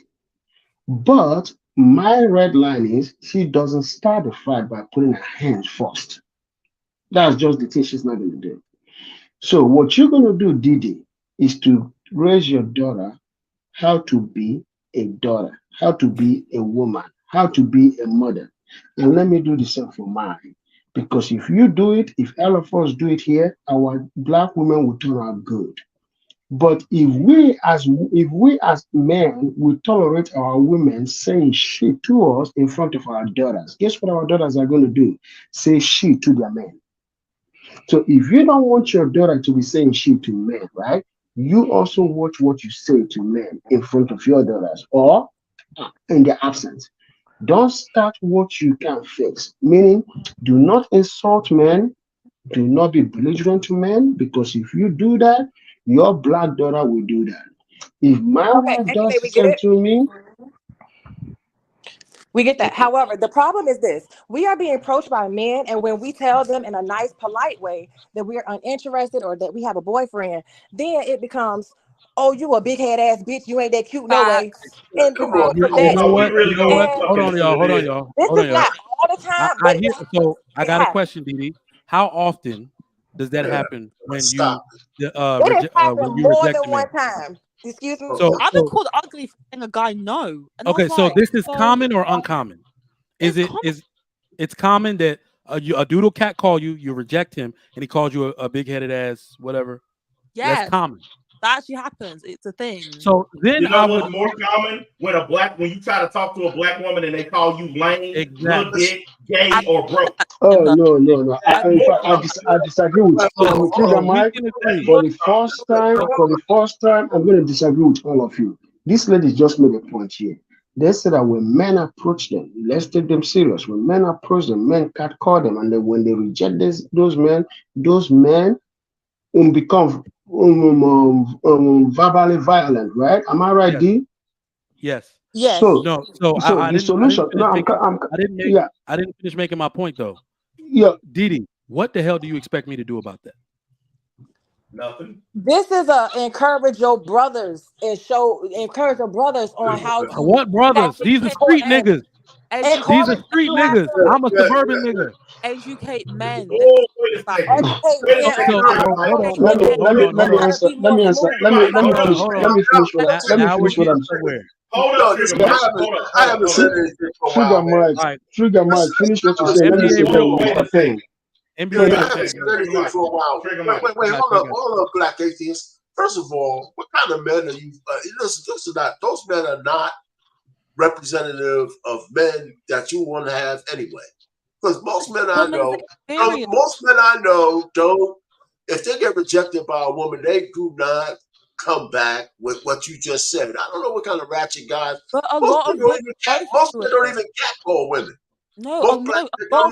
But my red line is she doesn't start the fight by putting her hands first. That's just the thing she's not going to do. So what you're going to do, Didi, is to raise your daughter how to be a daughter, how to be a woman, how to be a mother. And let me do the same for mine. Because if you do it, if all of us do it here, our black women will turn out good. But if we as men will tolerate our women saying shit to us in front of our daughters, guess what our daughters are going to do? Say shit to their men. So if you don't want your daughter to be saying shit to men, right? You also watch what you say to men in front of your daughters or in their absence. Don't start what you can't fix. Meaning, do not insult men. Do not be belligerent to men, because if you do that, your black daughter will do that. If my wife does something to me, we get that. However, the problem is this: we are being approached by men, and when we tell them in a nice, polite way that we are uninterested or that we have a boyfriend, then it becomes, "Oh, you a big head ass bitch. You ain't that cute no way." And you know what? Hold on, y'all. This is not all the time. I got a question, Didi. How often does that happen when Stop. you It has happened when you more reject than a man? one time. Excuse me. I've been called ugly for saying a guy no. And I Okay, was so like, this is common or uncommon? It's It's common that a dude will cat call you, you reject him, and he calls you a big headed ass, whatever. yes, That's common. that actually happens. It's a thing. So then You know I what's would more common? When you try to talk to a black woman and they call you lame, little dick, gay, or broke. Oh no. In fact, I disagree with so Trigger we Mike. can agree. For the first time, I'm going to disagree with all of you. This lady just made a point here. They said that when men approach them, let's take them serious. When men approach them, men can't call them, and then when they reject those men become verbally violent. Right? Am I right, Yes. D? Yes. Yes. So I the solution. I didn't finish making my point though. Yeah. Didi, what the hell do you expect me to do about that? Nothing. This is encourage your brothers and encourage your brothers on how to What brothers? These are street niggas. These are street niggas. I'm a suburban nigga. Educate men. Oh, wait a second. Let me answer. Let me finish what I'm saying. Hold up, I haven't said anything for a while. Trigger Mike, finish what you're saying. Let me say Mr. Payne. I haven't said anything for a while. Wait, hold up, black atheists. First of all, what kind of men are you? Listen, those men are not representative of men that you want to have anyway. Because most men I know don't. If they get rejected by a woman, they do not come back with what you just said. I don't know what kind of ratchet guys. But most men don't even catcall women. No, a lot of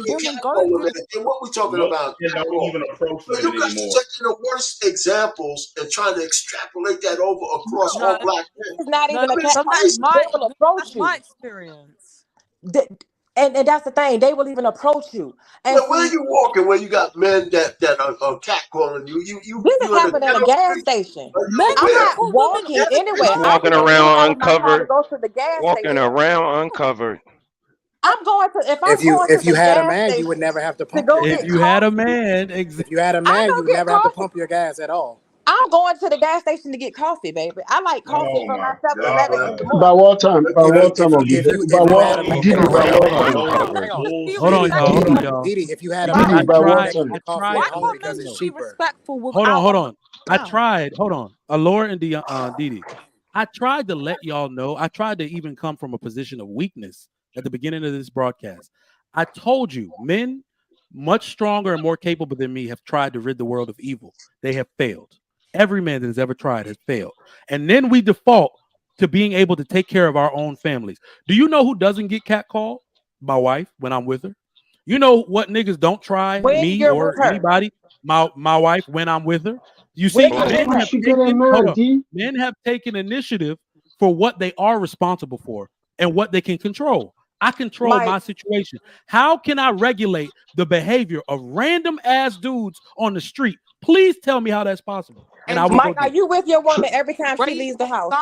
women go through it. And what we talking about? You don't even approach women you guys anymore. are taking the worst examples and trying to extrapolate that over across all black men. It's not even They will approach you. My experience. And that's the thing. They will even approach you. And where are you walking where you got men that are catcalling you? This is happening at a gas station. I'm not walking anywhere. Walking around uncovered. Go to the gas walking around uncovered. I'm going to if you had a man, you would never have to pump. If you had a man, if you had a man, you would never have to pump your gas at all. I'm going to the gas station to get coffee, baby. I like coffee for my 7-Eleven. By what time? By what time of the day? By what? Hold on, y'all. Didi, if you had a man, by what time? Because it's cheaper. Hold on. I tried. Hold on. Allure and Didi. I tried to let y'all know. I tried to even come from a position of weakness at the beginning of this broadcast. I told you, men much stronger and more capable than me have tried to rid the world of evil. They have failed. Every man that has ever tried has failed. And then we default to being able to take care of our own families. Do you know who doesn't get catcalled? My wife when I'm with her. You know what niggas don't try me or anybody? My wife when I'm with her. You see, men have taken initiative for what they are responsible for and what they can control. I control my situation. How can I regulate the behavior of random ass dudes on the street? Please tell me how that's possible. And I will Mike, are you with your woman every time she leaves the house?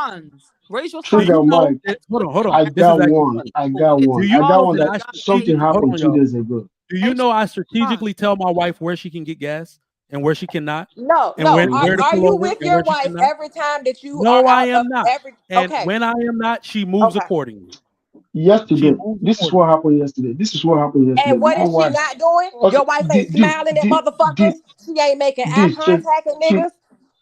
Raise your sons. Mike. Hold on. I got one. I got one that something happened 2 days ago. Do you know I strategically tell my wife where she can get gas and where she cannot? No. Are you with your wife every time that you No, are I am not. And okay. when I am not, she moves accordingly. Yesterday, this is what happened yesterday. And what is she not doing? Your wife ain't smiling at motherfuckers. She ain't making eye contact with niggas.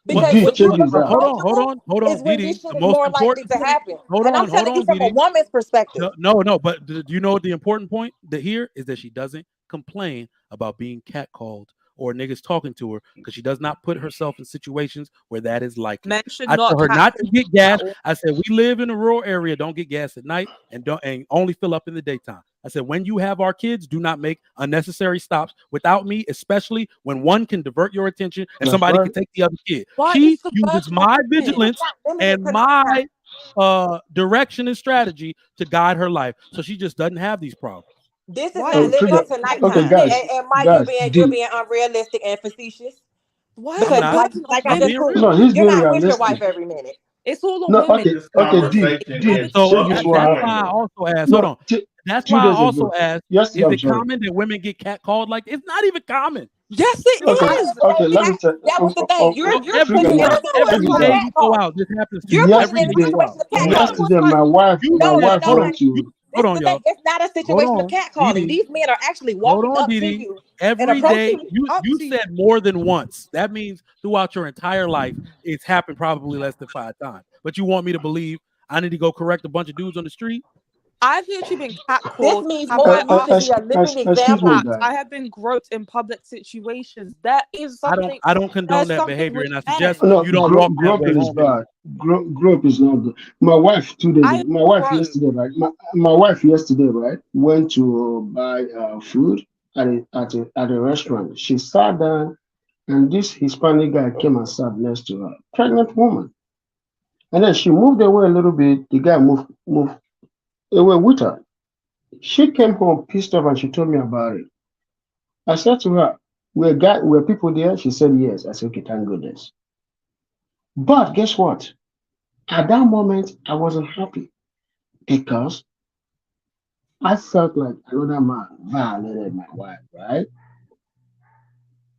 Because hold on, is when this shit is more likely to happen. And I'm telling you from a woman's perspective. No, but do you know what the important point here is that she doesn't complain about being catcalled or niggas talking to her because she does not put herself in situations where that is likely. I told her not to get gas. I said we live in a rural area, don't get gas at night and only fill up in the daytime. I said when you have our kids, do not make unnecessary stops without me, especially when one can divert your attention and somebody can take the other kid. She uses my vigilance and my direction and strategy to guide her life, so she just doesn't have these problems. This is not living up to nighttime. Guys, and Mike, you're being unrealistic and facetious. Why? Because like I just told you, you're not with your wife every minute. It's all on women. So that's why I also asked. Hold on. That's 2 why I days also ago. asked, Yesterday, is I'm it sorry. common that women get catcalled? Like, it's not even common. Yes, it Okay, is. okay. Let me tell. That was the thing. You're Every putting it day, into a every situation of day you go catcall. out, this happens to You're you. putting Every it day in a you go Yesterday, out. situation of Hold on. catcalling. yesterday, It's like, You my said, wife hold on. went to. this is Hold on, the thing. y'all. It's not a Hold situation of on, catcalling. Didi. These men are actually Hold walking on, up to Didi. you and Every day, approaching you. you said more than once. That means throughout your entire life, it's happened probably less than 5 times. But you want me to believe I need to go correct a bunch of dudes on the street? I've literally been This catcalled. means Have more I than you should be a living Excuse me, example. attacked? guy. I have been groped in public situations. That is I don't something. I don't condone There's that something behavior, with and I suggest men. No, you don't walk that way groping is home anymore. bad. Grope is not good. My wife 2 days I ago. am My wife groped. yesterday, right? My wife yesterday, right, went to buy food at a restaurant. She sat down, and this Hispanic guy came and sat next to her, pregnant woman. And then she moved away a little bit. The guy moved away with her. She came home pissed off, and she told me about it. I said to her, were people there?" She said yes. I said, "Okay, thank goodness." But guess what? At that moment, I wasn't happy because I felt like another man violated my wife, right?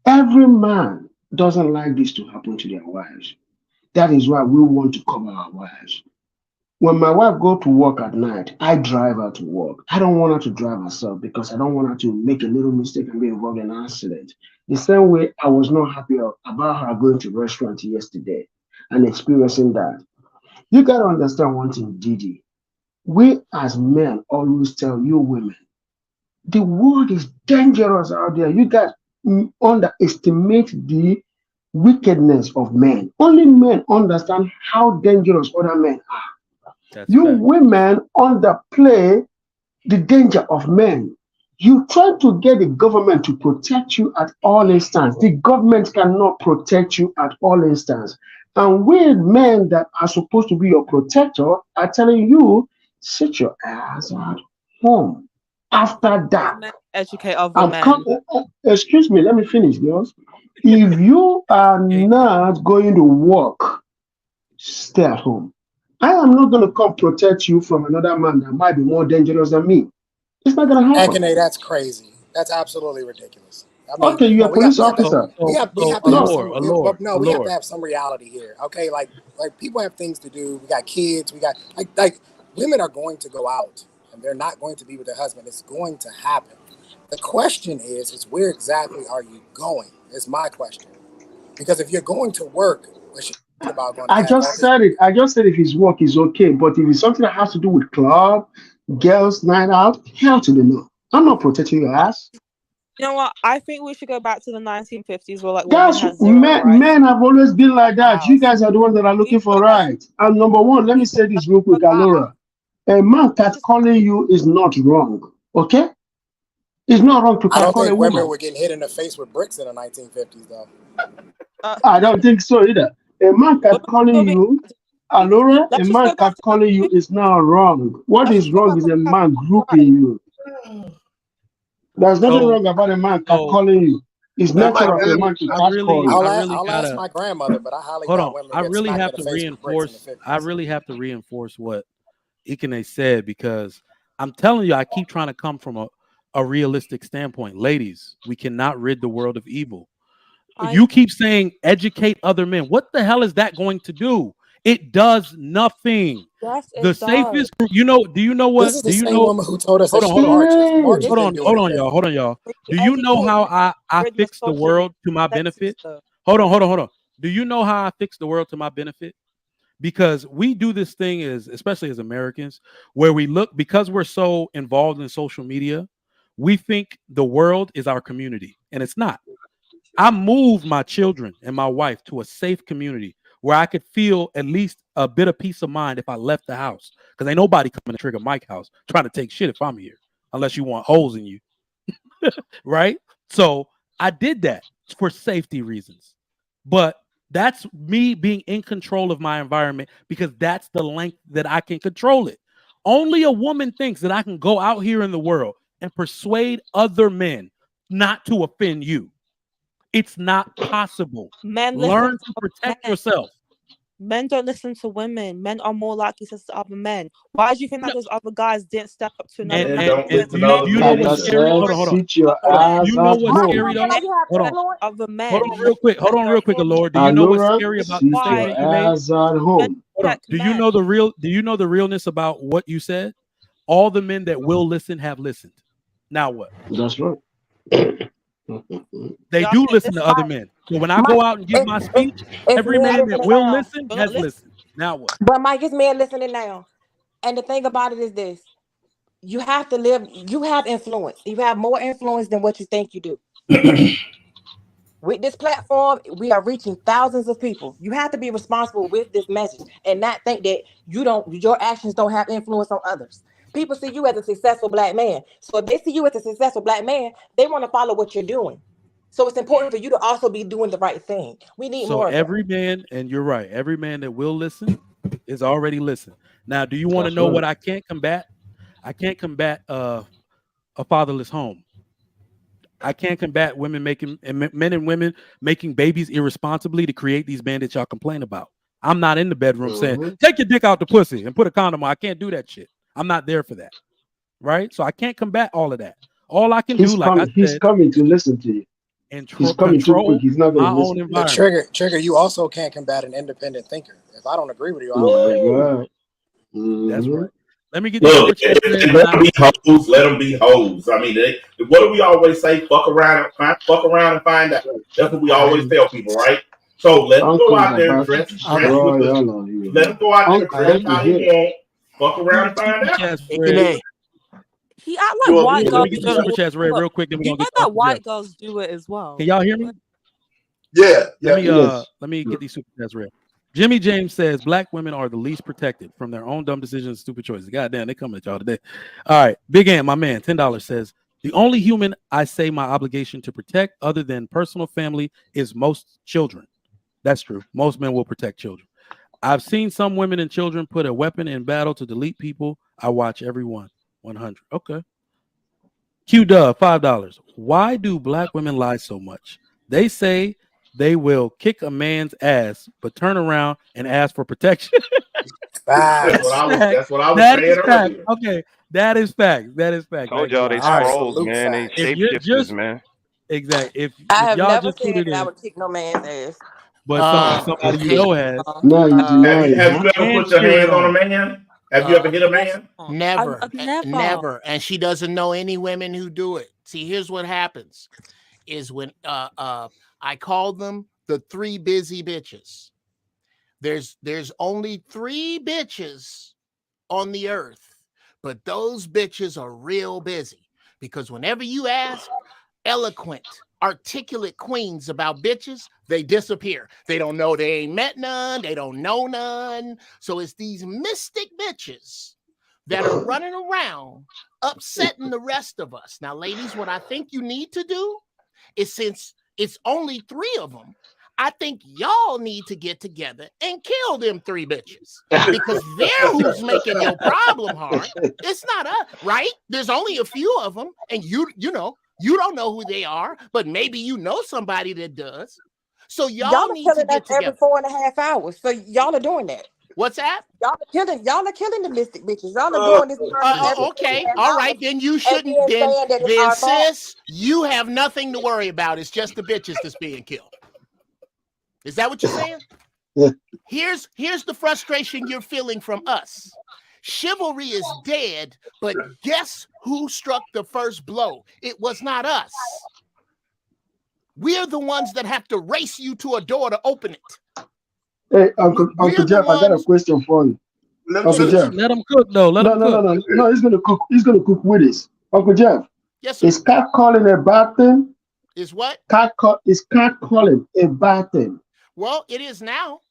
Every man doesn't like this to happen to their wives. That is why we want to cover our wives. When my wife go to work at night, I drive her to work. I don't want her to drive herself because I don't want her to make a little mistake and be involved in an accident. The same way I was not happy about her going to restaurant yesterday and experiencing that. You gotta understand one thing, Didi. We as men always tell you women, the world is dangerous out there. You guys underestimate the wickedness of men. Only men understand how dangerous other men are. That's You fact. women underplay the danger of men. You try to get the government to protect you at all instances. The government cannot protect you at all instances. And we men that are supposed to be your protector are telling you, sit your ass at home. After These dark, men educate other men. excuse me, let me finish, girls. If you are Hey, not going to work, stay at home. I am not going to come protect you from another man that might be more dangerous than me. It's not gonna happen. Akane, that's crazy. That's absolutely ridiculous. I mean, Okay, you're a police we have to officer. we have to have allure, some allure, no, we have to allure. have some reality here. Okay, like people have things to do. We got kids. We got like women are going to go out and they're not going to be with their husband. It's going to happen. The question is where exactly are you going? Is my question. Because if you're going to work, what's she about going to I have all just this? said it. I just said if his work is okay, but if it's something that has to do with club, girls, night out, hell to the no. I'm not protecting your ass. You know what? I think we should go back to the 1950s where like women That's had zero men. rights Men have always been like in the that. You house. guys are the ones that are looking We for were, rights. And number one, let me we say were this real for quick, that. Alora. A man Let's just catcalling you is not wrong. Okay, it's not wrong to I don't catcall a think women woman. were getting hit in the face with bricks in the 1950s, though. uh, I don't think so either. A man women catcalling still being you, active. Alora, a Let's just man go back to catcalling you 1950s. is not wrong. What Let's is just go wrong back is when a we had man grouping rights. you. There's nothing So wrong about a man so catcalling you. It's Man, my nature of a dad, man to I catcall really you. I really I'll ask gotta my grandmother, but I highly hold doubt on. women I get really smacked have in the to face with bricks in the reinforce. I 50s. really have to reinforce what Ikene said because I'm telling you, I keep trying to come from a realistic standpoint. Ladies, we cannot rid the world of evil. I You keep saying educate other men. What the hell is that going to do? It does nothing. Yes, The it does. safest group, you know, do you know This what? is Do the you same know? woman who told us that Hold on, she hold did on. marches. The Yes. marches This Hold didn't on, do hold on, anything. y'all. Hold on, y'all. we Do you know educate how I rid the fix the social world to my sex benefit? system. Hold on. Do you know how I fix the world to my benefit? Because we do this thing as especially as Americans where we look because we're so involved in social media, we think the world is our community and it's not. I moved my children and my wife to a safe community where I could feel at least a bit of peace of mind if I left the house because ain't nobody coming to trigger Mike house trying to take shit if I'm here unless you want holes in you, right? So I did that for safety reasons. But that's me being in control of my environment because that's the length that I can control it. Only a woman thinks that I can go out here in the world and persuade other men not to offend you. It's not possible. Men listen Learn to to other protect men. yourself. Men don't listen to women. Men are more likely to listen to other men. Why do you think that those other guys didn't step up to another Men man? don't Because listen to men other do you have know men more what's either. scary? influence Hold on, hold on. Sit your over men. Do you ass know at what's Why home. do scary you How though? can think you have Hold on. influence? other Hold men? on real quick. Hold on real quick, Men Lord. Do you know what's Allora, scary about the sit your statement why you made? ass at men home. Hold on. check Do you men? know the realness about what you said? All the men that will listen have listened. Now what? That's right. They Y'all do can listen to listen. other men. So when I Mike, go out and give my speech, it's every men man that listening will now. listen You're not has listening. listened. Now what? But Mike, it's men listening now. And the thing about it is this: you have to live. You have influence. You have more influence than what you think you do. With this platform, we are reaching thousands of people. You have to be responsible with this message and not think that your actions don't have influence on others. People see you as a successful black man. So if they see you as a successful black man, they want to follow what you're doing. So it's important for you to also be doing the right thing. We need So more of that. every man, and you're right, every man that will listen is already listened. Now, do you want to That's know right. what I can't combat? I can't combat a fatherless home. I can't combat women making men and women making babies irresponsibly to create these men that y'all complain about. I'm not in the bedroom saying, Mhm. take your dick out the pussy and put a condom on. I can't do that shit. I'm not there for that. Right? So I can't combat all of that. All I can do, He's like I coming. He's said, coming is to listen to you. He's coming too quick. control He's not my going to own listen. But environment. trigger, you also can't combat an independent thinker. If I don't agree with you, I Oh don't my agree with you. God. That's Hmm. right. Let me get these Look, super chats read. let them be hoes. Let them be hoes. I mean, what do we always say? Fuck around and find out. That's what we always tell people, right? So let them go Uncle's out there, about to dress with destroy the. all of you, Let them man. go out there, Uncle, dress let me how they hear it. want. Fuck around and find Super out. chats Hey, read. Janae, He act You like want me white Yeah, to let girls me get these don't. super chats read Look, real quick. Then we're you gonna know get to that Uncle Jeff. white girls do it as well. Can y'all hear me? Yeah, Let yeah. me Yes. let me get these super chats real. Jimmy James says black women are the least protected from their own dumb decisions and stupid choices. God damn, they coming at y'all today. All right. Big Ant, my man, $10 says the only human I say my obligation to protect other than personal family is most children. That's true. Most men will protect children. I've seen some women and children put a weapon in battle to delete people. I watch everyone. 100. Okay. Q Dub, $5. Why do black women lie so much? They say they will kick a man's ass, but turn around and ask for protection. Facts. Fact. That's what I was That saying is fact. earlier. Okay. That is fact. That is fact. Told Thank you. y'all All they right. scrolls, Absolute man. They facts. If you're shapeshifters, just man. exact, I if have y'all never just put said it that I in, would kick no man's ass. but uh, somebody you hey, know has, Now you Have deny you it, have huh? you ever and put your cheer it hands on a on. man? Have you uh, ever hit a Of course man? not. never, I've never. never, and she doesn't know any women who do it. See, here's what happens: is when I call them the three busy bitches. There's only three bitches on the earth, but those bitches are real busy because whenever you ask eloquent, articulate queens about bitches, they disappear. They don't know, they ain't met none, they don't know none. So it's these mystic bitches that are running around upsetting the rest of us. Now, ladies, what I think you need to do is, since it's only three of them, I think y'all need to get together and kill them three bitches because they're who's making your problem hard. It's not us, right? There's only a few of them, and you know, you don't know who they are, but maybe you know somebody that does. So Y'all y'all are need to killing us get every together. 4.5 hours. So y'all are doing that. What's that? Y'all are killing the mystic bitches. Y'all are doing this every four and a Okay, half all hours right. Then you and shouldn't. then saying that it's Then our fault. sis, you have nothing to worry about. It's just the bitches that's being killed. Is that what you're saying? Here's the frustration you're feeling from us. Chivalry is dead, but guess who struck the first blow? It was not us. We're the ones that have to race you to a door to open it. Hey, Uncle We're the Jeff, I got a ones. question for you. Let me Uncle finish. Jeff. Let them cook though. Let them cook. No. He's gonna cook. He's gonna cook with us. Uncle Jeff, Yes, sir. is cat calling a bad thing? Is what? Is cat calling a bad thing? Well, it is now.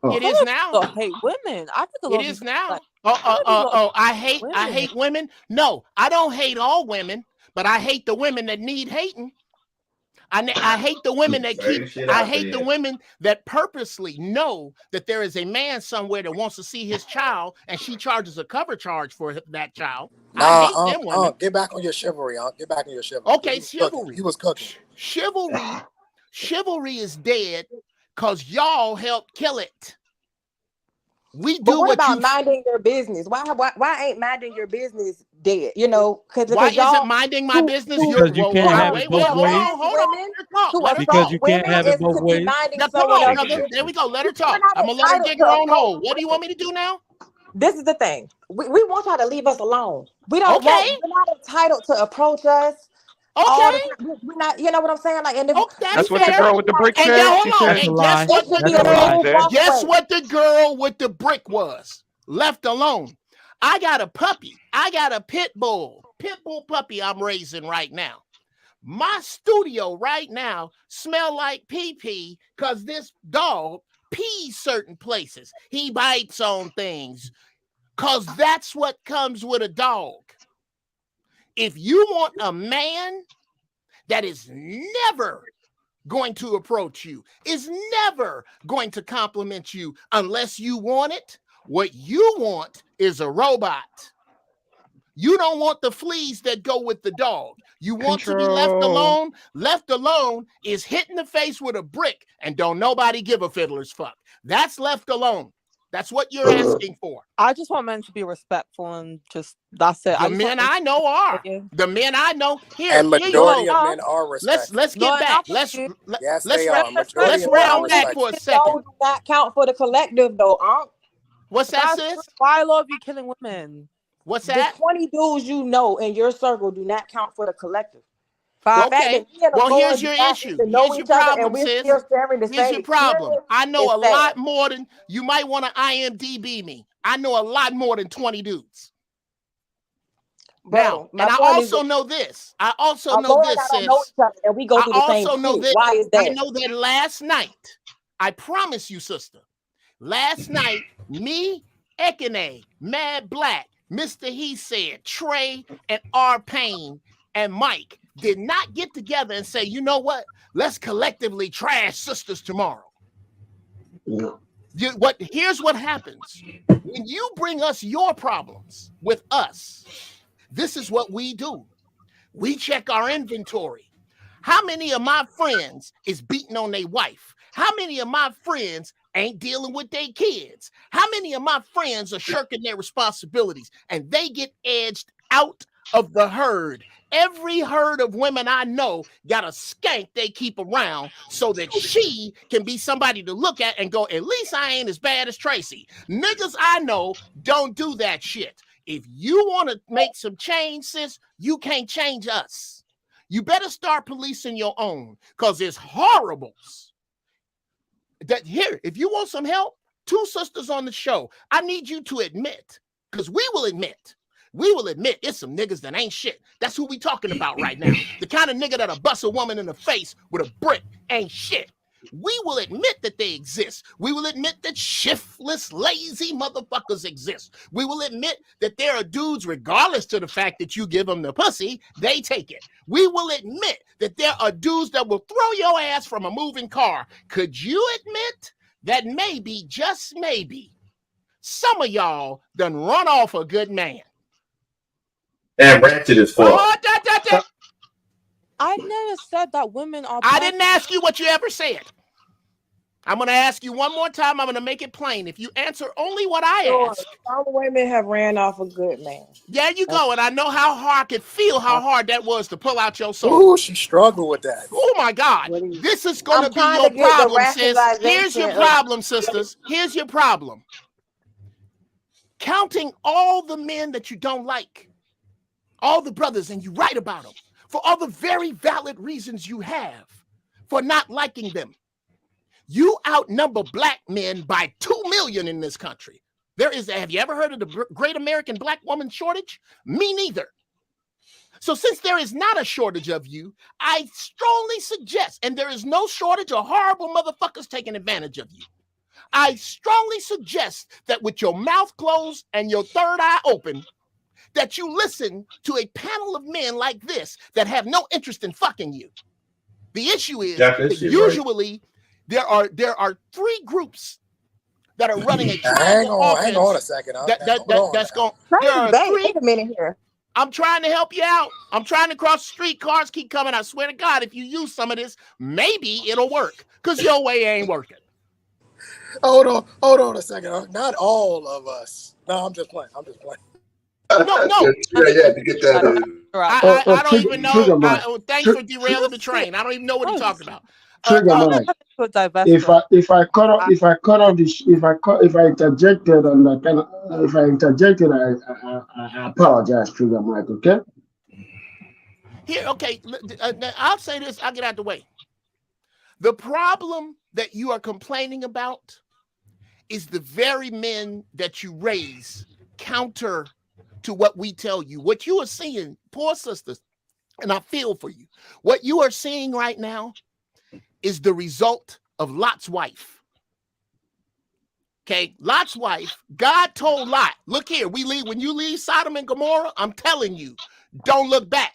Oh. It A lot is of now. people hate women. I think a It lot of is people like. now. I think a lot of people I hate women. hate women. No, I don't hate all women, but I hate the women that need hating. I hate the women that Same shit I I hate the said. women that purposely know that there is a man somewhere that wants to see his child and she charges a cover charge for that child. I Nah, hate them women. get back on your chivalry, Get back on your chivalry. Okay, chivalry. You was cooking. Chivalry is dead because y'all helped kill it. We But do what what about you. minding your business? Why ain't minding your business dead? You know, Why y'all isn't minding my business? Because you can't have it both ways. Let her Because talk. you can't have it both ways. Now come on, brother. There we go. Let her talk. I'm gonna let her dig her own hole. What do you want me to do now? This is the thing. We want y'all to leave us alone. We don't want. You're not entitled to approach us. All the time. We're not. You know what I'm saying? Like, and if That's what the girl with the brick And said. now She hold on. said, And guess what? It should be a smooth walkway. Guess what the girl with the brick was? Left alone. I got a puppy. I got a pit bull puppy I'm raising right now. My studio right now smell like pee-pee because this dog pees certain places. He bites on things because that's what comes with a dog. If you want a man that is never going to approach you, is never going to compliment you unless you want it, what you want is a robot. You don't want the fleas that go with the dog. You want to be left alone. Left alone is hit in the face with a brick and don't nobody give a fiddler's fuck. That's left alone. That's what you're asking for. I just want men to be respectful and just that's it. The men I know are. The men I know here. And majority of men are respectful. Let's get back. Let's they are. Majority let's of men are round back for a second. Do not count for the collective, though, Unc. What's that, sis? Why love you killing women? What's that? The 20 dudes you know in your circle do not count for the collective. Okay. Well, here's your issue. Here's your problem, sis. Here's your problem. I know a lot more than you might want to IMDb me. I know a lot more than 20 dudes. Now, and I also know this. I also know this, sis. And we go through the same shit. Why is that? I know that last night, I promise you, sister, last night, me, Ekene, Mad Black, Mr. He Said, Trey, and R. Payne, and Mike did not get together and say, you know what? Let's collectively trash sisters tomorrow. Here's what happens. When you bring us your problems with us, this is what we do. We check our inventory. How many of my friends is beating on their wife? How many of my friends ain't dealing with their kids? How many of my friends are shirking their responsibilities and they get edged out of the herd? Every herd of women I know got a skank they keep around so that she can be somebody to look at and go, at least I ain't as bad as Tracy. Niggas I know don't do that shit. If you want to make some change, sis, you can't change us. You better start policing your own because it's horribles. That here, if you want some help, two sisters on the show, I need you to admit, because we will admit it's some niggas that ain't shit. That's who we talking about right now. The kind of nigga that'll bust a woman in the face with a brick ain't shit. We will admit that they exist. We will admit that shiftless, lazy motherfuckers exist. We will admit that there are dudes, regardless to the fact that you give them the pussy, they take it. We will admit that there are dudes that will throw your ass from a moving car. Could you admit that maybe, just maybe, some of y'all done run off a good man? And ratchet as fuck. I never said that women are. I didn't ask you what you ever said. I'm going to ask you one more time. I'm going to make it plain. If you answer only what I ask. Some women have ran off a good man. There you go. And I know how hard I could feel how hard that was to pull out your soul. Ooh, she struggled with that. Oh, my God. This is going to be your problem, sis. Here's your problem, sisters. Here's your problem. Counting all the men that you don't like, all the brothers, and you write about them for all the very valid reasons you have for not liking them. You outnumber black men by 2 million in this country. Have you ever heard of the Great American Black Woman Shortage? Me neither. So since there is not a shortage of you, I strongly suggest, and there is no shortage of horrible motherfuckers taking advantage of you. I strongly suggest that with your mouth closed and your third eye open, that you listen to a panel of men like this that have no interest in fucking you. The issue is that usually there are three groups that are running a hang on a second. There are three. Wait a minute here. I'm trying to help you out. I'm trying to cross the street. Cars keep coming. I swear to God, if you use some of this, maybe it'll work. Because your way ain't working. Hold on a second. Not all of us. No, I'm just playing. No. Yeah, to get that. I don't even know. Trigger Mike. Thanks for derailing the train. I don't even know what he's talking about. Trigger Mike. If I cut off if I interjected on that kind of, if I interjected, I apologize, Trigger Mike. Okay. Here, okay. I'll say this. I'll get out the way. The problem that you are complaining about is the very men that you raise counter to what we tell you. What you are seeing, poor sisters, and I feel for you. What you are seeing right now is the result of Lot's wife. Okay, Lot's wife, God told Lot, look here, when you leave Sodom and Gomorrah, I'm telling you, don't look back.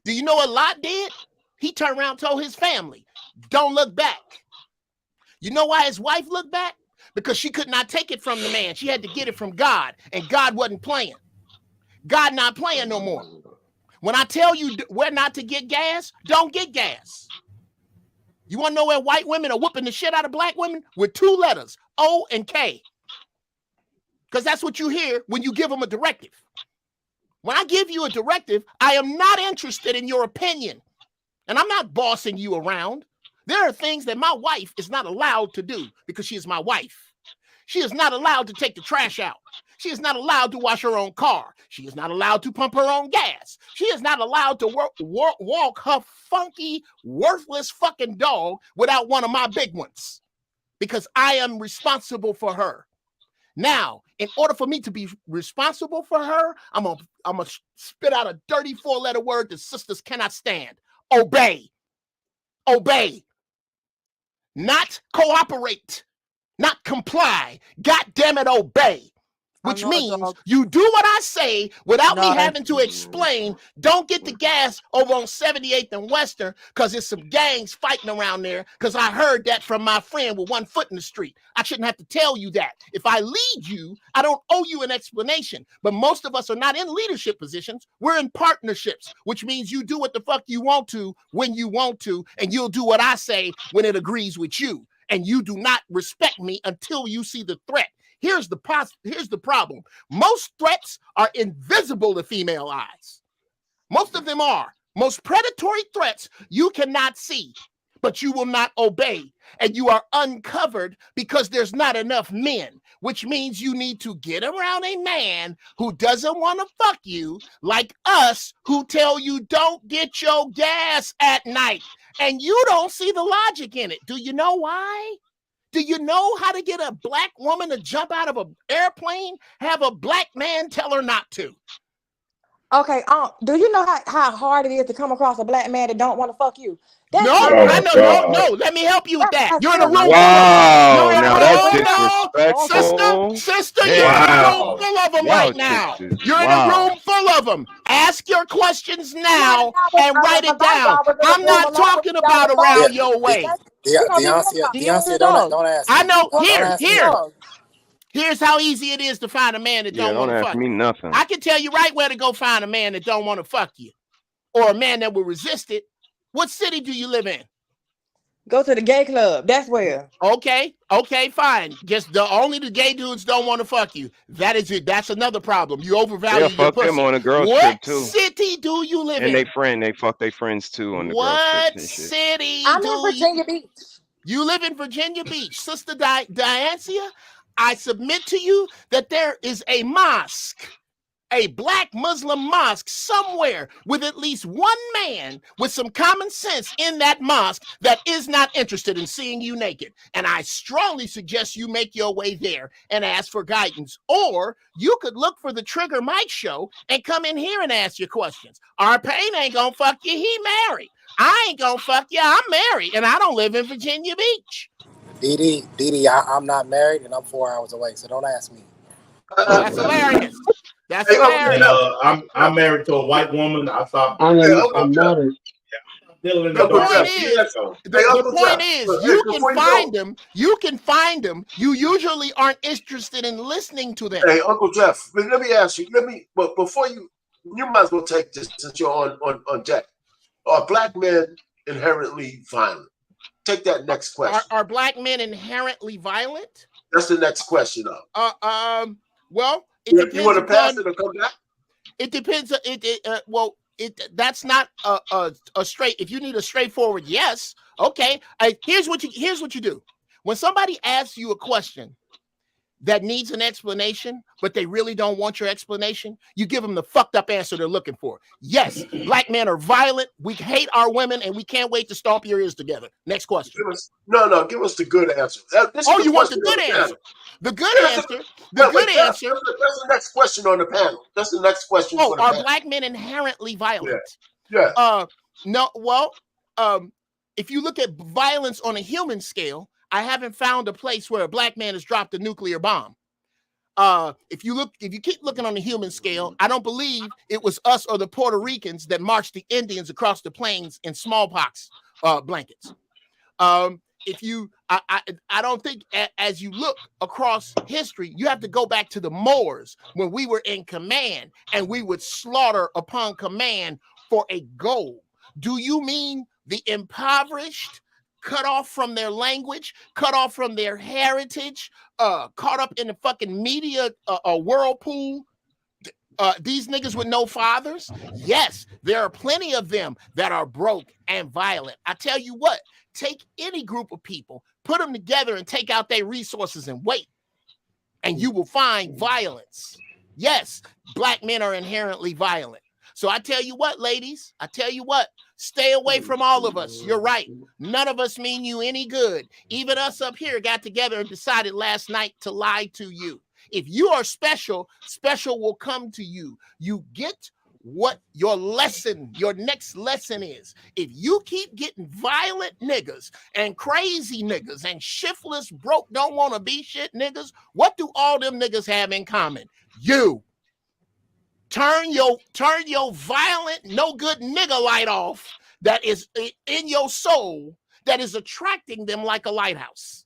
Do you know what Lot did? He turned around and told his family, don't look back. You know why his wife looked back? Because she could not take it from the man. She had to get it from God, and God wasn't playing. God not playing no more. When I tell you where not to get gas, don't get gas. You want to know where white women are whooping the shit out of black women? With 2 letters, O and K. Because that's what you hear when you give them a directive. When I give you a directive, I am not interested in your opinion. And I'm not bossing you around. There are things that my wife is not allowed to do because she is my wife. She is not allowed to take the trash out. She is not allowed to wash her own car. She is not allowed to pump her own gas. She is not allowed to walk her funky, worthless fucking dog without one of my big ones because I am responsible for her. Now, in order for me to be responsible for her, I'm gonna spit out a dirty 4-letter word that sisters cannot stand. Obey. Obey. Not cooperate. Not comply. God damn it, obey. Which means you do what I say without me having to explain. Don't get the gas over on 78th and Western because there's some gangs fighting around there because I heard that from my friend with 1 foot in the street. I shouldn't have to tell you that. If I lead you, I don't owe you an explanation. But most of us are not in leadership positions. We're in partnerships, which means you do what the fuck you want to when you want to, and you'll do what I say when it agrees with you. And you do not respect me until you see the threat. Here's the problem. Most threats are invisible to female eyes. Most of them are. Most predatory threats you cannot see, but you will not obey. And you are uncovered because there's not enough men, which means you need to get around a man who doesn't want to fuck you, like us, who tell you don't get your gas at night. And you don't see the logic in it. Do you know why? Do you know how to get a black woman to jump out of an airplane? Have a black man tell her not to. Okay, do you know how hard it is to come across a black man that don't want to fuck you? No, let me help you with that. You're in a room. Wow, now that's disrespectful. Sister, you're in a room full of them right now. You're in a room full of them. Ask your questions now and write it down. I'm not talking about around your way. Deoncia, don't ask. I know. Here's how easy it is to find a man that don't want to fuck you. Nothing. I can tell you right where to go find a man that don't want to fuck you, or a man that will resist it. What city do you live in? Go to the gay club. That's where. Okay, fine. Just the gay dudes don't want to fuck you. That is it. That's another problem. You overvalue your pussy. Them on a girls trip too. What city do you live in? And they fuck their friends too on the girls trips and shit. What city? I'm in Virginia Beach. You live in Virginia Beach, Sister Diancia. I submit to you that there is a mosque, a black Muslim mosque somewhere with at least one man with some common sense in that mosque that is not interested in seeing you naked. And I strongly suggest you make your way there and ask for guidance. Or you could look for the Trigger Mike show and come in here and ask your questions. Our Payne ain't gonna fuck you, he married. I ain't gonna fuck you, I'm married, and I don't live in Virginia Beach. Didi, I'm not married and I'm 4 hours away, so don't ask me. That's hilarious. That's hilarious. And, I'm married to a white woman. I stopped. I'm married. The point is, you can find them. You usually aren't interested in listening to them. Hey, Uncle Jeff, let me ask you. But before you might as well take this since you're on deck. Are black men inherently violent? Take that next question. Are black men inherently violent? That's the next question, though. Well, it You depends want to pass upon. it or come back? It depends. That's not a straight. If you need a straightforward yes, okay. Here's what you do. When somebody asks you a question that needs an explanation, but they really don't want your explanation, you give them the fucked up answer they're looking for. Yes, black men are violent. We hate our women, and we can't wait to stomp your ears together. Next question. Give us the good answer. You want the good answer? The good answer. The good answer. That's the next question on the panel. That's the next question. Oh, are black men inherently violent? Yeah. No. Well, if you look at violence on a human scale, I haven't found a place where a black man has dropped a nuclear bomb. If you keep looking on the human scale, I don't believe it was us or the Puerto Ricans that marched the Indians across the plains in smallpox blankets. I don't think as you look across history, you have to go back to the Moors when we were in command and we would slaughter upon command for a goal. Do you mean the impoverished, cut off from their language, cut off from their heritage, caught up in the fucking media whirlpool? These niggas with no fathers? Yes, there are plenty of them that are broke and violent. I tell you what, take any group of people, put them together and take out their resources and wait, and you will find violence. Yes, black men are inherently violent. So I tell you what, ladies, stay away from all of us. You're right. None of us mean you any good. Even us up here got together and decided last night to lie to you. If you are special, special will come to you. You get what your next lesson is. If you keep getting violent niggas and crazy niggas and shiftless, broke, don't want to be shit niggas, what do all them niggas have in common? You. Turn your violent, no good nigga light off that is in your soul that is attracting them like a lighthouse.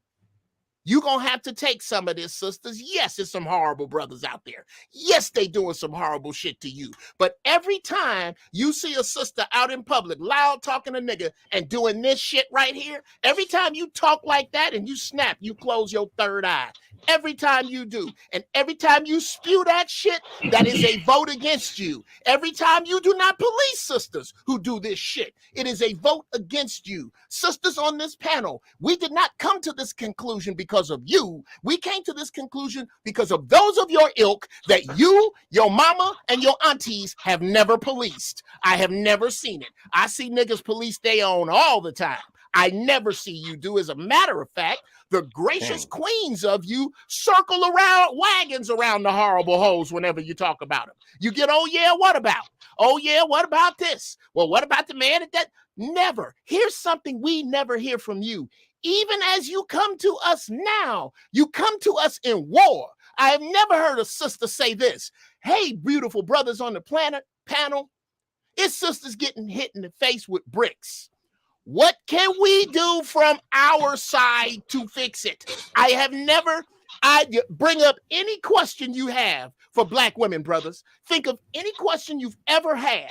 You're going to have to take some of this, sisters. Yes, there's some horrible brothers out there. Yes, they doing some horrible shit to you. But every time you see a sister out in public, loud talking a nigga and doing this shit right here, every time you talk like that and you snap, you close your third eye. Every time you do. And every time you spew that shit, that is a vote against you. Every time you do not police sisters who do this shit, it is a vote against you. Sisters on this panel, we did not come to this conclusion because of you. We came to this conclusion because of those of your ilk that you, your mama, and your aunties have never policed. I have never seen it. I see niggas police their own all the time. I never see you do. As a matter of fact, the gracious queens of you circle around wagons around the horrible hoes whenever you talk about them. You get, oh yeah, what about? Oh yeah, what about this? Well, what about the man at that? Never. Here's something we never hear from you. Even as you come to us now, you come to us in war. I have never heard a sister say this. Hey, beautiful brothers on the panel, it's sisters getting hit in the face with bricks. What can we do from our side to fix it? I bring up any question you have for black women, brothers. Think of any question you've ever had.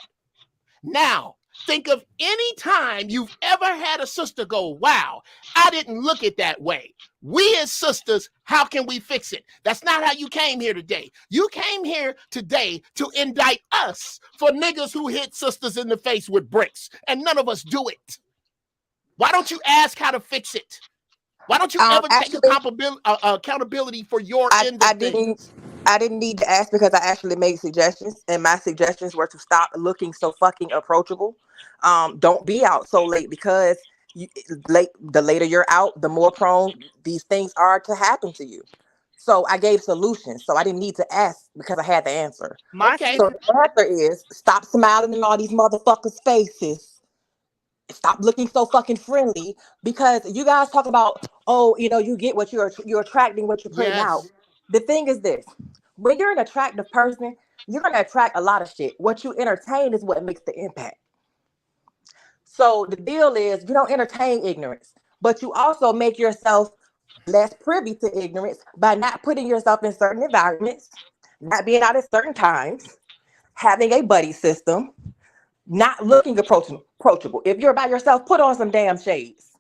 Now, think of any time you've ever had a sister go, wow, I didn't look at that way. We as sisters, how can we fix it? That's not how you came here today. You came here today to indict us for niggas who hit sisters in the face with bricks, and none of us do it. Why don't you ask how to fix it? Why don't you ever take accountability for your end of things? I didn't need to ask because I actually made suggestions, and my suggestions were to stop looking so fucking approachable. Don't be out so late because the later you're out, the more prone these things are to happen to you. So I gave solutions. So I didn't need to ask because I had the answer. So the answer is stop smiling in all these motherfuckers' faces. Stop looking so fucking friendly because you guys talk about, oh, you get what you're attracting, what you're putting out. The thing is this, when you're an attractive person, you're going to attract a lot of shit. What you entertain is what makes the impact. So the deal is you don't entertain ignorance, but you also make yourself less privy to ignorance by not putting yourself in certain environments, not being out at certain times, having a buddy system, not looking approachable. If you're by yourself, put on some damn shades.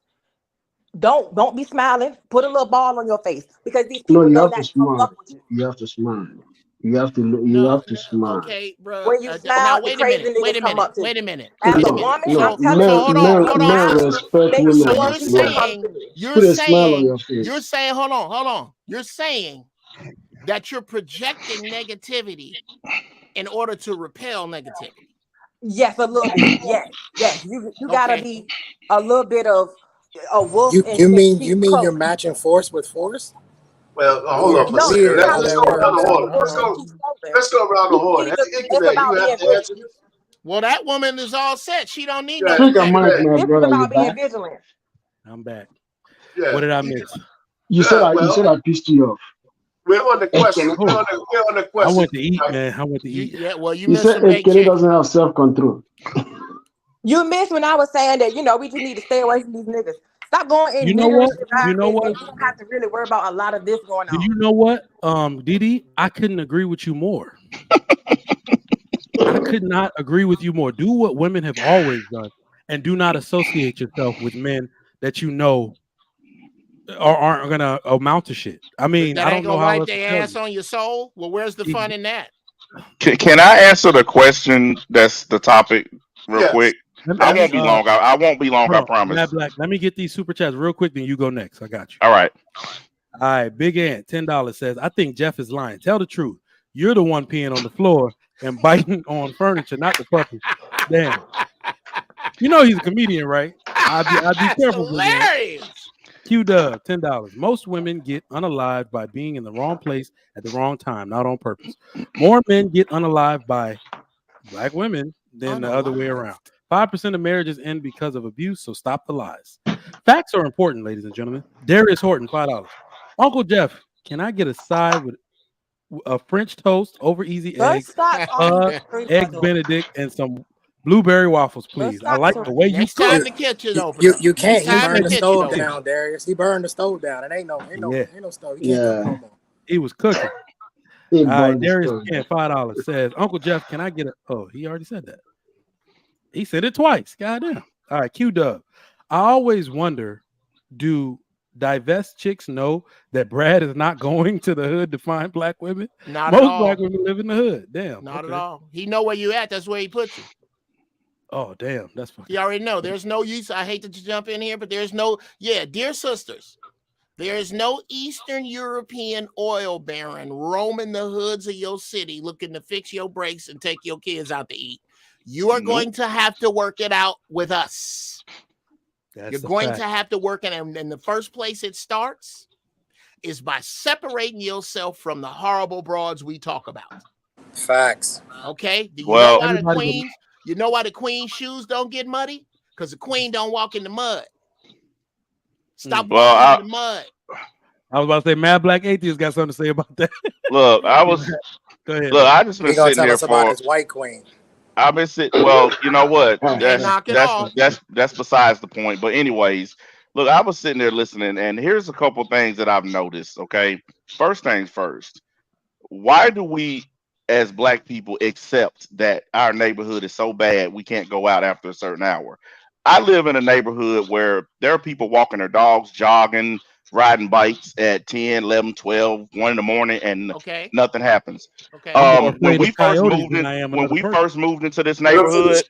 Don't be smiling. Put a little ball on your face because these No, people you know have to not to come smile. fuck with you. You have to smile. You No, have to smile. okay, bro. When you Now smile, the wait a crazy minute. Wait niggas a come minute. up to Wait a you. minute. As Wait a a minute. woman, No, I'm telling So you, hold on. Hold on. men respect they So women want as you're you to well. come saying to me. you're Put a smile on your you're face. saying hold on. You're saying that you're projecting negativity in order to repel negativity. Yes, a little bit. Yes. You gotta Okay. be a little bit of a wolf You in you mean sheep's you're clothing. matching force with force? Well, hold on Weird, for a No, second. weird no, how Let's that go you around the works. match horn. wolf in sheep's clothing. Let's go around the horn. It's Incubator, about you have being to answer vigilant. this. Well, that woman is all set. She don't need no Yeah, Speak a mic, protection. incubator. my This is brother. You about being back? vigilant. I'm back. Yeah, What did I miss? yeah. You Well, said I pissed you off. we're on the question. Oh, We're on the I question. went to eat, man. I went to eat. Well, you You missed said some baked Kenny chicken. doesn't have self-control. You missed when I was saying that, we just need to stay away from these niggas. Stop going in You know what? niggerish You know environments what? and you don't have to really worry about a lot of this going Do on. you know what? Didi, I couldn't agree with you more. I could not agree with you more. Do what women have always done and do not associate yourself with men that you know aren't gonna amount to shit. I mean, That I ain't don't know gonna how wipe else to their tell ass you. on your soul. Well, where's the fun in that? Can I answer the question that's the topic real Yes. quick? I Let me won't be long. I won't be long, hold I on, Matt promise. Black. Let me get these super chats real quick, then you go next. I got you. All right. All right, Big Ant, $10 says, I think Jeff is lying. Tell the truth. You're the one peeing on the floor and biting on furniture, not the puppy. Damn. You know he's a comedian, right? I'd be That's careful, Big Ant. hilarious. Q Dub, $10. Most women get unalived by being in the wrong place at the wrong time, not on purpose. More men get unalived by black women than the other way around. 5% of marriages end because of abuse, so stop the lies. Facts are important, ladies and gentlemen. Darius Horton, $5. Uncle Jeff, can I get a side with a French toast over easy Those eggs, stocks aren't even free, by eggs the way. Benedict, and some blueberry waffles, Those please? I stocks like are the way you Next cook. time the kitchen open up. You Next can't. He time the burned the kitchen stove open up. down, Darius. He burned the stove down. It ain't no stove. He can't cook no more. He was cooking. He All right, burned the Darius stove. again, $5 says, Uncle Jeff, can I get a? Oh, he already said that. He said it twice. Goddamn. All right, Q Dub. I always wonder, do divest chicks know that Brad is not going to the hood to find black women? Not at Most black all. women live in the hood. Damn. Not Okay. at all. He know where you at. That's where he put you. Oh, damn. That's fucking. You already know. There's no use. I hate to jump in here, but there's no. Yeah, dear sisters, there is no Eastern European oil baron roaming the hoods of your city looking to fix your brakes and take your kids out to eat. You are going to have to work it out with us. You're going to have to work it. And in the first place it starts is by separating yourself from the horrible broads we talk about. Facts. Okay? Do you Well, know why the queen's shoes don't get muddy? Because the queen don't walk in the mud. Stop walking in the mud. I was about to say, Mad Black Atheist got something to say about that. Look, Go ahead. Look, I just been He gonna sitting tell there us about for. his white queen. I've been sitting. Well, you know what? knock it off. That's besides the point. But anyways, look, I was sitting there listening, and here's a couple things that I've noticed. Okay, first things first. Why do we, as black people, accept that our neighborhood is so bad we can't go out after a certain hour? I live in a neighborhood where there are people walking their dogs, jogging, riding bikes at 10, 11, 12, 1 in the morning, and nothing happens. Okay. I'm more afraid When we of first coyotes moved than in, I am when another we person. first moved into this neighborhood,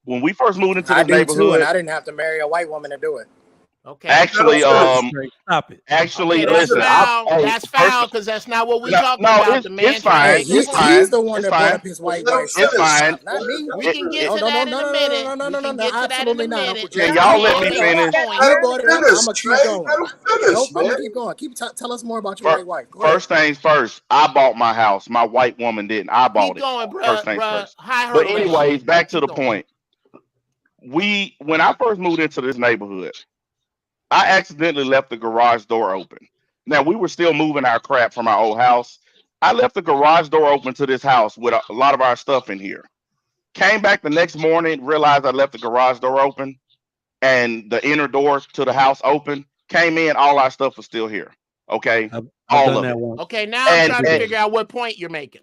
when we first moved into I this do too, and neighborhood, I didn't have to marry a white woman to do it. Okay. actually, stop it. Actually, Okay, that's listen, foul. hey, that's foul because that's not what we talking no, about. The man it's fine. Hey, It's he's fine. the one It's that brought fine. up his white wife It's several fine. times, not me. We can get to that in a minute. We can get to that in a absolutely not, Uncle minute. Jeff. Can y'all let brought me it up. finish? You brought it up. Finish, I'm gonna keep Trey. going. Let him finish, Nope, I'm man. gonna keep going. Tell us more about your white wife. Go First things first, I bought my house. My white woman didn't. I bought Keep it. going, bro. First things first. High But hurdle that anyways, shit. back to Keep the going. point. When I first moved into this neighborhood, I accidentally left the garage door open. Now we were still moving our crap from our old house. I left the garage door open to this house with a lot of our stuff in here. Came back the next morning, realized I left the garage door open and the inner door to the house open. Came in, all our stuff was still here. Okay, I've all done of that it. once. Okay, now I'm trying to And figure out what point you're making.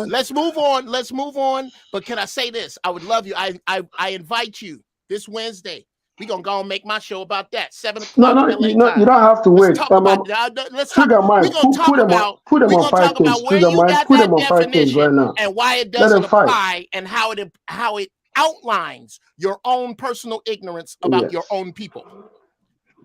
right, let's move on. Let's move on. But can I say this? I would love you. I invite you this Wednesday. We're gonna go and make my show about that. 7 o'clock LA time. You don't have to let's wait. talk about let's talk. Trigger mind. We're gonna talk about put them on 5 things. where Trigger you mind. got Put that them on 5 things right definition now. and why it Let them doesn't fight. apply and how it outlines your own personal ignorance about your own people.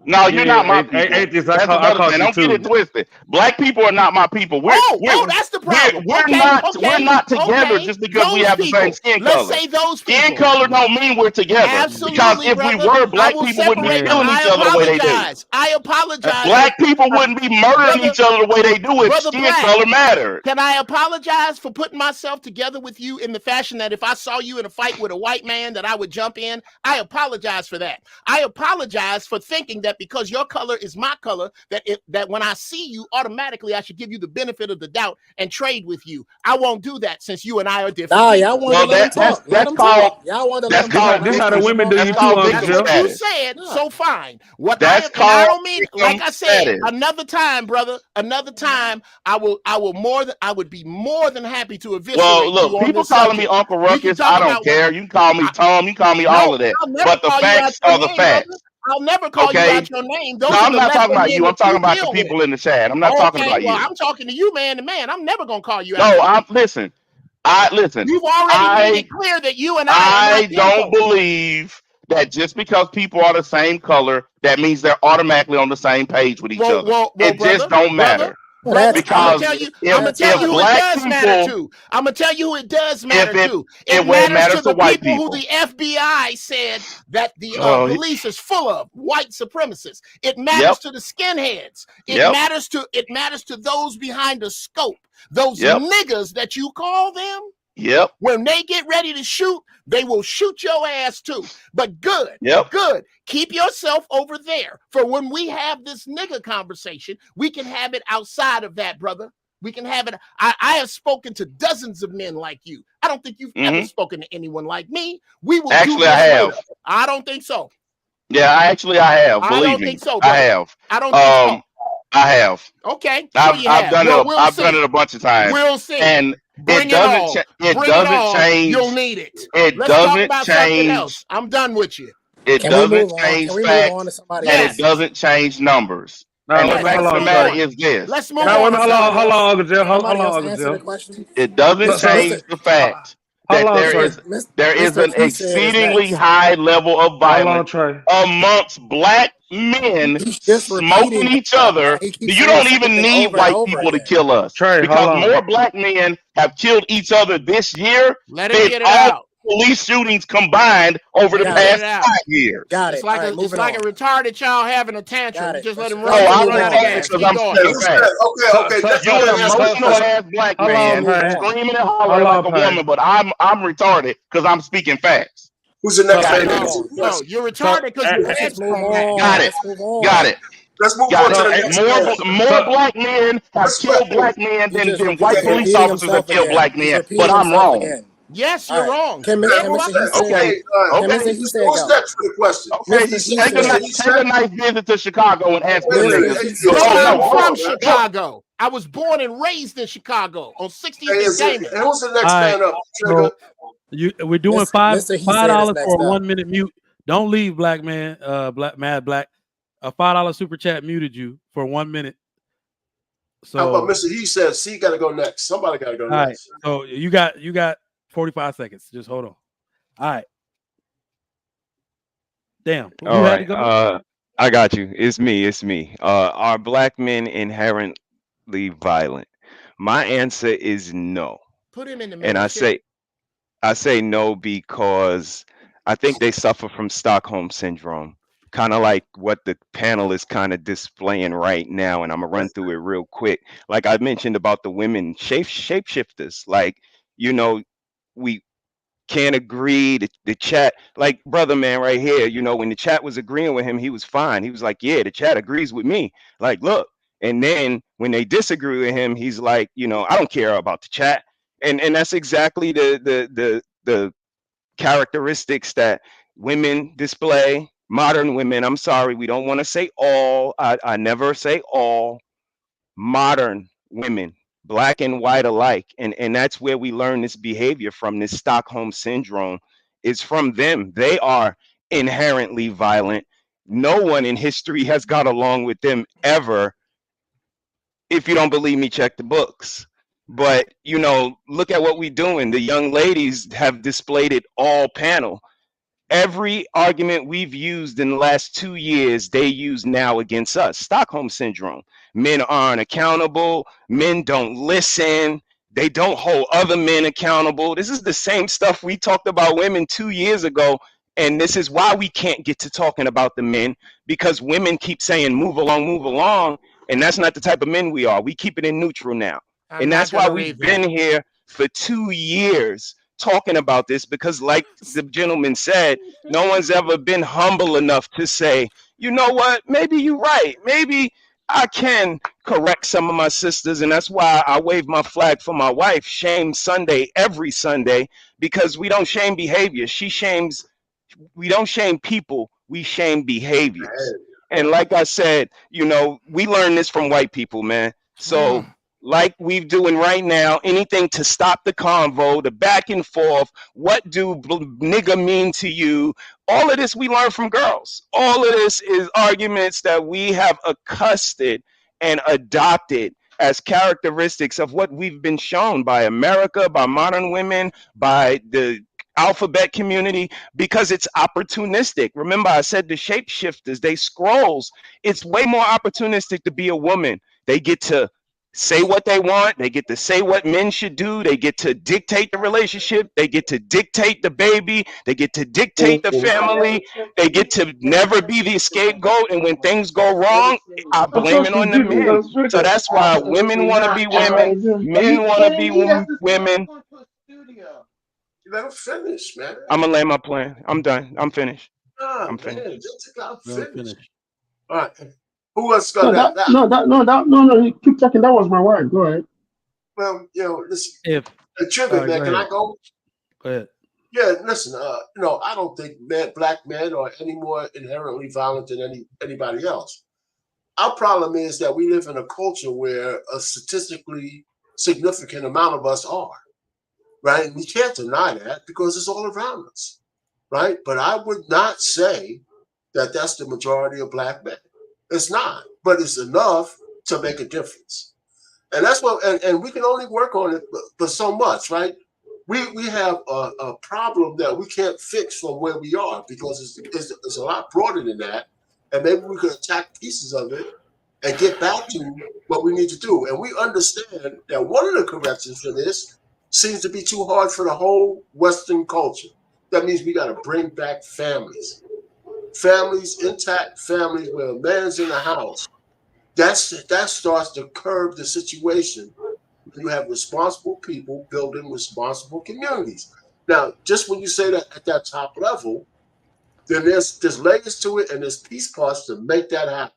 No, you're not my Yeah, people. atheist, I That's another caught thing. you Don't get it too. twisted. Black people are not my people. That's the problem. We're not together Okay. just because we Those have the same people. skin Let's color. say those Skin people. color don't mean we're together. Because Absolutely, if we brother. were, I black will people wouldn't be separate them. killing I each other the way they do. apologize. I apologize Black people wouldn't be murdering brother, each other the way they do if Brother skin Black. color mattered. Can I apologize for putting myself together with you in the fashion that if I saw you in a fight with a white man that I would jump in? I apologize for that. I apologize for thinking that because your color is my color, that when I see you, automatically I should give you the benefit of the doubt and trade with you. I won't do that since you and I are different. Nah, y'all want to let him talk. Let him talk. Y'all want to let him talk. This how the women do you too, Uncle That's Jeff. what you said. So fine. What That's I am, and I called don't mean, like I said, status. another time, brother. Another time, I would be more than happy to eviscerate Well, look, you on people this calling me subject. Uncle We can Ruckus. talk I don't about care. You can call me Tom. You can call me all of that. I'll never But the call you out facts your are the name, brother. facts. I'll never call you Okay? out your name. Those No, are I'm the not talking lesser about men you. I'm that talking you about the deal with. people in the chat. I'm not talking about Well, you. I'm talking to you, man to man. I'm never gonna call you out. No, listen. You've already made it clear that you and I are not don't believe that just because people are the same color, that means they're automatically on the same page with each other. It just don't matter. Brother, I'm gonna Because tell you who it black does matter people, to. I'm gonna tell you who it does matter to. it Matters matters to to the white people who people. the FBI said that the Well, police is full of white supremacists. It matters to the skinheads. It matters to those behind the scope. Those niggas that you call them. Yep. When they get ready to shoot, they will shoot your ass too. But good. Keep yourself over there. For when we have this nigga conversation, we can have it outside of that, brother. We can have it. I have spoken to dozens of men like you. I don't think you've ever spoken to anyone like me. We will actually, do this I have. later. I don't think so. Yeah, I have. I don't think so, brother. I have. I don't think so. I have. Okay, I've done it. I've done it a bunch of times. We'll see. And Bring it doesn't. It doesn't change. You'll need it. It Let's talk doesn't about change. something else. I'm done with you. It doesn't change Can we move facts, on to somebody and else? it doesn't change numbers. No, And the hold fact of the on, matter Trey. is this: Let's move No, on. hold on, Uncle Jeff. Hold Somebody on, else Uncle answer the Jeff. question. it doesn't change the fact that Hold on, Trey. there is Mr. an He said is exceedingly next. high level of Hold on, violence Trey. amongst black men He's just smoking repeating each himself, man. other. He keeps You saying the don't same even thing need over and white over people to again. kill us, Trey, because hold on. more black men have killed each other this year Let him than get it all out. police shootings combined over the past 5 years. Got It's it. like All right, it's moving like on. a retarded child having a tantrum. Got You it. just let him No, run till he I'm run out of retarded gas. because Keep I'm going. speaking facts. Okay. That's You're an emotional ass black Hold man on, Pay. screaming and hollering Hold like on, a Pay. woman, but I'm retarded because I'm speaking facts. Who's the next man to So, answer the No, question? you're retarded because you Let's read just move from that. on. Got it. Let's move on. Got it. Let's move Got on to it. the next man. More black men have killed Respectfully. black men He's than white just police repeating officers have himself killed again. black He's men, repeating but I'm himself wrong. again. Yes, All you're right. wrong. Can Okay, Mr. He said? Okay. Can Mr. He said Who's go? next for the question? Okay, Mr. He take said. a nice visit to Chicago and ask them Mr. niggas. He Brother, said. I'm hold from on, man. Chicago. I was born and raised in Chicago on 60th and Damon. And who's the next All right. man up? So we're doing Mr. He said is $5 next for a up. 1 minute mute. Don't leave, black man. Mad Black. A $5 super chat muted you for 1 minute. So how about Mr. He said C got to go next. Somebody got to go next. So you got 45 seconds. Just hold on. All right. Damn. All right. I got you. It's me. Are black men inherently violent? My answer is no. Put him in the And membership. I say no because I think they suffer from Stockholm syndrome, kind of like what the panel is kind of displaying right now. And I'm gonna run through it real quick. Like I mentioned about the women shapeshifters, like, we can't agree. The chat, like brother man right here, when the chat was agreeing with him, he was fine. He was like, yeah, the chat agrees with me. Like, look. And then when they disagree with him, he's like, I don't care about the chat. And that's exactly the characteristics that women display. Modern women. I'm sorry, we don't want to say all. I never say all. Modern women, black and white alike, and that's where we learn this behavior from. This Stockholm syndrome is from them. They are inherently violent. No one in history has got along with them ever. If you don't believe me, check the books. But look at what we're doing. The young ladies have displayed it all panel. Every argument we've used in the last 2 years, they use now against us. Stockholm syndrome. Men aren't accountable. Men don't listen. They don't hold other men accountable. This is the same stuff we talked about women 2 years ago. And this is why we can't get to talking about the men, because women keep saying, move along, move along. And that's not the type of men we are. We keep it in neutral now. I'm And not that's why gonna we've read been that. here for 2 years talking about this, because like the gentleman said, no one's ever been humble enough to say, you know what, maybe you're right. Maybe I can correct some of my sisters. And that's why I wave my flag for my wife, Shame Sunday, every Sunday, because we don't shame behavior. We don't shame people, we shame behaviors. And like I said, we learn this from white people, man. So like we're doing right now, anything to stop the convo, the back and forth, what do nigga mean to you? All of this we learn from girls. All of this is arguments that we have accosted and adopted as characteristics of what we've been shown by America, by modern women, by the alphabet community, because it's opportunistic. Remember, I said the shapeshifters, they scrolls. It's way more opportunistic to be a woman. They get to say what they want. They get to say what men should do. They get to dictate the relationship. They get to dictate the baby. They get to dictate the family. They get to never be the scapegoat. And when things go wrong, I blame it on the men. So that's why women want to be women. Men want to be women. You let him finish, man. I'm gonna land my plane. I'm done. I'm finished. Nah, I'm man, finished. just got I'm finished. finished. All right. Who else got No, that? no. You keep talking. That was my wife. Go ahead. Well, listen. If Trigger, man, go can ahead. I go? Go ahead. Yeah, listen. I don't think black men are any more inherently violent than anybody else. Our problem is that we live in a culture where a statistically significant amount of us are, right? And we can't deny that because it's all around us, right? But I would not say that that's the majority of black men. It's not, but it's enough to make a difference. And that's what, and we can only work on it but so much, right? We have a problem that we can't fix from where we are because it's a lot broader than that. And maybe we could attack pieces of it and get back to what we need to do. And we understand that one of the corrections for this seems to be too hard for the whole Western culture. That means we got to bring back families. Families, intact families where a man's in the house. That starts to curb the situation. You have responsible people building responsible communities. Now, just when you say that at that top level, then there's layers to it and there's piece parts to make that happen.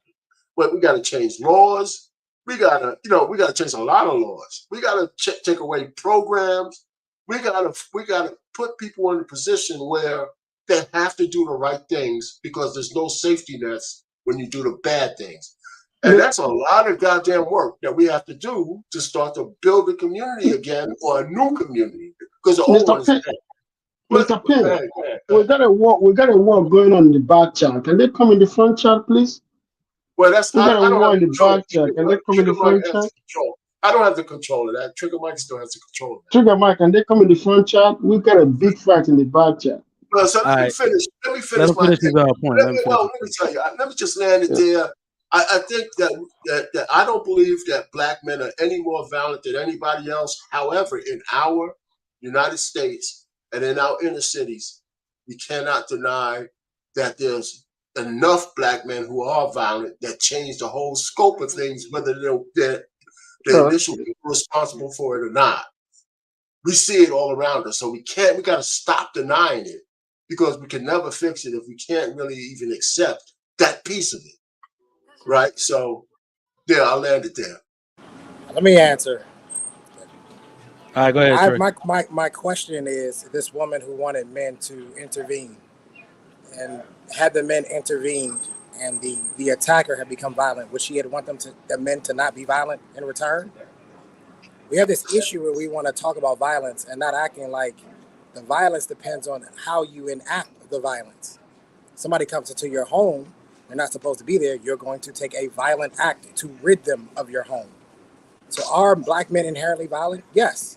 But we got to change laws. We got to change a lot of laws. We got to take away programs. We got to put people in a position where they have to do the right things because there's no safety nets when you do the bad things. And that's a lot of goddamn work that we have to do to start to build a community again or a new community because the old one is dead. Mr. Payne, we got a war going on in the back chat. Can they come in the front chat, please? Well, that's we got I a don't war have in the back chat. Can they come in the front chat? I don't have the control of that. Trigger Mike still has the control of that. Trigger Mike, can they come in the front chat? We got a big fight in the back chat. Well, so let me finish Let him my finish his point. Let me tell you. Let me just land it there. I think that I don't believe that black men are any more violent than anybody else. However, in our United States and in our inner cities, we cannot deny that there's enough black men who are violent that change the whole scope of things, whether they're the initial people responsible for it or not. We see it all around us, so we got to stop denying it because we can never fix it if we can't really even accept that piece of it. Right, so I'll land it there. Let me answer. All right, go ahead. My question is this woman who wanted men to intervene, and had the men intervened, and the attacker had become violent, would she want the men to not be violent in return? We have this issue where we want to talk about violence and not acting like the violence depends on how you enact the violence. Somebody comes into your home. They're not supposed to be there. You're going to take a violent act to rid them of your home. So are black men inherently violent? Yes.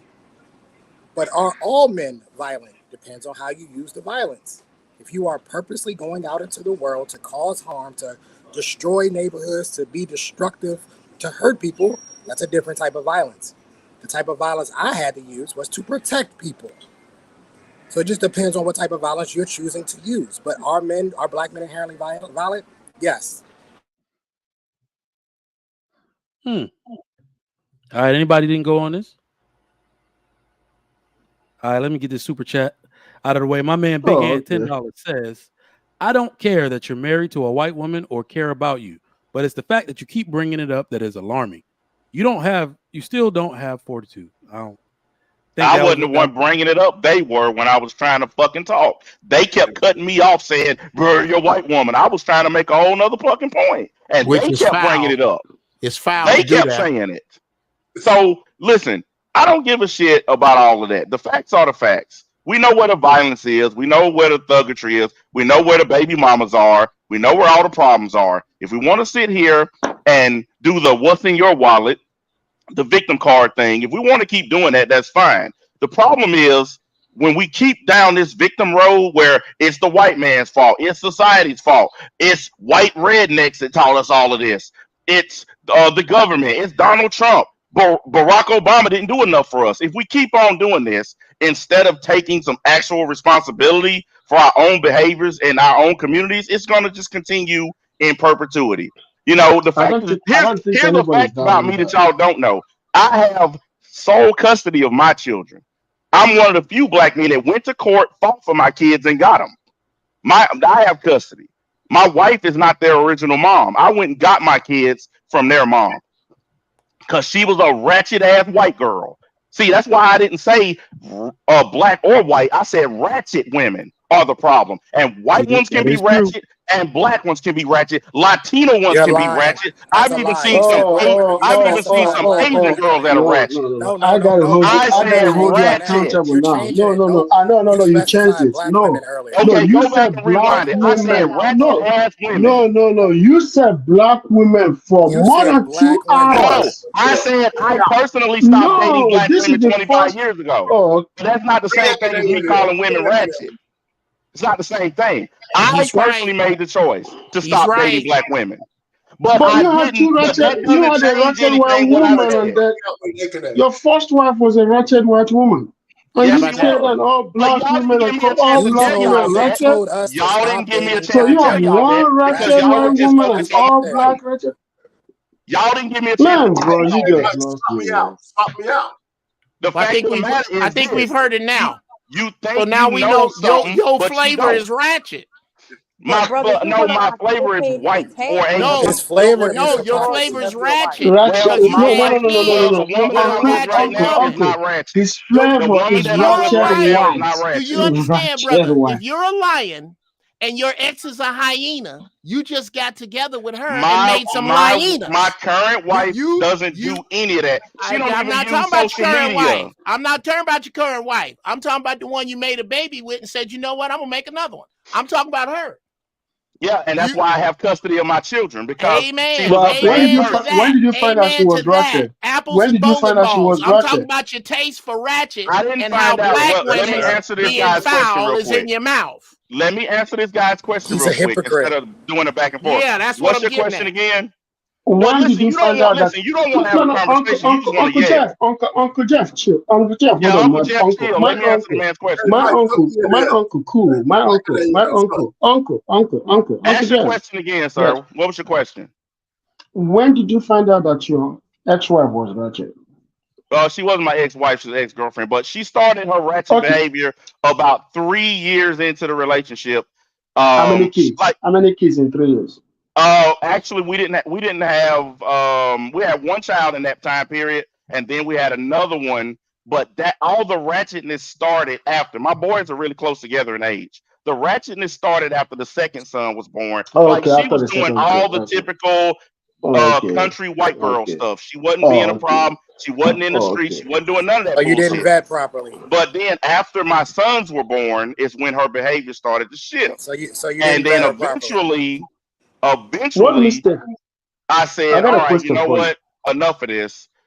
But are all men violent? Depends on how you use the violence. If you are purposely going out into the world to cause harm, to destroy neighborhoods, to be destructive, to hurt people, that's a different type of violence. The type of violence I had to use was to protect people. So it just depends on what type of violence you're choosing to use. But are black men inherently violent? Yes. All right, anybody didn't go on this? All right, let me get this super chat out of the way. My man Big Hand $10 says, I don't care that you're married to a white woman or care about you, but it's the fact that you keep bringing it up that is alarming. You still don't have fortitude. I wasn't the one bringing it up. They were when I was trying to fucking talk. They kept cutting me off saying, bro, you're a white woman. I was trying to make a whole nother fucking point. And Which they is kept foul. bringing it up. It's foul. They kept saying it. So listen, I don't give a shit about all of that. The facts are the facts. We know where the violence is. We know where the thuggery is. We know where the baby mamas are. We know where all the problems are. If we want to sit here and do the what's in your wallet, the victim card thing, if we want to keep doing that, that's fine. The problem is when we keep down this victim road where it's the white man's fault, it's society's fault, it's white rednecks that taught us all of this, it's the government, it's Donald Trump, Barack Obama didn't do enough for us. If we keep on doing this instead of taking some actual responsibility for our own behaviors in our own communities, it's going to just continue in perpetuity. You know, the fact here's the fact about me that y'all don't know. I have sole custody of my children. I'm one of the few black men that went to court, fought for my kids, and got them. I have custody. My wife is not their original mom. I went and got my kids from their mom because she was a ratchet ass white girl. See, that's why I didn't say black or white. I said ratchet women are the problem, and white ones can be ratchet, and black ones can be ratchet. Latino ones can be ratchet. I've even seen some Asian girls that are ratchet. I gotta hold you accountable now. No, you changed it. No, you said black women. No, you said black women for more than 2 hours. I said I personally stopped dating black women 25 years ago. That's not the same thing as me calling women ratchet. It's not the same thing. I personally made the choice to stop dating black women. But you had two ratchet. You had a ratchet white woman, and that your first wife was a ratchet white woman. And you said that all black women are all black women ratchet. Y'all didn't give me a chance So you to have tell y'all one that ratchet white woman and all black ratchet. Y'all didn't give me a chance. Man, bro, you just lost me out. Stop me out. The fact of the matter is, I think we've heard it now. You think so now we know your but flavor is ratchet. My flavor is white or Asian. No, his flavor your flavor is ratchet. Ratchet. The woman that I'm with right now is not ratchet. His flavor is ratchet white. Do you understand, brother? If you're a lion and your ex is a hyena, you just got together with her and made some hyenas. My current wife doesn't do any of that. She don't even use social media. I'm not talking about your current wife. I'm talking about the one you made a baby with and said, you know what, I'm going to make another one. I'm talking about her. Yeah, and that's why I have custody of my children because Amen. When did you find out she was ratchet? When did you find out she was ratchet? I'm talking about your taste for ratchet and how black women being foul is in your mouth. Let me answer this guy's question real quick instead of doing a back and forth. Yeah, that's what's what your question again? When did you find out that? You don't want to have a conversation. You just want to yell. Uncle Jeff, chill. Uncle Jeff, yeah, Uncle Jeff, chill. Let me answer the man's question. My uncle, cool. My uncle. Ask your question again, sir. Yes. What was your question? When did you find out that your ex-wife was ratchet? She wasn't my ex-wife; she was ex-girlfriend. But she started her ratchet behavior about 3 years into the relationship. How many kids? How many kids in 3 years? Actually, we didn't have. We had one child in that time period, and then we had another one. But that all the ratchetness started after. My boys are really close together in age. The ratchetness started after the second son was born. She was doing all the typical country white girl stuff. She wasn't being a problem. She wasn't in the streets. She wasn't doing none of that. You didn't vet properly. But then after my sons were born, is when her behavior started to shift. So you and then eventually, I said, all right, you know what? Enough of this.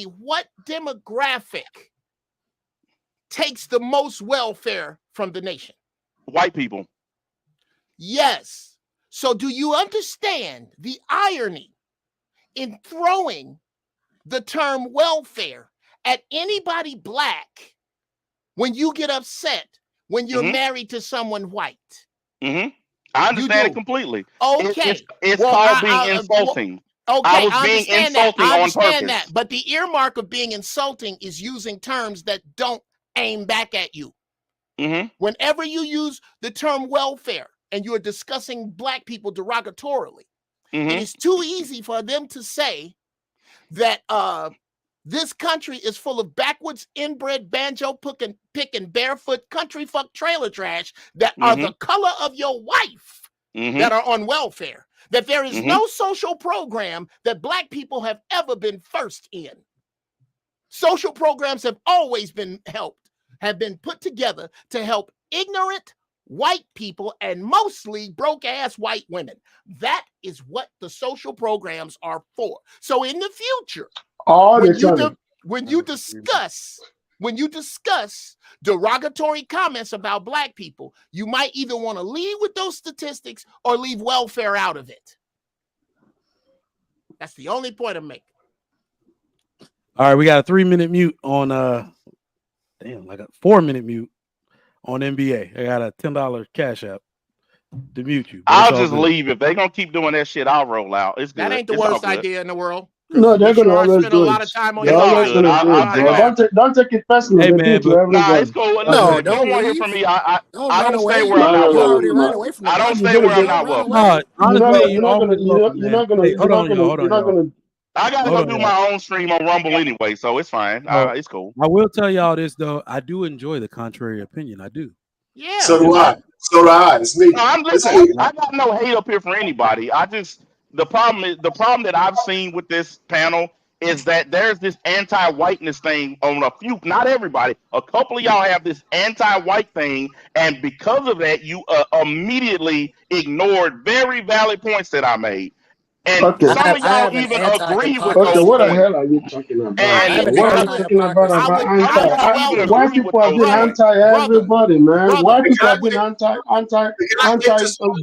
me what demographic takes the most welfare from the nation? White people. Yes. So do you understand the irony in throwing the term welfare at anybody black when you get upset when you're married to someone white? I understand it completely. Okay. It's called being insulting. Okay, I was being insulting on purpose. But the earmark of being insulting is using terms that don't aim back at you. Whenever you use the term welfare and you're discussing black people derogatorily, it is too easy for them to say that this country is full of backwards, inbred, banjo picking, barefoot, country fuck trailer trash that are the color of your wife that are on welfare. That there is no social program that black people have ever been first in. Social programs have always been put together to help ignorant white people and mostly broke-ass white women. That is what the social programs are for. So in the future, when you discuss derogatory comments about black people, you might either want to lead with those statistics or leave welfare out of it. That's the only point I'm making. All right, we got a 3-minute mute on like a 4-minute mute on NBA. I got a $10 cash app to mute you. I'll just leave. If they're gonna keep doing that shit, I'll roll out. It's good. That ain't the It's all worst good. idea in the world. No, they're gonna always spend a do lot it. of time on They're your always side. gonna do it, bro. Don't take it personal. Hey, They do man, it to but everybody. Nah, it's cool. No, Listen, if you don't don't want to hear leave. from me, I Don't don't run away. stay where I'm not You welcome. already ran away from the I don't question. stay where I'm Don't not run welcome. away. No, honestly, You're not gonna. Hold on, y'all. I gotta Hold go on, do y'all. my own stream on Rumble anyway, so it's fine. It's cool. I will tell y'all this though. I do enjoy the contrary opinion. I do. Yeah. So do I. So do I. It's me. No, I got no hate up here for anybody. The problem that I've seen with this panel is that there's this anti-whiteness thing on a few, not everybody. A couple of y'all have this anti-white thing, and because of that, you immediately ignored very valid points that I made. And some of y'all even agree with those what the points. hell are you talking about? And What are you talking about anti? White people have been anti everybody, man. White people have been anti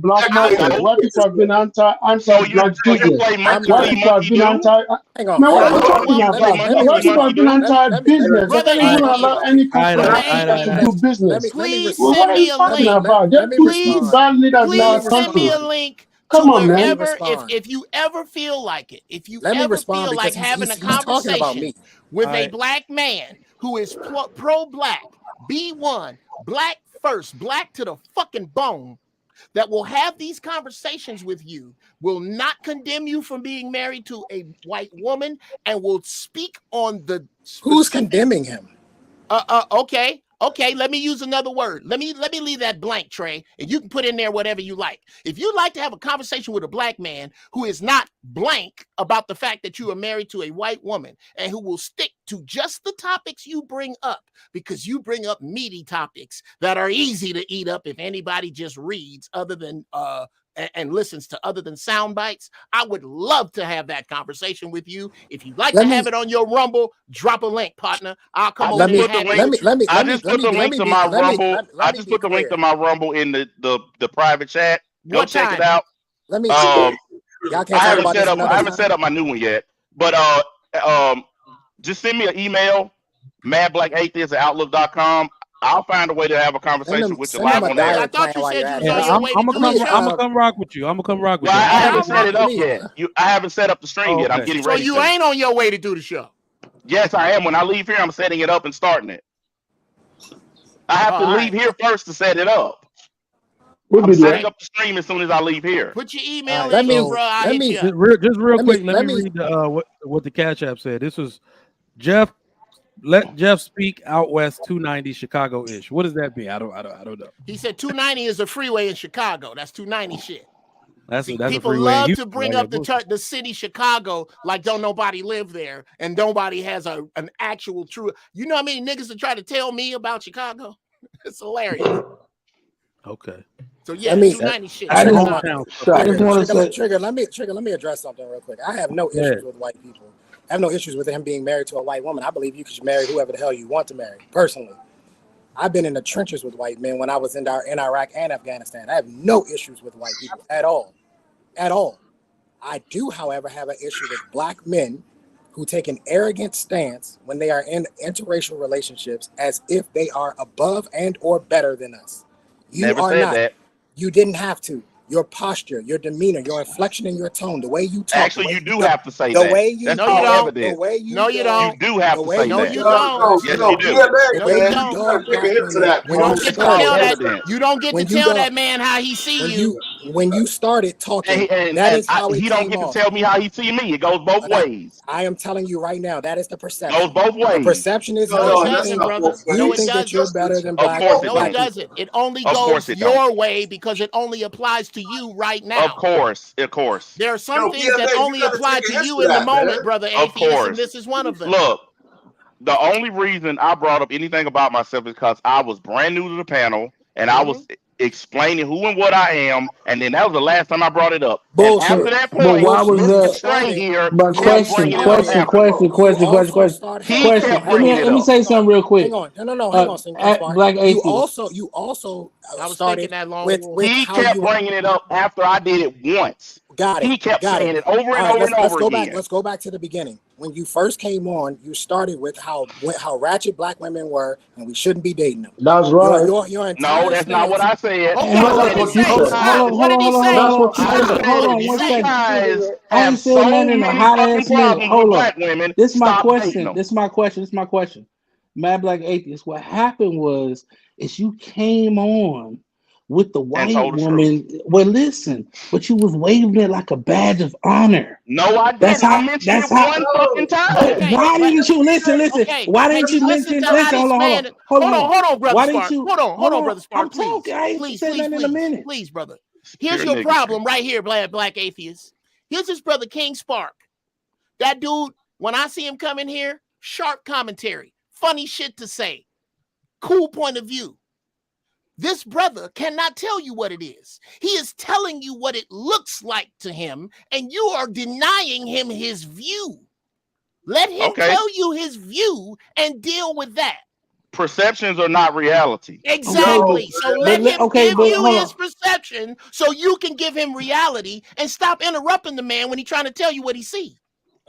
black market. White people have been anti black business. White people have been anti. Man, what are you talking about? White people have been anti business. They can't even allow any country in Africa to do business. What are you talking about? They put bad leaders in our Send me country. a link. Come on, man. If you ever feel like it, if you Let me ever respond feel like because having he's a talking about conversation me. with a black man who is pro-black, B1, black first, black to the fucking bone, that will have these conversations with you, will not condemn you from being married to a white woman, and will speak on the Who's condemning him? Okay, let me use another word. Let me leave that blank, Trey, and you can put in there whatever you like. If you like to have a conversation with a black man who is not blank about the fact that you are married to a white woman and who will stick to just the topics you bring up, because you bring up meaty topics that are easy to eat up if anybody just reads other than and listens to other than sound bites, I would love to have that conversation with you. If you'd like to have it on your Rumble, drop a link, partner. I'll come over there and have it. I just put the link to my Rumble. I just put the link to my Rumble in the private chat. Go check it out. I haven't set up my new one yet. But just send me an email, madblackatheist@outlook.com. I'll find a way to have a conversation with you live on air. I thought you said you was on your way to I'm gonna come rock with you. I'm gonna come rock with you. I haven't set it up yet. I haven't set up the stream yet. I'm getting ready. So you ain't on your way to do the show? Yes, I am. When I leave here, I'm setting it up and starting it. I have to leave here first to set it up. I'm setting up the stream as soon as I leave here. Put your email in, bro. I'll hit you up. Just real quick. Let me read what the Cash App said. This was Jeff. Let Jeff speak out west 290 Chicago-ish. What does that mean? I don't know. He said 290 is a freeway in Chicago. That's 290 shit. That's people a freeway. Love to bring up the city Chicago like don't nobody live there and nobody has an actual true. You know how many niggas that try to tell me about Chicago? It's hilarious. Okay. So yeah, 290 shit. I just want to say, Trigger. Let me address something real quick. I have no issues with white people. I have no issues with him being married to a white woman. I believe you should marry whoever the hell you want to marry. Personally, I've been in the trenches with white men when I was in Iraq and Afghanistan. I have no issues with white people at all. At all. I do, however, have an issue with black men who take an arrogant stance when they are in interracial relationships as if they are above and or better than us. You Never are said not. that. You didn't have to. Your posture, your demeanor, your inflection in your tone, the way you talk. Actually, you do have to say that. The way you That's talk, evidence. the way you No, you don't. You do have to say No, that. you don't. Yes, you do. You don't get to tell that. You don't get to tell that man how he see you. When you started talking, and that is how he don't get to tell me how he see me. It goes both ways. I am telling you right now, that is the perception. Goes both ways. The perception is No, it doesn't, brother. You think that you're better than black people. No, it doesn't. It only goes your way because it only applies to you right now. Of course. There are some things that only apply to you in the moment, brother Atheist, and this is one of them. Look, the only reason I brought up anything about myself is because I was brand new to the panel and I was explaining who and what I am, and then that was the last time I brought it up. And after that point, why was Mr. that? Strain here But question. Let me say something real quick. Hang on. No. Hang on, Black Atheist. You also I was started thinking that long. He kept bringing it up after I did it once. Got it. He kept Got saying it. it over All and right, over and let's over go back. again. Let's go back to the beginning. When you first came on, you started with how ratchet black women were, and we shouldn't be dating them. That's right. Your No, entire that's not what stance. I said. Okay, I what said did he if you say? said. guys, What did he say? That's what you I said. said What did if he you say? guys I have ain't saying so nothing in a many hot fucking ass minute. problems with Hold on. black women, This is my stop dating question. them. This is my question. Mad Black Atheist. What happened was you came on with the And white told the truth. woman. Well, listen, but you was waving it like a badge of honor. No, I That's didn't. I how. mentioned That's it how. one fucking But time. why didn't you listen? Okay, Why have didn't you you listened mention? to how Listen. this man? Hold on. Hold on, brother Why didn't Spark. you? Hold on, brother Spark. I'm talking. I ain't Please, said nothing in a minute. please, brother. Pure Here's your nigga problem shit. right here, Black Atheist. Here's his brother King Spark. That dude, when I see him come in here, sharp commentary, funny shit to say, cool point of view. This brother cannot tell you what it is. He is telling you what it looks like to him, and you are denying him his view. Let him tell you his view and deal with that. Perceptions are not reality. Exactly. So let him give you hold his perception so you can give him reality and stop interrupting the man when he's trying to tell you what he sees.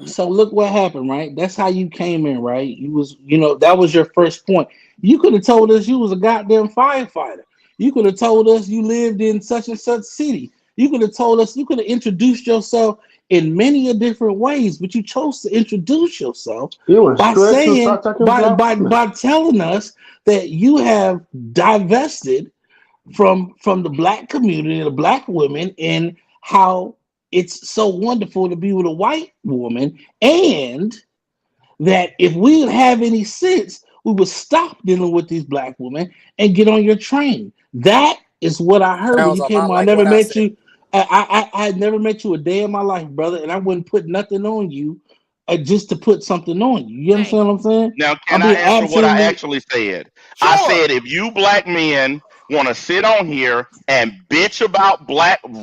So look what happened, right? That's how you came in, right? You was, that was your first point. You could have told us you was a goddamn firefighter. You could have told us you lived in such and such city. You could have told us, you could have introduced yourself in many different ways, but you chose to introduce yourself by saying, by telling us that you have divested from the black community, the black women, and how it's so wonderful to be with a white woman, and that if we would have any sense, we would stop dealing with these black women and get on your train. That is what I heard when Sounds you a came lot on. I like never what I met said. you. I had never met you a day in my life, brother, and I wouldn't put nothing on you just to put something on you. You understand what I'm saying? Now, I'm can I being answer what I absolutely. actually said? I said if you black men want to sit on here and bitch about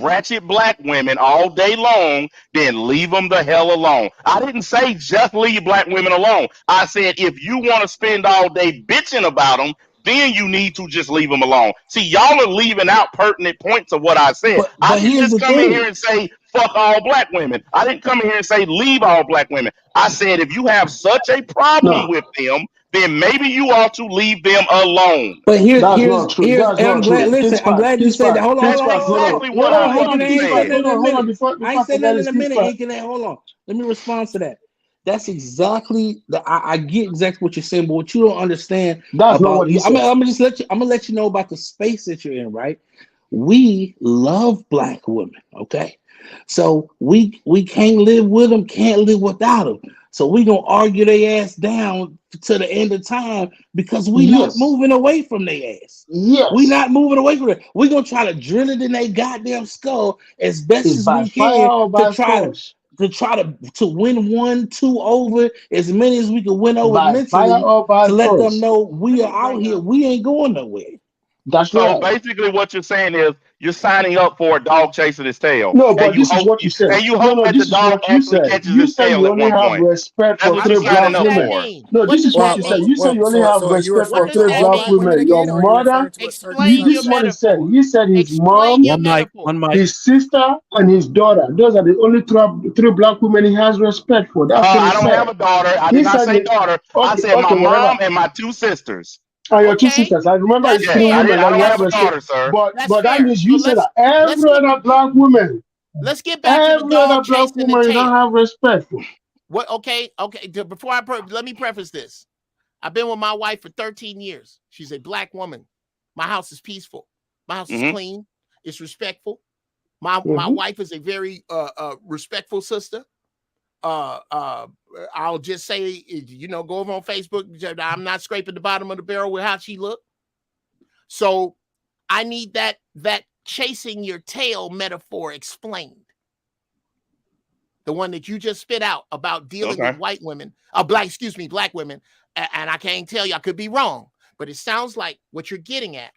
ratchet black women all day long, then leave them the hell alone. I didn't say just leave black women alone. I said if you want to spend all day bitching about them, then you need to just leave them alone. See, y'all are leaving out pertinent points of what I said. I But didn't here's just the come in thing. here and say fuck all black women. I didn't come in here and say leave all black women. I said if you have such a problem with them, then maybe you ought to leave them alone. But here's and I'm glad. Listen, I'm glad you said that. Hold on. That's exactly what Hold I on, fucking I ain't said said. nothing in a minute. I ain't said nothing in a minute, Hold on. Let me respond to that. That's exactly I get exactly what you're saying, but what you don't understand That's not about what he you, said. I'm gonna let you know about the space that you're in, right? We love black women, okay? So we can't live with them, can't live without them. So we gonna argue their ass down to the end of time because we not moving away from their ass. Yes. We not moving away from it. We gonna try to drill it in their goddamn skull as best It's as by we fire can or by force. to try to win 1-2 over as many as we can win over By fire mentally or by to let them force. know we are out here. We ain't going nowhere. That's So right. basically, what you're saying is you're signing up for a dog chasing his tail, No, and but you this is hope what you said. that the This is dog what you actually said. catches You his said tail you at only one have point. respect That's for what you're three So black what signing does up that women. for. mean? No, What this does is what that you said. mean? You said you only have So respect what for does three that black mean? women. Your Or are you mother. referring to a certain This is what he said. metaphor? He said his Explain mom, your metaphor. One mic. his sister, and his daughter. Those are the only three black women he has respect for. That's what he I don't have said. a daughter. I He did not said, say daughter. I said my whatever. mom and my two sisters. And your two sisters. I remember it's three Yes, I women did. I that you don't have have a respect. daughter, sir. But That's that fair. means So you said that let's every get other black woman, let's get back to the every dog other black chasing the woman you don't tail. have respect for. What? Okay. Before let me preface this. I've been with my wife for 13 years. She's a black woman. My house is peaceful. My house is clean. It's respectful. My wife is a very respectful sister. I'll just say, go over on Facebook. I'm not scraping the bottom of the barrel with how she look. So I need that chasing your tail metaphor explained. The one that you just spit out about dealing with white women, black women. And I can't tell you, I could be wrong, but it sounds like what you're getting at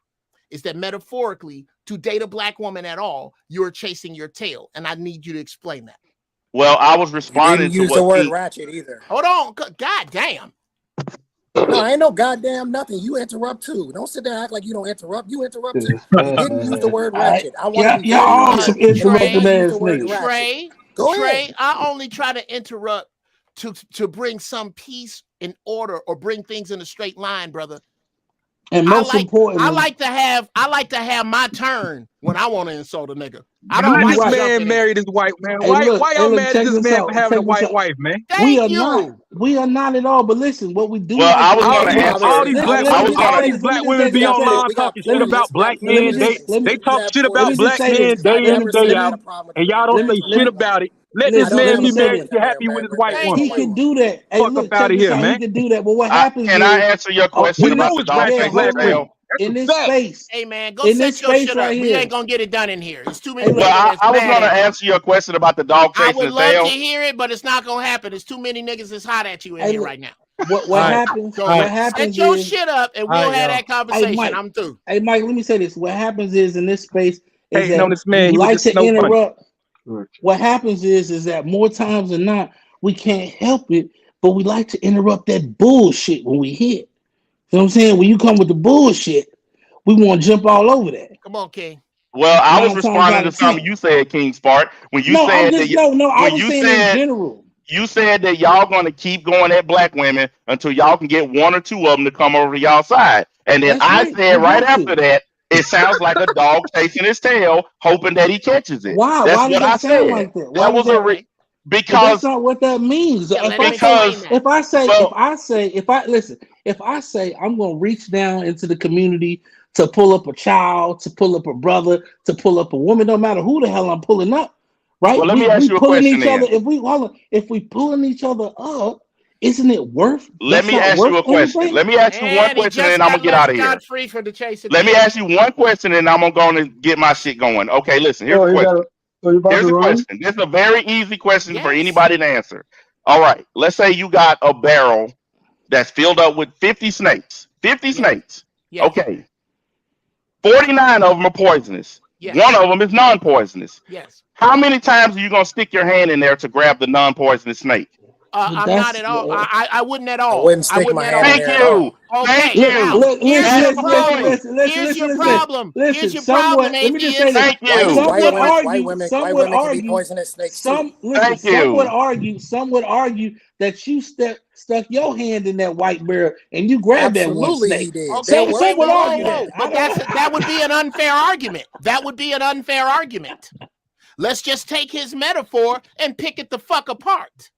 is that metaphorically, to date a black woman at all, you're chasing your tail. And I need you to explain that. Well, I was responding You didn't to use the what word King. ratchet either. Hold on. God damn. No, ain't no goddamn nothing. You interrupt too. Don't sit there and act like you don't interrupt. You interrupt too. You didn't use the word ratchet. I want to be y'all very all clear. some And you did interrupting not use ass the word niggas. ratchet. Go ahead. I only try to interrupt to bring some peace and order or bring things in a straight line, brother. And most importantly, I like to have my turn when I want to insult a nigga. I Why don't like this to man jump in married his white man? Hey, Why look, y'all mad at check this this man out. for having a Check this white out. wife, man? We are not at all. But listen, what we do Well, like I to was All going to these answer. all these black I women, was going all to. these black women be We got online four talking shit minutes. about We got black 4 men. minutes. They You talk have shit 4 about minutes. black men I day in and never day said I had out, a problem with the and y'all black don't women. say shit about it. Let this I man never be said married that. and happy with his white woman. He can do that. Hey, Fuck up look, out check of this here, out. He man. can do that. But what happens Can is, I answer your question We about know the it's dog ratchet yeah, chasing black hold his on. women. tail? That's In a this fact. space, Hey man, go in this set your space shit up. right We here. ain't gonna get it done in here. It's too Hey, many look. women Well, that's I was mad going to at you. answer your question about the dog I chasing would the love to tail. hear it, but it's not gonna happen. There's too many niggas that's hot at you in Hey, here look. right now. What happens? So What set happens your is, shit up and we'll have that hey conversation. Mike. I'm through. Hey Mike, let me say this. What happens is in this space is Hating that on this we man, he was like just to no bunny. interrupt. What happens is that more times than not, we can't help it, but we like to interrupt that bullshit when we hit. You know what I'm saying? When you come with the bullshit, we want to jump all over that. Come on, King. Well, I was 9 times responding out to of 10. something you said, King Spark, when you No, I'm said that just no. I when was you saying in said general. you said that y'all going to keep going at black women until y'all can get one or two of them to come over to y'all side. And then That's I right. said We right got after to. that, it sounds like a dog chasing his tail, hoping that he catches it. Why? That's Why does what I that sound said. like that? Why That does was that? But that's because not what that means. Yeah, let him explain that. If I say, well, if I say I'm gonna reach down into the community to pull up a child, to pull up a brother, to pull up a woman, no matter who the hell I'm pulling up, right? let me We ask you a pulling question each other. then. If we pulling each other up, isn't it worth? Let That's me not ask you worth a question. anything. Let me ask you one And he question and just then I'm gonna got get left out of here. scot-free for the chasing the Let me tail. ask you one question and I'm gonna get my shit going. Okay, listen, here's the question. So you about Here's to a run? question. This is a very easy question for Yes. anybody to answer. All right. Let's say you got a barrel that's filled up with 50 snakes. 50 Yes. snakes. Yes. Okay. 49 of them are poisonous. Yes. One of them is non-poisonous. Yes. How many times are you gonna stick your hand in there to grab the non-poisonous snake? I'm not at all. I wouldn't at I all. wouldn't stick my hand in Thank there at you. all. Thank Okay, now you. here's your That's the problem. point. Here's your problem. Here's your problem, Somewhat. Let me just say atheist. this. Thank you. Some would White argue. women Some would can be argue. poisonous snakes too. Thank Some would you. argue. Some would argue that you stuck your hand in that white barrel and you grabbed that one Absolutely, he snake. did. There Okay, were Some wait, would whoa, people whoa, argue do that. whoa. that. But that would be an unfair argument. That would be an unfair argument. Let's just take his metaphor and pick it the fuck apart.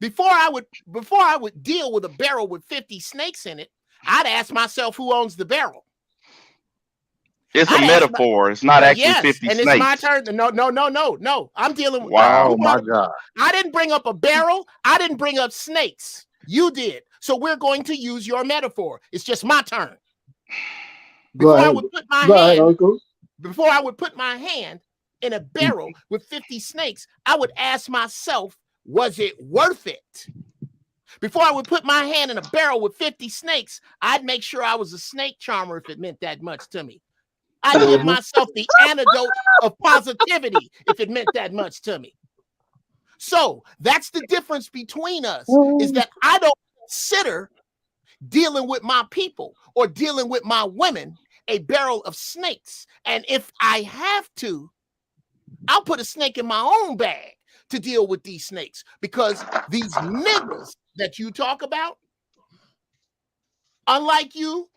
Before I would deal with a barrel with 50 snakes in it, I'd ask myself who owns the barrel. It's a metaphor. It's not actually yes, 50 and snakes. it's my turn. No. I'm dealing with. Wow. Oh my God. I didn't bring up a barrel. I didn't bring up snakes. You did. So we're going to use your metaphor. It's just my turn. Before I would put my hand in a barrel with 50 snakes, I would ask myself, was it worth it? Before I would put my hand in a barrel with 50 snakes, I'd make sure I was a snake charmer if it meant that much to me. I'd give myself the antidote of positivity if it meant that much to me. So that's the difference between us, is that I don't consider dealing with my people or dealing with my women a barrel of snakes. And if I have to, I'll put a snake in my own bag to deal with these snakes, because these niggas that you talk about, unlike you,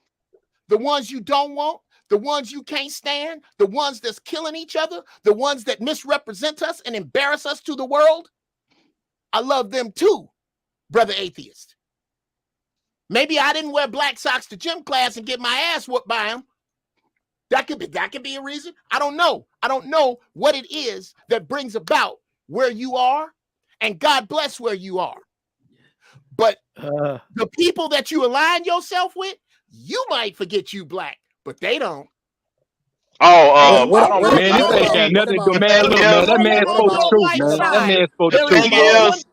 the ones you don't want, the ones you can't stand, the ones that's killing each other, the ones that misrepresent us and embarrass us to the world, I love them too, brother atheist. Maybe I didn't wear black socks to gym class and get my ass whooped by them. That could be a reason. I don't know. I don't know what it is that brings about where you are, and God bless where you are. But the people that you align yourself with, you might forget you black, but they don't. I don't man, this ain't got nothing to do, man. Look, man, that man spoke the truth, man. That man spoke the truth.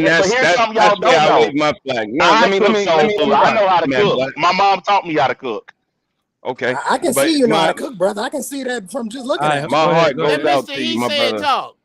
man, but here's something y'all that's where don't I know. wave my flag. No, I let cook me soul food. I know how to man, cook. Black. My mom taught me how to cook. Okay, I can but see you know how to cook, brother. I can see that from just looking at you. my heart Let goes out Mr. to you, He my said brother. talk.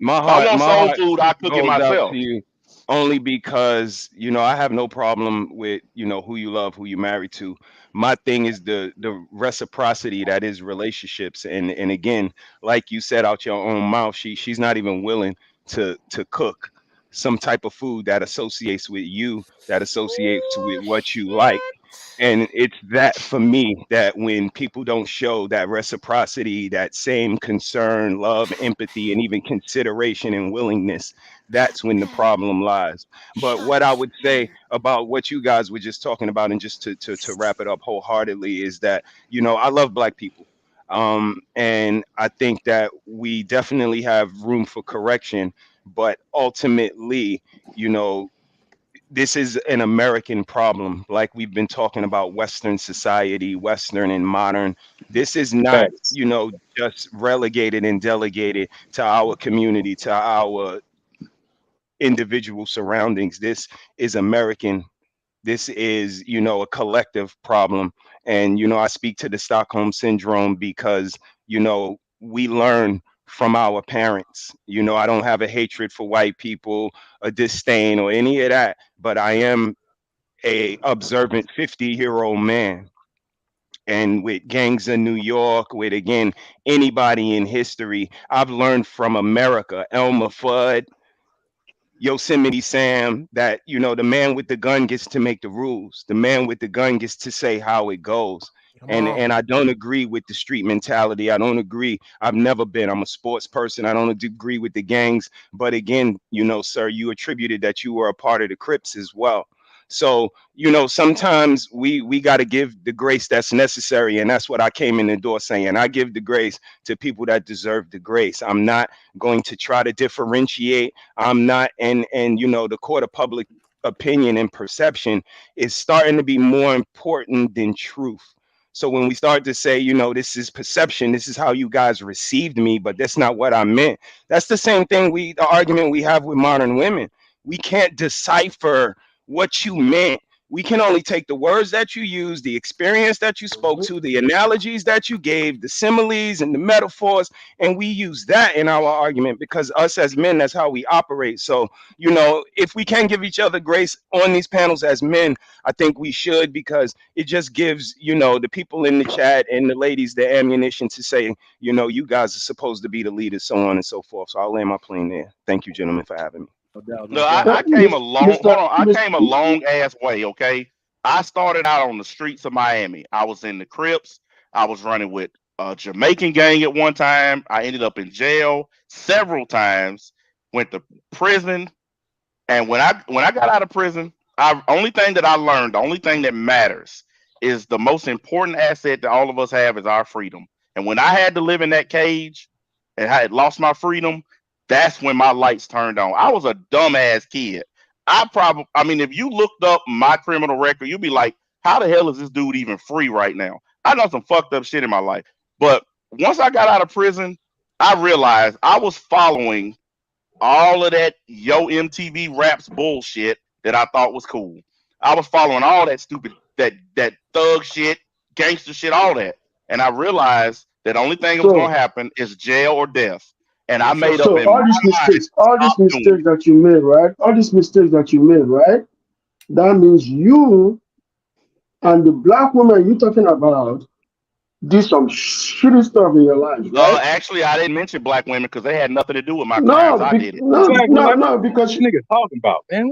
My If I heart, want my soul heart food, I cook it goes out myself. to you only because I have no problem with who you love, who you married to. My thing is the reciprocity that is relationships, and again, like you said out your own mouth, she's not even willing to cook some type of food that associates with you, that associates with Oh what you like. shit. And it's that for me that when people don't show that reciprocity, that same concern, love, empathy, and even consideration and willingness, that's when the problem lies. But what I would say about what you guys were just talking about, and just to wrap it up wholeheartedly, is that, I love Black people. And I think that we definitely have room for correction, but ultimately, you know, this is an American problem. Like we've been talking about Western society, Western and modern. This is not, Facts. just relegated and delegated to our community, to our individual surroundings. This is American. This is, a collective problem. And, I speak to the Stockholm syndrome because, we learn from our parents. I don't have a hatred for white people, a disdain or any of that, but I am a observant 50-year-old man. And with gangs in New York, with again anybody in history, I've learned from America, Elmer Fudd, Yosemite Sam, that the man with the gun gets to make the rules. The man with the gun gets to say how it goes. Come And on. and I don't agree with the street mentality. I don't agree. I've never been. I'm a sports person. I don't agree with the gangs. But again, sir, you attributed that you were a part of the Crips as well. So, sometimes we got to give the grace that's necessary. And that's what I came in the door saying. I give the grace to people that deserve the grace. I'm not going to try to differentiate. I'm not, and the court of public opinion and perception is starting to be more important than truth. So when we start to say, this is perception, this is how you guys received me, but that's not what I meant. That's the same thing the argument we have with modern women. We can't decipher what you meant. We can only take the words that you use, the experience that you spoke to, the analogies that you gave, the similes and the metaphors, and we use that in our argument because us as men, that's how we operate. So, if we can give each other grace on these panels as men, I think we should, because it just gives, the people in the chat and the ladies the ammunition to say, you guys are supposed to be the leaders, so on and so forth. So I'll land my plane there. Thank you, gentlemen, for having me. No doubt, no Look, doubt. I came a long, Mr. hold on, I Mr. came a long ass way, okay? I started out on the streets of Miami. I was in the Crips. I was running with a Jamaican gang at one time. I ended up in jail several times, went to prison. And when I got out of prison, I only thing that I learned, the only thing that matters is the most important asset that all of us have is our freedom. And when I had to live in that cage and I had lost my freedom, that's when my lights turned on. I was a dumbass kid. I mean, if you looked up my criminal record, you'd be like, how the hell is this dude even free right now? I done some fucked up shit in my life. But once I got out of prison, I realized I was following all of that MTV raps bullshit that I thought was cool. I was following all that stupid that thug shit, gangster shit, all that. And I realized that the only thing that was So, gonna happen is jail or death. And I made up so in my mind to all stop these doing mistakes it. that you made, right? All these mistakes that you made, right? That means you and the black woman you talking about did some shitty stuff in your life, right? Actually, I didn't mention black women because they had nothing to do with my crimes. No, I did it. Exactly. Like, what no, the fuck because this nigga talking about, man?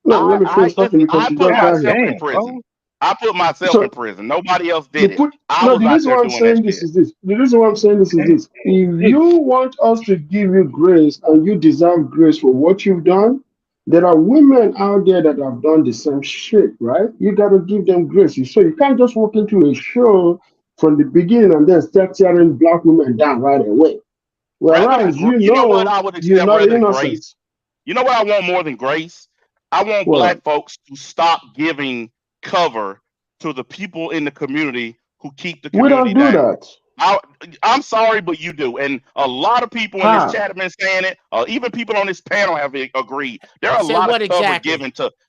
no, let me I finish talking listen. because I you put just God got here. myself in damn, prison. bro. I put myself in So prison. Nobody else you did it. put I no. was The out reason there why I'm doing that saying this shit. is this. The reason why I'm saying this is this. If Nigga. you want us to give you grace and you deserve grace for what you've done, there are women out there that have done the same shit, right? You got to give them grace. So you can't just walk into a show from the beginning and then start tearing black women down right away. Rather than, Whereas you know what I would you're accept not rather than grace? innocent. You know what I want more than grace? I want Well, black folks to stop giving cover to the people in the community who keep the we don't community do down. that. I, I'm sorry, but you do. And a lot of people in this How? chat have been saying it. Even people on this panel have agreed. Say what exactly?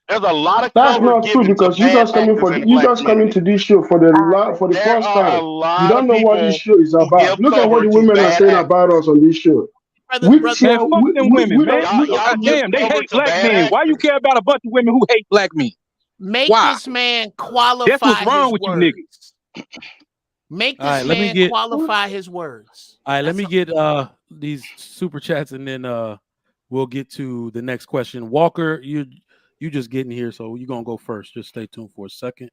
There's a lot of That's cover not true given to because bad actors in the you black guys coming community. to this show for the There first are a time. You lot don't of know what this people show is who about. give Look at what cover the to women are bad saying about actors. us on this show. Brother, We brother, Man, tell fuck them women, we man. don't we, Y'all give Damn, they cover hate to black bad men. Why you actors. care about a bunch of women who hate black men? make Why? this man That's what's qualify wrong his with you niggas. words. Make All right, this let me man get qualify his words. all right, let That's me all. get these super chats and then we'll get to the next question. Walker, you just getting here, so you're gonna go first. Just stay tuned for a second.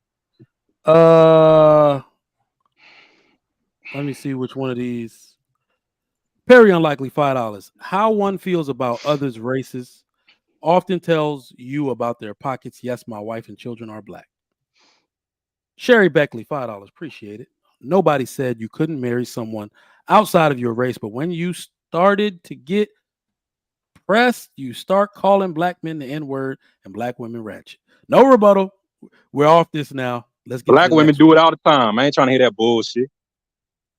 Let me see which one of these. Very unlikely $5. How one feels about others' races often tells you about their pockets. Yes, my wife and children are black. Sherry Beckley, $5. Appreciate it. Nobody said you couldn't marry someone outside of your race, but when you started to get depressed, you start calling black men the N-word and black women ratchet. No rebuttal. We're off this now. Let's get Black to the women next do one. it all the time. I ain't trying to hear that bullshit.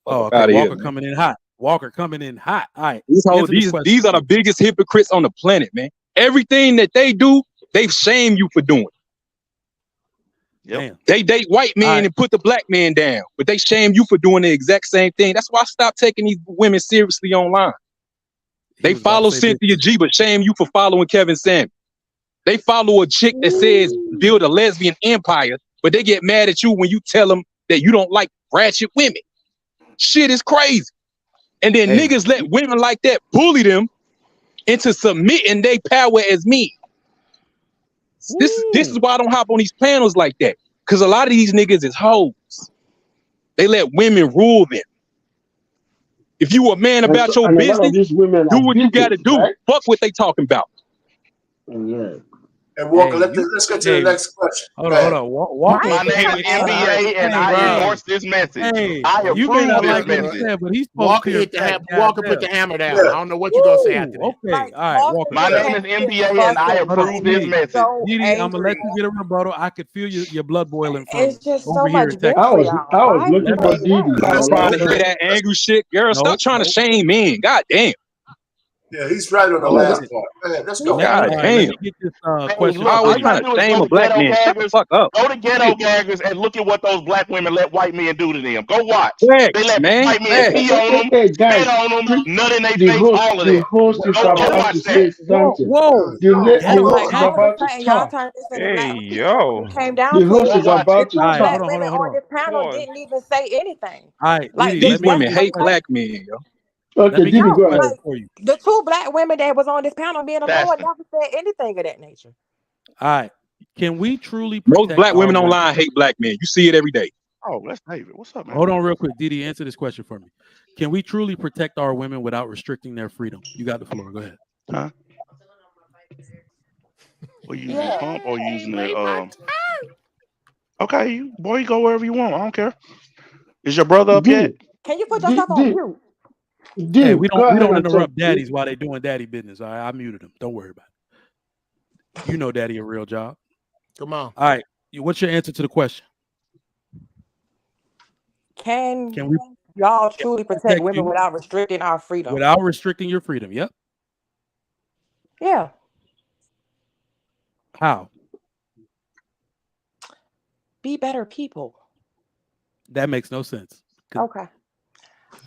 Oh, Fuck okay. out of Walker here, coming in hot. Walker coming in hot. All right. man. These are the biggest hypocrites on the planet, man. Everything that they do, they shame you for doing. Damn. They date white men and put the black man down, but they shame you for doing the exact same thing. That's why I stopped taking these women seriously online. They follow Cynthia G, but shame you for following Kevin Samuels. They follow a chick that says build a lesbian empire, but they get mad at you when you tell them that you don't like ratchet women. Shit is crazy. And then niggas let women like that bully them into submitting their power as men. This is why I don't hop on these panels like that. Because a lot of these niggas is hoes. They let women rule them. If you a man about your business, do what you got to do. Right? Fuck what they talking about. Yeah. And Walker, let's get to the next question. Hold on. Walker. My name is NBA, and I endorse this message. I approve this message. But he's Walker hit the Walker put the hammer down. I don't know what you're gonna say after that. Okay, all right, Walker. My name is NBA, and I approve this message. Didi, I'm gonna let you get a rebuttal. I could feel your blood boiling from It's just over so here. much vent for y'all. I was looking for Didi. I was trying to hear that angry shit. Girl, stop trying to shame men. God damn. Yeah, he's right on the last part. Man, let's go. God damn. Let me get this question. Look, always trying to shame a black man. Shut the fuck up. Go to Ghetto Gaggers and look at what those black women let white men do to them. Go watch. Facts, They let man. white men pee on them, spit on them, nut in their face, all of that. The host is Go about watch to say that. something. Whoa. The host is All of about a to sudden, y'all talk. turned this into Hey, black. yo. It came down The to host it. is about to The two talk. black women on this panel Pause. didn't even say anything. All right, Like Didi, These women hate black men, yo. Let me get Didi, this go question ahead. for you. the two black women that was on this panel, me and the That's Lord, never said anything of that nature. All right. Can we truly protect Most black our women online hate black men. You see it every day. Oh, that's David. What's up, man? Hold on real quick. Didi, answer this question for me. Can we truly protect our women without restricting their freedom? You got the floor. Go ahead. Huh? Or using the pump or using the Okay, you go wherever you want. I don't care. Is your brother up yet? Can you put yourself on mute? Hey, we don't interrupt daddies while they doing daddy business. All right, I muted them. Don't worry about it. You know daddy a real job. Come on. All right. What's your answer to the question? Can we y'all truly protect women without restricting our freedom? Without restricting your freedom, yep. Yeah. How? Be better people. That makes no sense. Okay.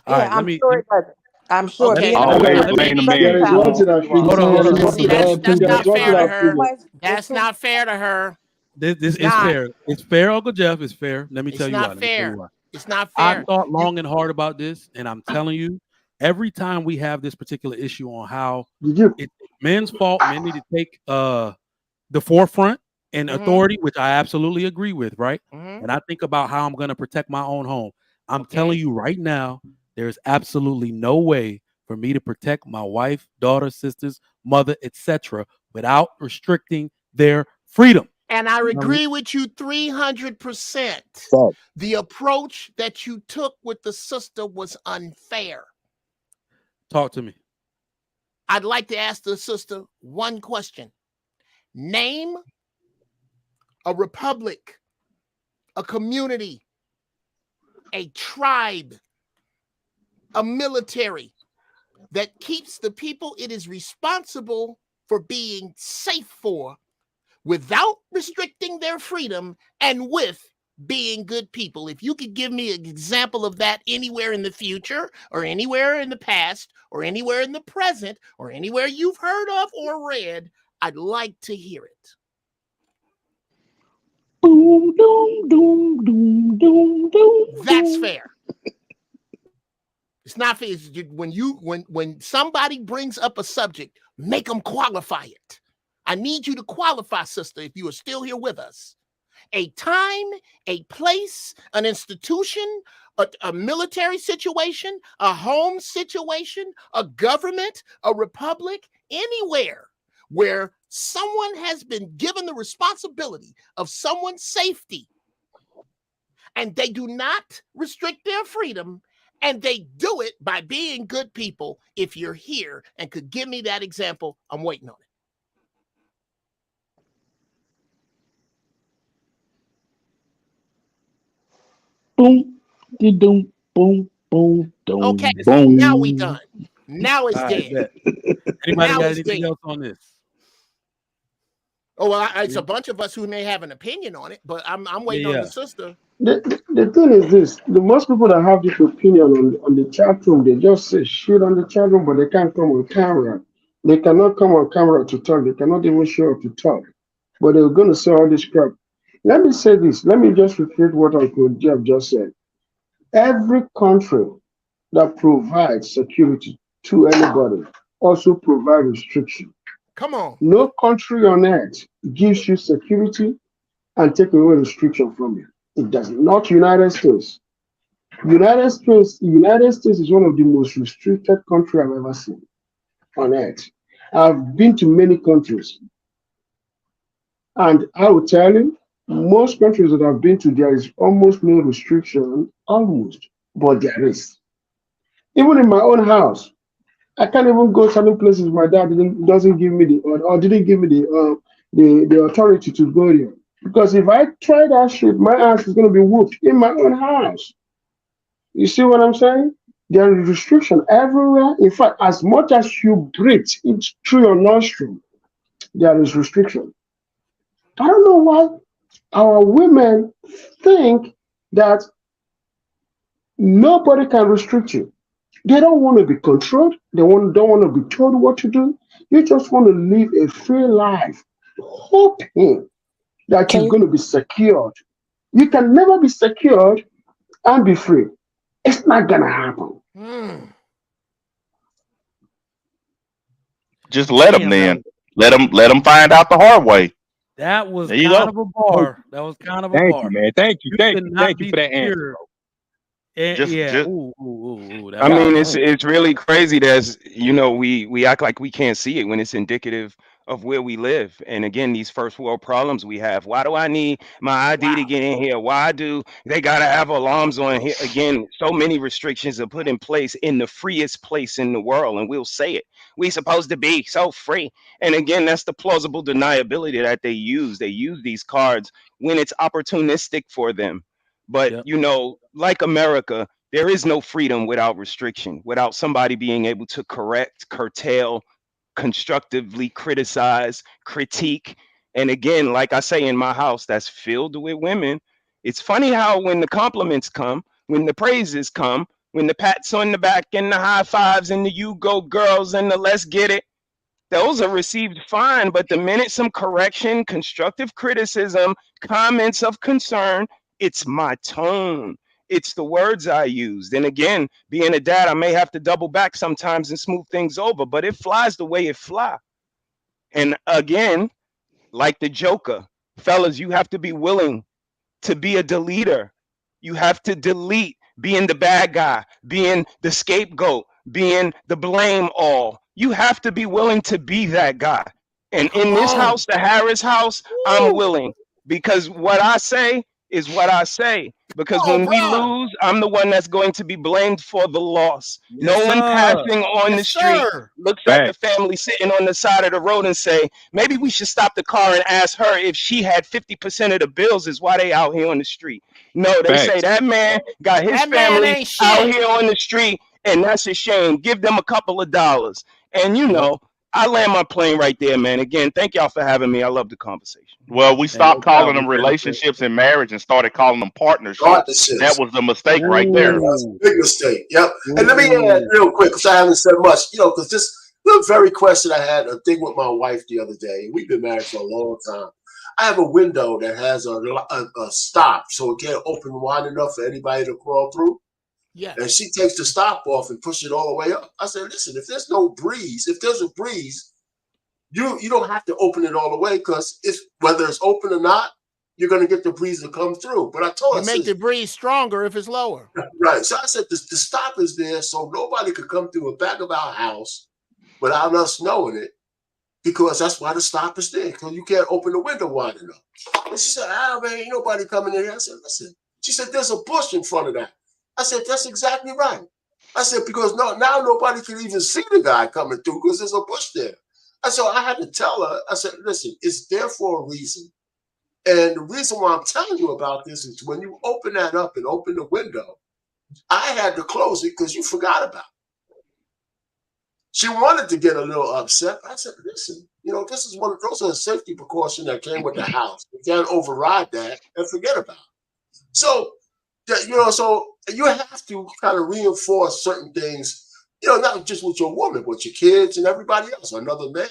All right, I'm sure it doesn't. I'm sure. Okay. Always blame the man. Hold on. See, that's not fair to her. That's not fair to her. This is fair. It's fair, Uncle Jeff. It's fair. Let me tell you why. It's not fair. It's not fair. I thought long and hard about this, and I'm telling you, every time we have this particular issue on how it's men's fault, men need to take the forefront and authority, which I absolutely agree with, right? And I think about how I'm going to protect my own home. I'm telling you right now, there's absolutely no way for me to protect my wife, daughter, sisters, mother, etc., without restricting their freedom. And I agree with you 300%. The approach that you took with the sister was unfair. Talk to me. I'd like to ask the sister one question. Name a republic, a community, a tribe, a military that keeps the people it is responsible for being safe for without restricting their freedom and with being good people. If you could give me an example of that anywhere in the future or anywhere in the past or anywhere in the present or anywhere you've heard of or read, I'd like to hear it. Boom, doom, doom, doom, doom, doom. That's fair. It's not fair. When somebody brings up a subject, make them qualify it. I need you to qualify, sister, if you are still here with us. A time, a place, an institution, a military situation, a home situation, a government, a republic, anywhere where someone has been given the responsibility of someone's safety and they do not restrict their freedom And they do it by being good people. If you're here and could give me that example, I'm waiting on it. Boom, boom, boom, boom, boom. Okay, boom. now we done. Now it's dead. Anybody Now got it's anything dead. else on this? Oh, well, it's a bunch of us who may have an opinion on it, but I'm waiting on the sister. The thing is this: the most people that have this opinion on the chat room, they just say shit on the chat room, but they can't come on camera. They cannot come on camera to talk. They cannot even show up to talk. But they're going to say all this crap. Let me say this. Let me just repeat what Uncle Jeff just said. Every country that provides security to anybody also provide restriction. Come on. No country on earth gives you security and take away restriction from you. It does not. United States. United States is one of the most restricted country I've ever seen on earth. I've been to many countries, and I will tell you, most countries that I've been to, there is almost no restriction, but there is. Even in my own house, I can't even go certain places. My dad doesn't give me didn't give me the authority to go there. Because if I try that shit, my ass is gonna be whooped in my own house. You see what I'm saying? There is restriction everywhere. In fact, as much as you breathe through your nostril, there is restriction. I don't know why our women think that nobody can restrict you. They don't want to be controlled. They don't want to be told what to do. You just want to live a free life, hoping that you're going to be secured. You can never be secured and be free. It's not going to happen. Just let them then. Let them find out the hard way. That was there you kind go. of a bar. That was kind of a Thank bar. you, man. Thank you. Thank you for that answer. I mean, it's really crazy that we act like we can't see it when it's indicative of where we live. And again, these first world problems we have. Why do I need my ID to get in here? Why do they gotta have alarms on here? Again, so many restrictions are put in place in the freest place in the world, and we'll say it. We supposed to be so free. And again, that's the plausible deniability that they use. They use these cards when it's opportunistic for them. But like America, there is no freedom without restriction, without somebody being able to correct, curtail, constructively criticize, critique. And again, like I say, in my house that's filled with women, it's funny how when the compliments come, when the praises come, when the pats on the back and the high fives and the you go girls and the let's get it, those are received fine. But the minute some correction, constructive criticism, comments of concern, it's my tone. It's the words I used. And again, being a dad, I may have to double back sometimes and smooth things over, but it flies the way it fly. And again, like the Joker, fellas, you have to be willing to be a deleter. You have to delete being the bad guy, being the scapegoat, being the blame all. You have to be willing to be that guy. And in this house, the Harris house, I'm willing, because what I say is what I say. Because when we lose, I'm the one that's going to be blamed for the loss. No one passing on the street looks at the family sitting on the side of the road and say, maybe we should stop the car and ask her if she had 50% of the bills is why they out here on the street. No, they say that man got his family out here on the street, and that's a shame. Give them a couple of dollars. And I land my plane right there, man. Again, thank y'all for having me. I love the conversation. Well, we stopped calling them relationships and marriage and started calling them partnerships. That was the mistake right there. That's a big mistake. Yep. And let me add real quick, because I haven't said much, because this the very question I had a thing with my wife the other day. We've been married for a long time. I have a window that has a stop, so it can't open wide enough for anybody to crawl through. Yeah. And she takes the stop off and pushes it all the way up. I said, listen, if there's no breeze, if there's a breeze, you don't have to open it all the way, because whether it's open or not, you're going to get the breeze to come through. But I told her, you make the breeze stronger if it's lower. Right. So I said, the stop is there so nobody could come through the back of our house without us knowing it, because that's why the stop is there, because you can't open the window wide enough. And she said, man, ain't nobody coming in here. I said, listen. She said, there's a bush in front of that. I said, that's exactly right. I said, because now nobody can even see the guy coming through because there's a bush there. And so I had to tell her, I said, listen, it's there for a reason. And the reason why I'm telling you about this is when you open that up and open the window, I had to close it because you forgot about it. She wanted to get a little upset. I said, listen, this is those are the safety precautions that came with the house. You can't override that and forget about it. So, so you have to kind of reinforce certain things, not just with your woman, but your kids and everybody else. Another man.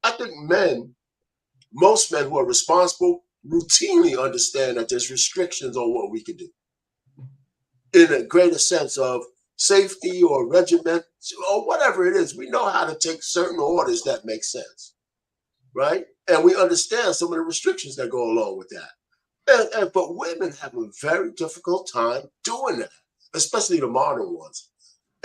I think most men who are responsible routinely understand that there's restrictions on what we can do in a greater sense of safety or regiment or whatever it is. We know how to take certain orders that make sense, right? And we understand some of the restrictions that go along with that. But women have a very difficult time doing that, especially the modern ones.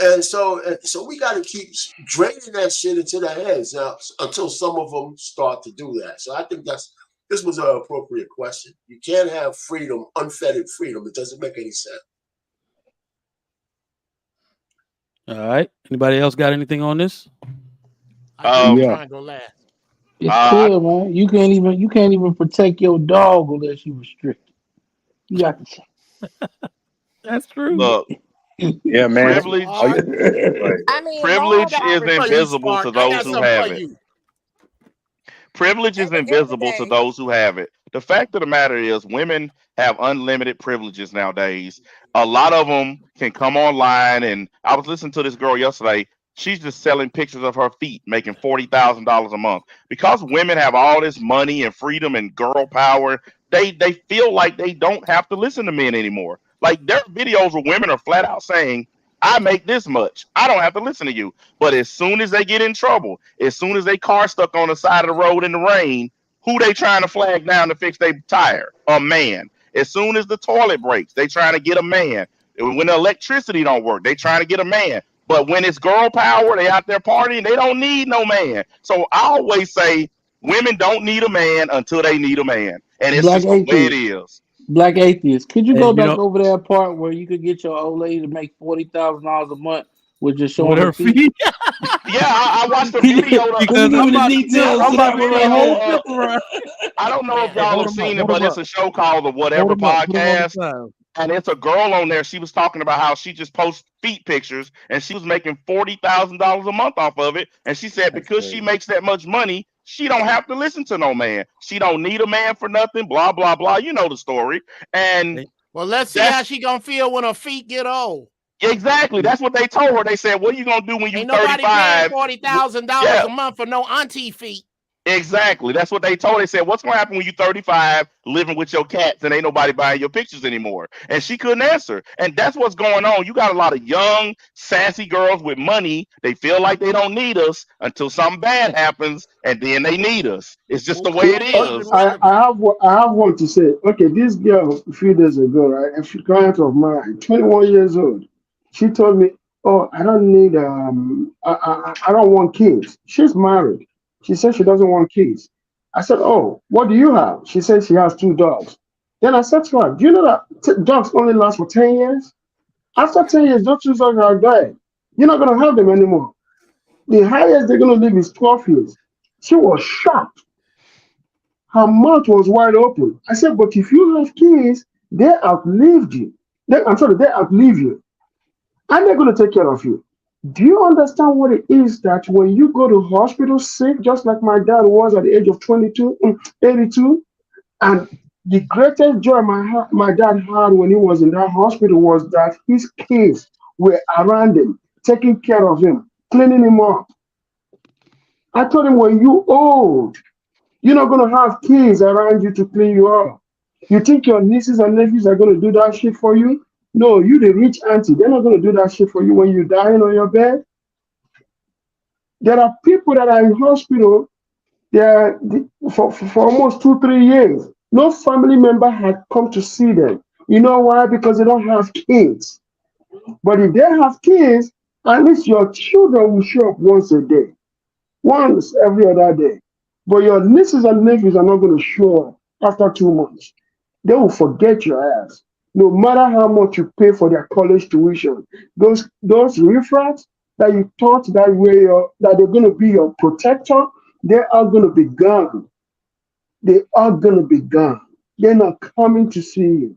And so we got to keep draining that shit into their heads now until some of them start to do that. So I think this was an appropriate question. You can't have freedom, unfettered freedom. It doesn't make any sense. All right. Anybody else got anything on this? I'm trying to go last. It's clear, man. You can't even protect your dog unless you restrict it. You got to. That's true. Look, yeah, man. Privilege. I mean, privilege is invisible to those who have it. Privilege is invisible to those who have it. The fact of the matter is, women have unlimited privileges nowadays. A lot of them can come online, and I was listening to this girl yesterday. She's just selling pictures of her feet, making $40,000 a month. Because women have all this money and freedom and girl power, they feel like they don't have to listen to men anymore. Like, there are videos where women are flat out saying, I make this much. I don't have to listen to you. But as soon as they get in trouble, as soon as they car stuck on the side of the road in the rain, who they trying to flag down to fix their tire? A man. As soon as the toilet breaks, they trying to get a man. When the electricity don't work, they trying to get a man. But when it's girl power, they out there partying, they don't need no man. So I always say women don't need a man until they need a man. And it's just the way it is. Black atheist, could you go back over that part where you could get your old lady to make $40,000 a month with just showing her feet? Yeah, I watched the video. Because I'm about the details. I don't know if y'all have seen it, but it's a show called The Whatever Podcast. And it's a girl on there. She was talking about how she just posts feet pictures and she was making $40,000 a month off of it. And she said because she makes that much money, she don't have to listen to no man. She don't need a man for nothing, blah, blah, blah. You know the story. And well, let's see how she gonna feel when her feet get old. Exactly. That's what they told her. They said, what are you gonna do when you're 35? Ain't nobody paying $40,000 a month for no auntie feet. Exactly. That's what they told her. They said, what's going to happen when you're 35 living with your cats and ain't nobody buying your pictures anymore? And she couldn't answer. And that's what's going on. You got a lot of young, sassy girls with money. They feel like they don't need us until something bad happens, and then they need us. It's just the way it is. I have one to say. Okay, this girl a few days ago, right, a client of mine, 21 years old, she told me, oh, I don't need, I don't want kids. She's married. She said she doesn't want kids. I said, oh, what do you have? She said she has 2 dogs. Then I said to her, do you know that dogs only last for 10 years? After 10 years, those 2 dogs are dead. You're not going to have them anymore. The highest they're going to live is 12 years. She was shocked. Her mouth was wide open. I said, but if you have kids, they outlived you. They outlive you. And they're going to take care of you. Do you understand what it is that when you go to hospital sick, just like my dad was at the age of 82, and the greatest joy my dad had when he was in that hospital was that his kids were around him, taking care of him, cleaning him up. I told him, when you old, you're not going to have kids around you to clean you up. You think your nieces and nephews are going to do that shit for you? No, you the rich auntie. They're not going to do that shit for you when you're dying on your bed. There are people that are in hospital for almost 2-3 years. No family member had come to see them. You know why? Because they don't have kids. But if they have kids, at least your children will show up once a day. Once every other day. But your nieces and nephews are not going to show up after 2 months. They will forget your ass. No matter how much you pay for their college tuition, those riffraffs that you thought that they're gonna be your protector, they are gonna be gone. They are gonna be gone. They're not coming to see you.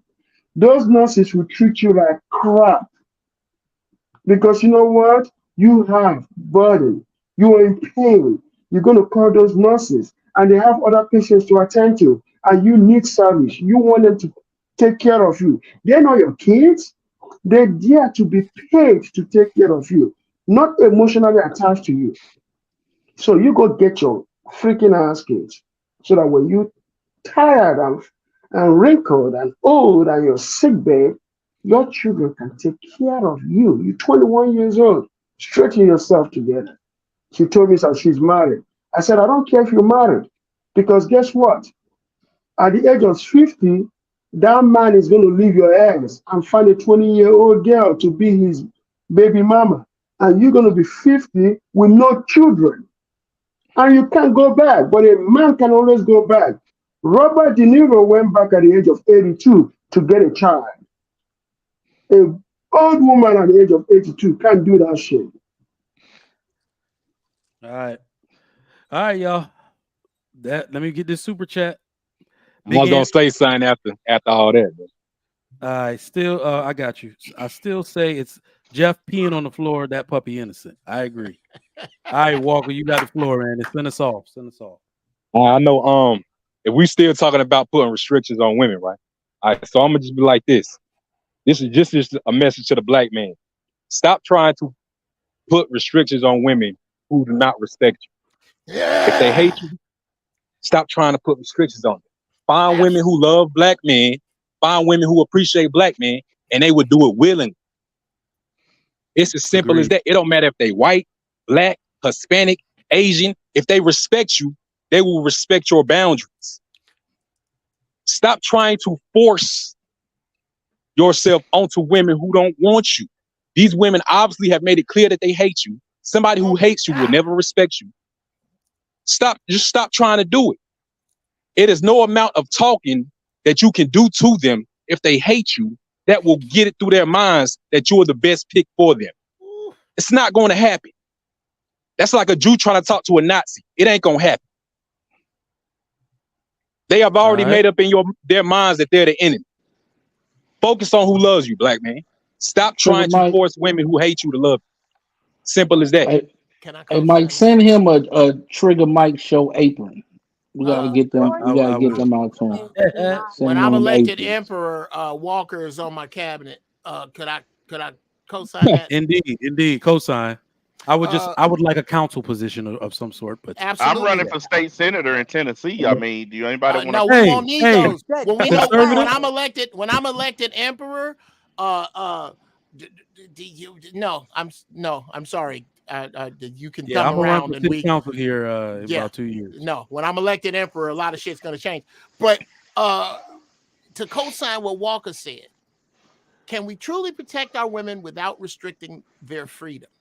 Those nurses will treat you like crap because you know what? You have burden. You are in pain. You're gonna call those nurses, and they have other patients to attend to, and you need service. You want them to take care of you. They're not your kids. They're there to be paid to take care of you, not emotionally attached to you. So you go get your freaking ass kids so that when you tired and wrinkled and old and you're sick, babe, your children can take care of you. You're 21 years old. Straighten yourself together. She told me that she's married. I said, I don't care if you're married. Because guess what? At the age of 50, that man is going to leave your ass and find a 20-year-old girl to be his baby mama. And you're going to be 50 with no children. And you can't go back. But a man can always go back. Robert De Niro went back at the age of 82 to get a child. An old woman at the age of 82 can't do that shit. All right, y'all. Let me get this super chat. I'm not gonna say something after all that. I got you. I still say it's Jeff peeing on the floor. That puppy innocent. I agree. All right, Walker, you got the floor, man. Send us off. I know. If we still talking about putting restrictions on women, right? All right. So I'm gonna just be like this. This is just a message to the black man. Stop trying to put restrictions on women who do not respect you. If they hate you, stop trying to put restrictions on them. Find women who love black men. Find women who appreciate black men, and they would do it willingly. It's as simple as that. It don't matter if they white, black, Hispanic, Asian. If they respect you, they will respect your boundaries. Stop trying to force yourself onto women who don't want you. These women obviously have made it clear that they hate you. Somebody who hates you will never respect you. Just stop trying to do it. It is no amount of talking that you can do to them if they hate you that will get it through their minds that you are the best pick for them. It's not going to happen. That's like a Jew trying to talk to a Nazi. It ain't going to happen. They have already made up in their minds that they're the enemy. Focus on who loves you, black man. Stop trying to force women who hate you to love you. Simple as that. Hey, Mike, send him a Trigger Mike show apron. We gotta get them. We gotta get them out to him. When I'm elected emperor, Walker is on my cabinet. Could I co-sign that? Indeed, co-sign. I would like a council position of some sort, but absolutely. I'm running for state senator in Tennessee. I mean, do anybody want to? No, we won't need those. When I'm elected emperor, I'm sorry. You can thumb around and we council here in about 2 years. No, when I'm elected emperor, a lot of shit's gonna change. But to co-sign what Walker said, can we truly protect our women without restricting their freedom?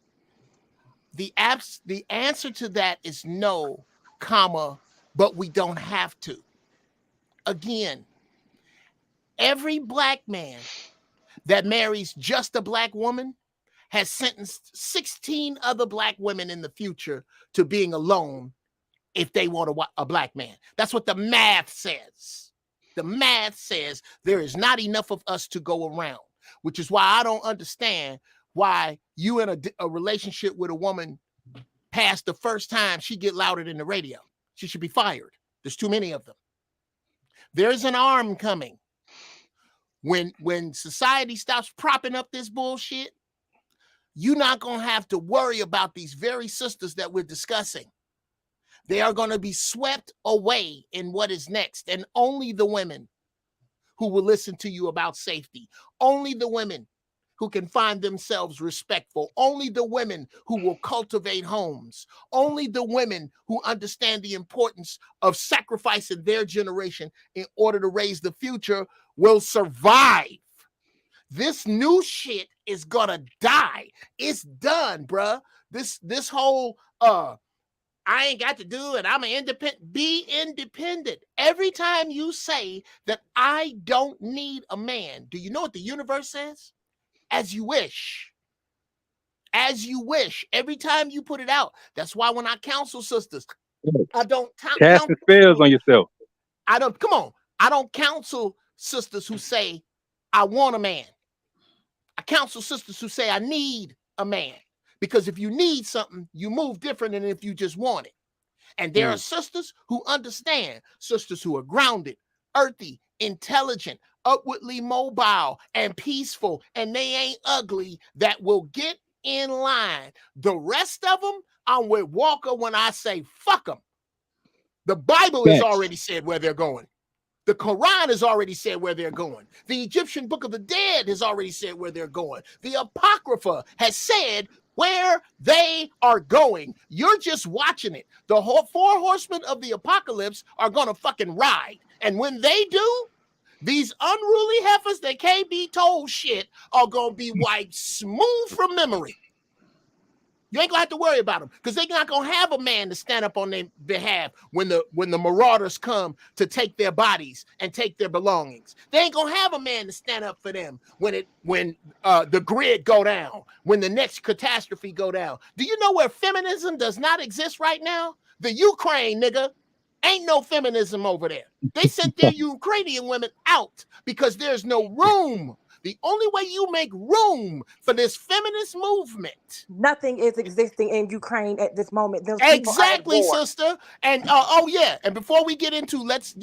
The answer to that is no, but we don't have to. Again, every black man that marries just a black woman has sentenced 16 other black women in the future to being alone if they want a black man. That's what the math says. The math says there is not enough of us to go around, which is why I don't understand why you in a relationship with a woman past the first time she get louder than the radio. She should be fired. There's too many of them. There's an arm coming. When society stops propping up this bullshit, you're not going to have to worry about these very sisters that we're discussing. They are going to be swept away in what is next. And only the women who will listen to you about safety, only the women who can find themselves respectful, only the women who will cultivate homes, only the women who understand the importance of sacrificing their generation in order to raise the future will survive. This new shit is gonna die. It's done, bruh. This whole I ain't got to do it. I'm an independent. Be independent. Every time you say that I don't need a man, do you know what the universe says? As you wish. As you wish. Every time you put it out. That's why when I counsel sisters, I don't Cast the spells on yourself. I don't counsel sisters who say, I want a man. I counsel sisters who say, I need a man. Because if you need something, you move different than if you just want it. And there are sisters who understand, sisters who are grounded, earthy, intelligent, upwardly mobile, and peaceful, and they ain't ugly, that will get in line. The rest of them, I'm with Walker when I say, fuck them. The Bible has already said where they're going. The Quran has already said where they're going. The Egyptian Book of the Dead has already said where they're going. The Apocrypha has said where they are going. You're just watching it. The four horsemen of the apocalypse are going to fucking ride. And when they do, these unruly heifers that can't be told shit are going to be wiped smooth from memory. You ain't gonna have to worry about them because they're not gonna have a man to stand up on their behalf when the marauders come to take their bodies and take their belongings. They ain't gonna have a man to stand up for them when the grid go down, when the next catastrophe go down. Do you know where feminism does not exist right now? The Ukraine, nigga. Ain't no feminism over there. They sent their Ukrainian women out because there's no room. The only way you make room for this feminist movement. Nothing is existing in Ukraine at this moment. Those exactly, sister. And and before we get into let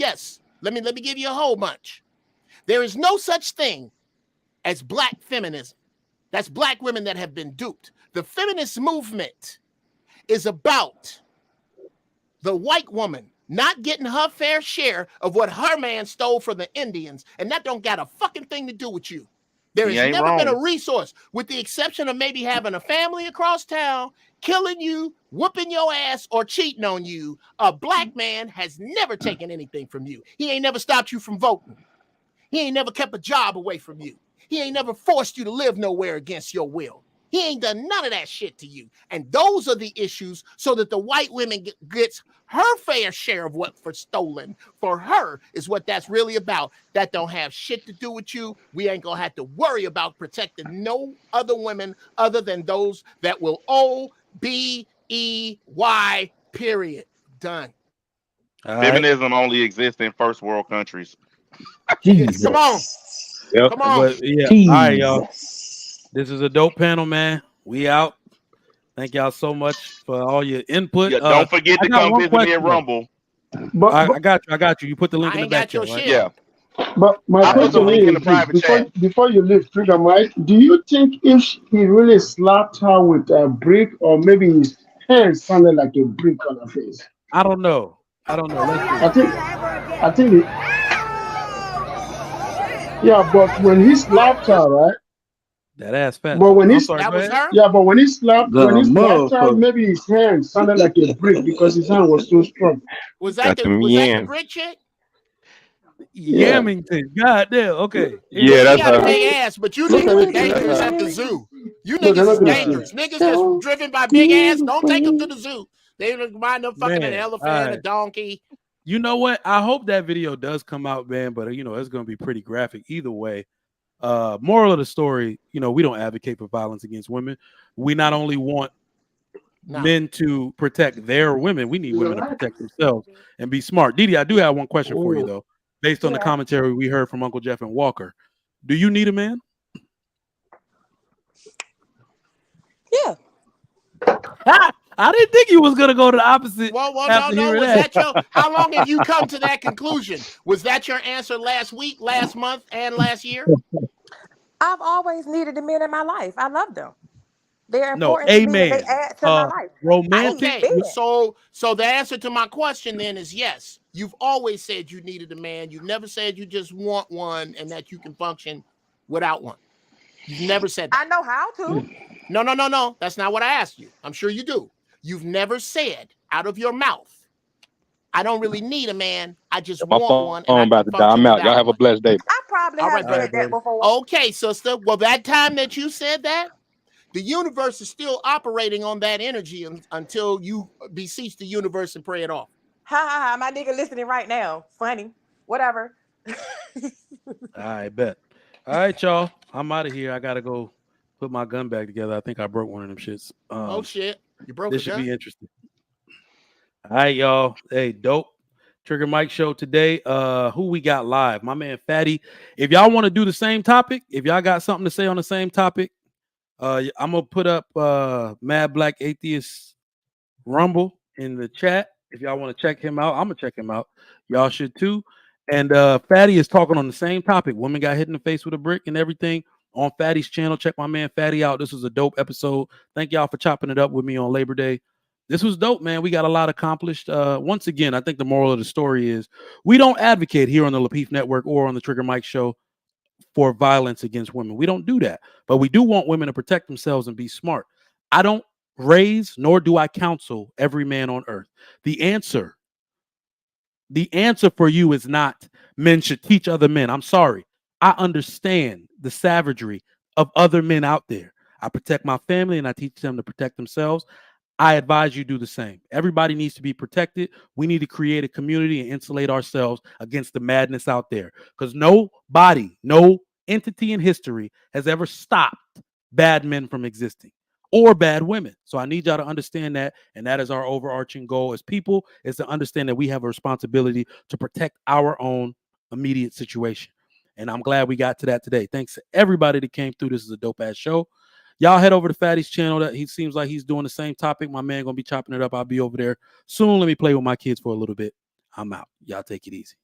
me give you a whole bunch. There is no such thing as black feminism. That's black women that have been duped. The feminist movement is about the white woman not getting her fair share of what her man stole from the Indians. And that don't got a fucking thing to do with you. There has never been a resource, with the exception of maybe having a family across town, killing you, whooping your ass, or cheating on you. A black man has never taken anything from you. He ain't never stopped you from voting. He ain't never kept a job away from you. He ain't never forced you to live nowhere against your will. He ain't done none of that shit to you. And those are the issues so that the white woman gets her fair share of what for stolen for her is what that's really about. That don't have shit to do with you. We ain't gonna have to worry about protecting no other women other than those that will OBEY, period. Done. Feminism only exists in first world countries. Jesus. Come on. Yep. Come on. Yeah. Jesus. All right, y'all. This is a dope panel, man. We out. Thank y'all so much for all your input. Yeah, don't forget to come visit me at Rumble. But I got you. You put the link in the back chat, right? Yeah. But my question is, before you leave, Freedom, right? Do you think if he really slapped her with a brick, or maybe his hand sounded like a brick on her face? I don't know. Let's see. I think yeah, but when he slapped her, right? That ass fat. But when that was her? Yeah, but when he slapped her, maybe his hand sounded like a brick because his hand was too strong. Was that the brick chick? Yamington, goddamn. Okay. Yeah, that's got a big ass, but you niggas is dangerous at the zoo. You niggas is dangerous. Niggas that's driven by big ass, don't take them to the zoo. They mind them fucking an elephant, a donkey. You know what? I hope that video does come out, man, but it's gonna be pretty graphic either way. Moral of the story, we don't advocate for violence against women. We not only want men to protect their women, we need women to protect themselves and be smart. Didi, I do have one question for you though, based on the commentary we heard from Uncle Jeff and Walker. Do you need a man? Yeah. I didn't think you was gonna go to the opposite. Well, no. Was that your? How long have you come to that conclusion? Was that your answer last week, last month, and last year? I've always needed the men in my life. I love them. They're important to me. They add to my life. Romantic. Okay. So the answer to my question then is yes. You've always said you needed a man. You've never said you just want one and that you can function without one. You've never said that. I know how to. No. That's not what I asked you. I'm sure you do. You've never said out of your mouth, I don't really need a man. I just want one. I'm about to die. I'm out. Y'all have a blessed day. I probably have said that before. Okay, sister. Well, that time that you said that, The universe is still operating on that energy until you beseech the universe and pray it off. Ha ha ha! My nigga listening right now. Funny. Whatever. I bet. All right, y'all. I'm out of here. I gotta go put my gun back together. I think I broke one of them shits. Oh shit! You broke this a should gun? be interesting. All right, y'all. Hey, dope. Trigger Mike show today. Who we got live? My man Fatty. If y'all want to do the same topic, if y'all got something to say on the same topic, I'm gonna put up Mad Black Atheist Rumble in the chat. If y'all want to check him out, I'm gonna check him out. Y'all should too. And Fatty is talking on the same topic. Women got hit in the face with a brick and everything on Fatty's channel. Check my man Fatty out. This was a dope episode. Thank y'all for chopping it up with me on Labor Day. This was dope, man. We got a lot accomplished. Once again, I think the moral of the story is we don't advocate here on the Lapeef Network or on the Trigger Mike show for violence against women. We don't do that. But we do want women to protect themselves and be smart. I don't raise nor do I counsel every man on earth. The answer for you is not men should teach other men. I'm sorry. I understand the savagery of other men out there. I protect my family and I teach them to protect themselves. I advise you do the same. Everybody needs to be protected. We need to create a community and insulate ourselves against the madness out there, because nobody, no entity in history has ever stopped bad men from existing or bad women. So I need y'all to understand that. And that is our overarching goal as people, is to understand that we have a responsibility to protect our own immediate situation. And I'm glad we got to that today. Thanks to everybody that came through. This is a dope ass show. Y'all head over to Fatty's channel. That he seems like he's doing the same topic. My man gonna be chopping it up. I'll be over there soon. Let me play with my kids for a little bit. I'm out. Y'all take it easy.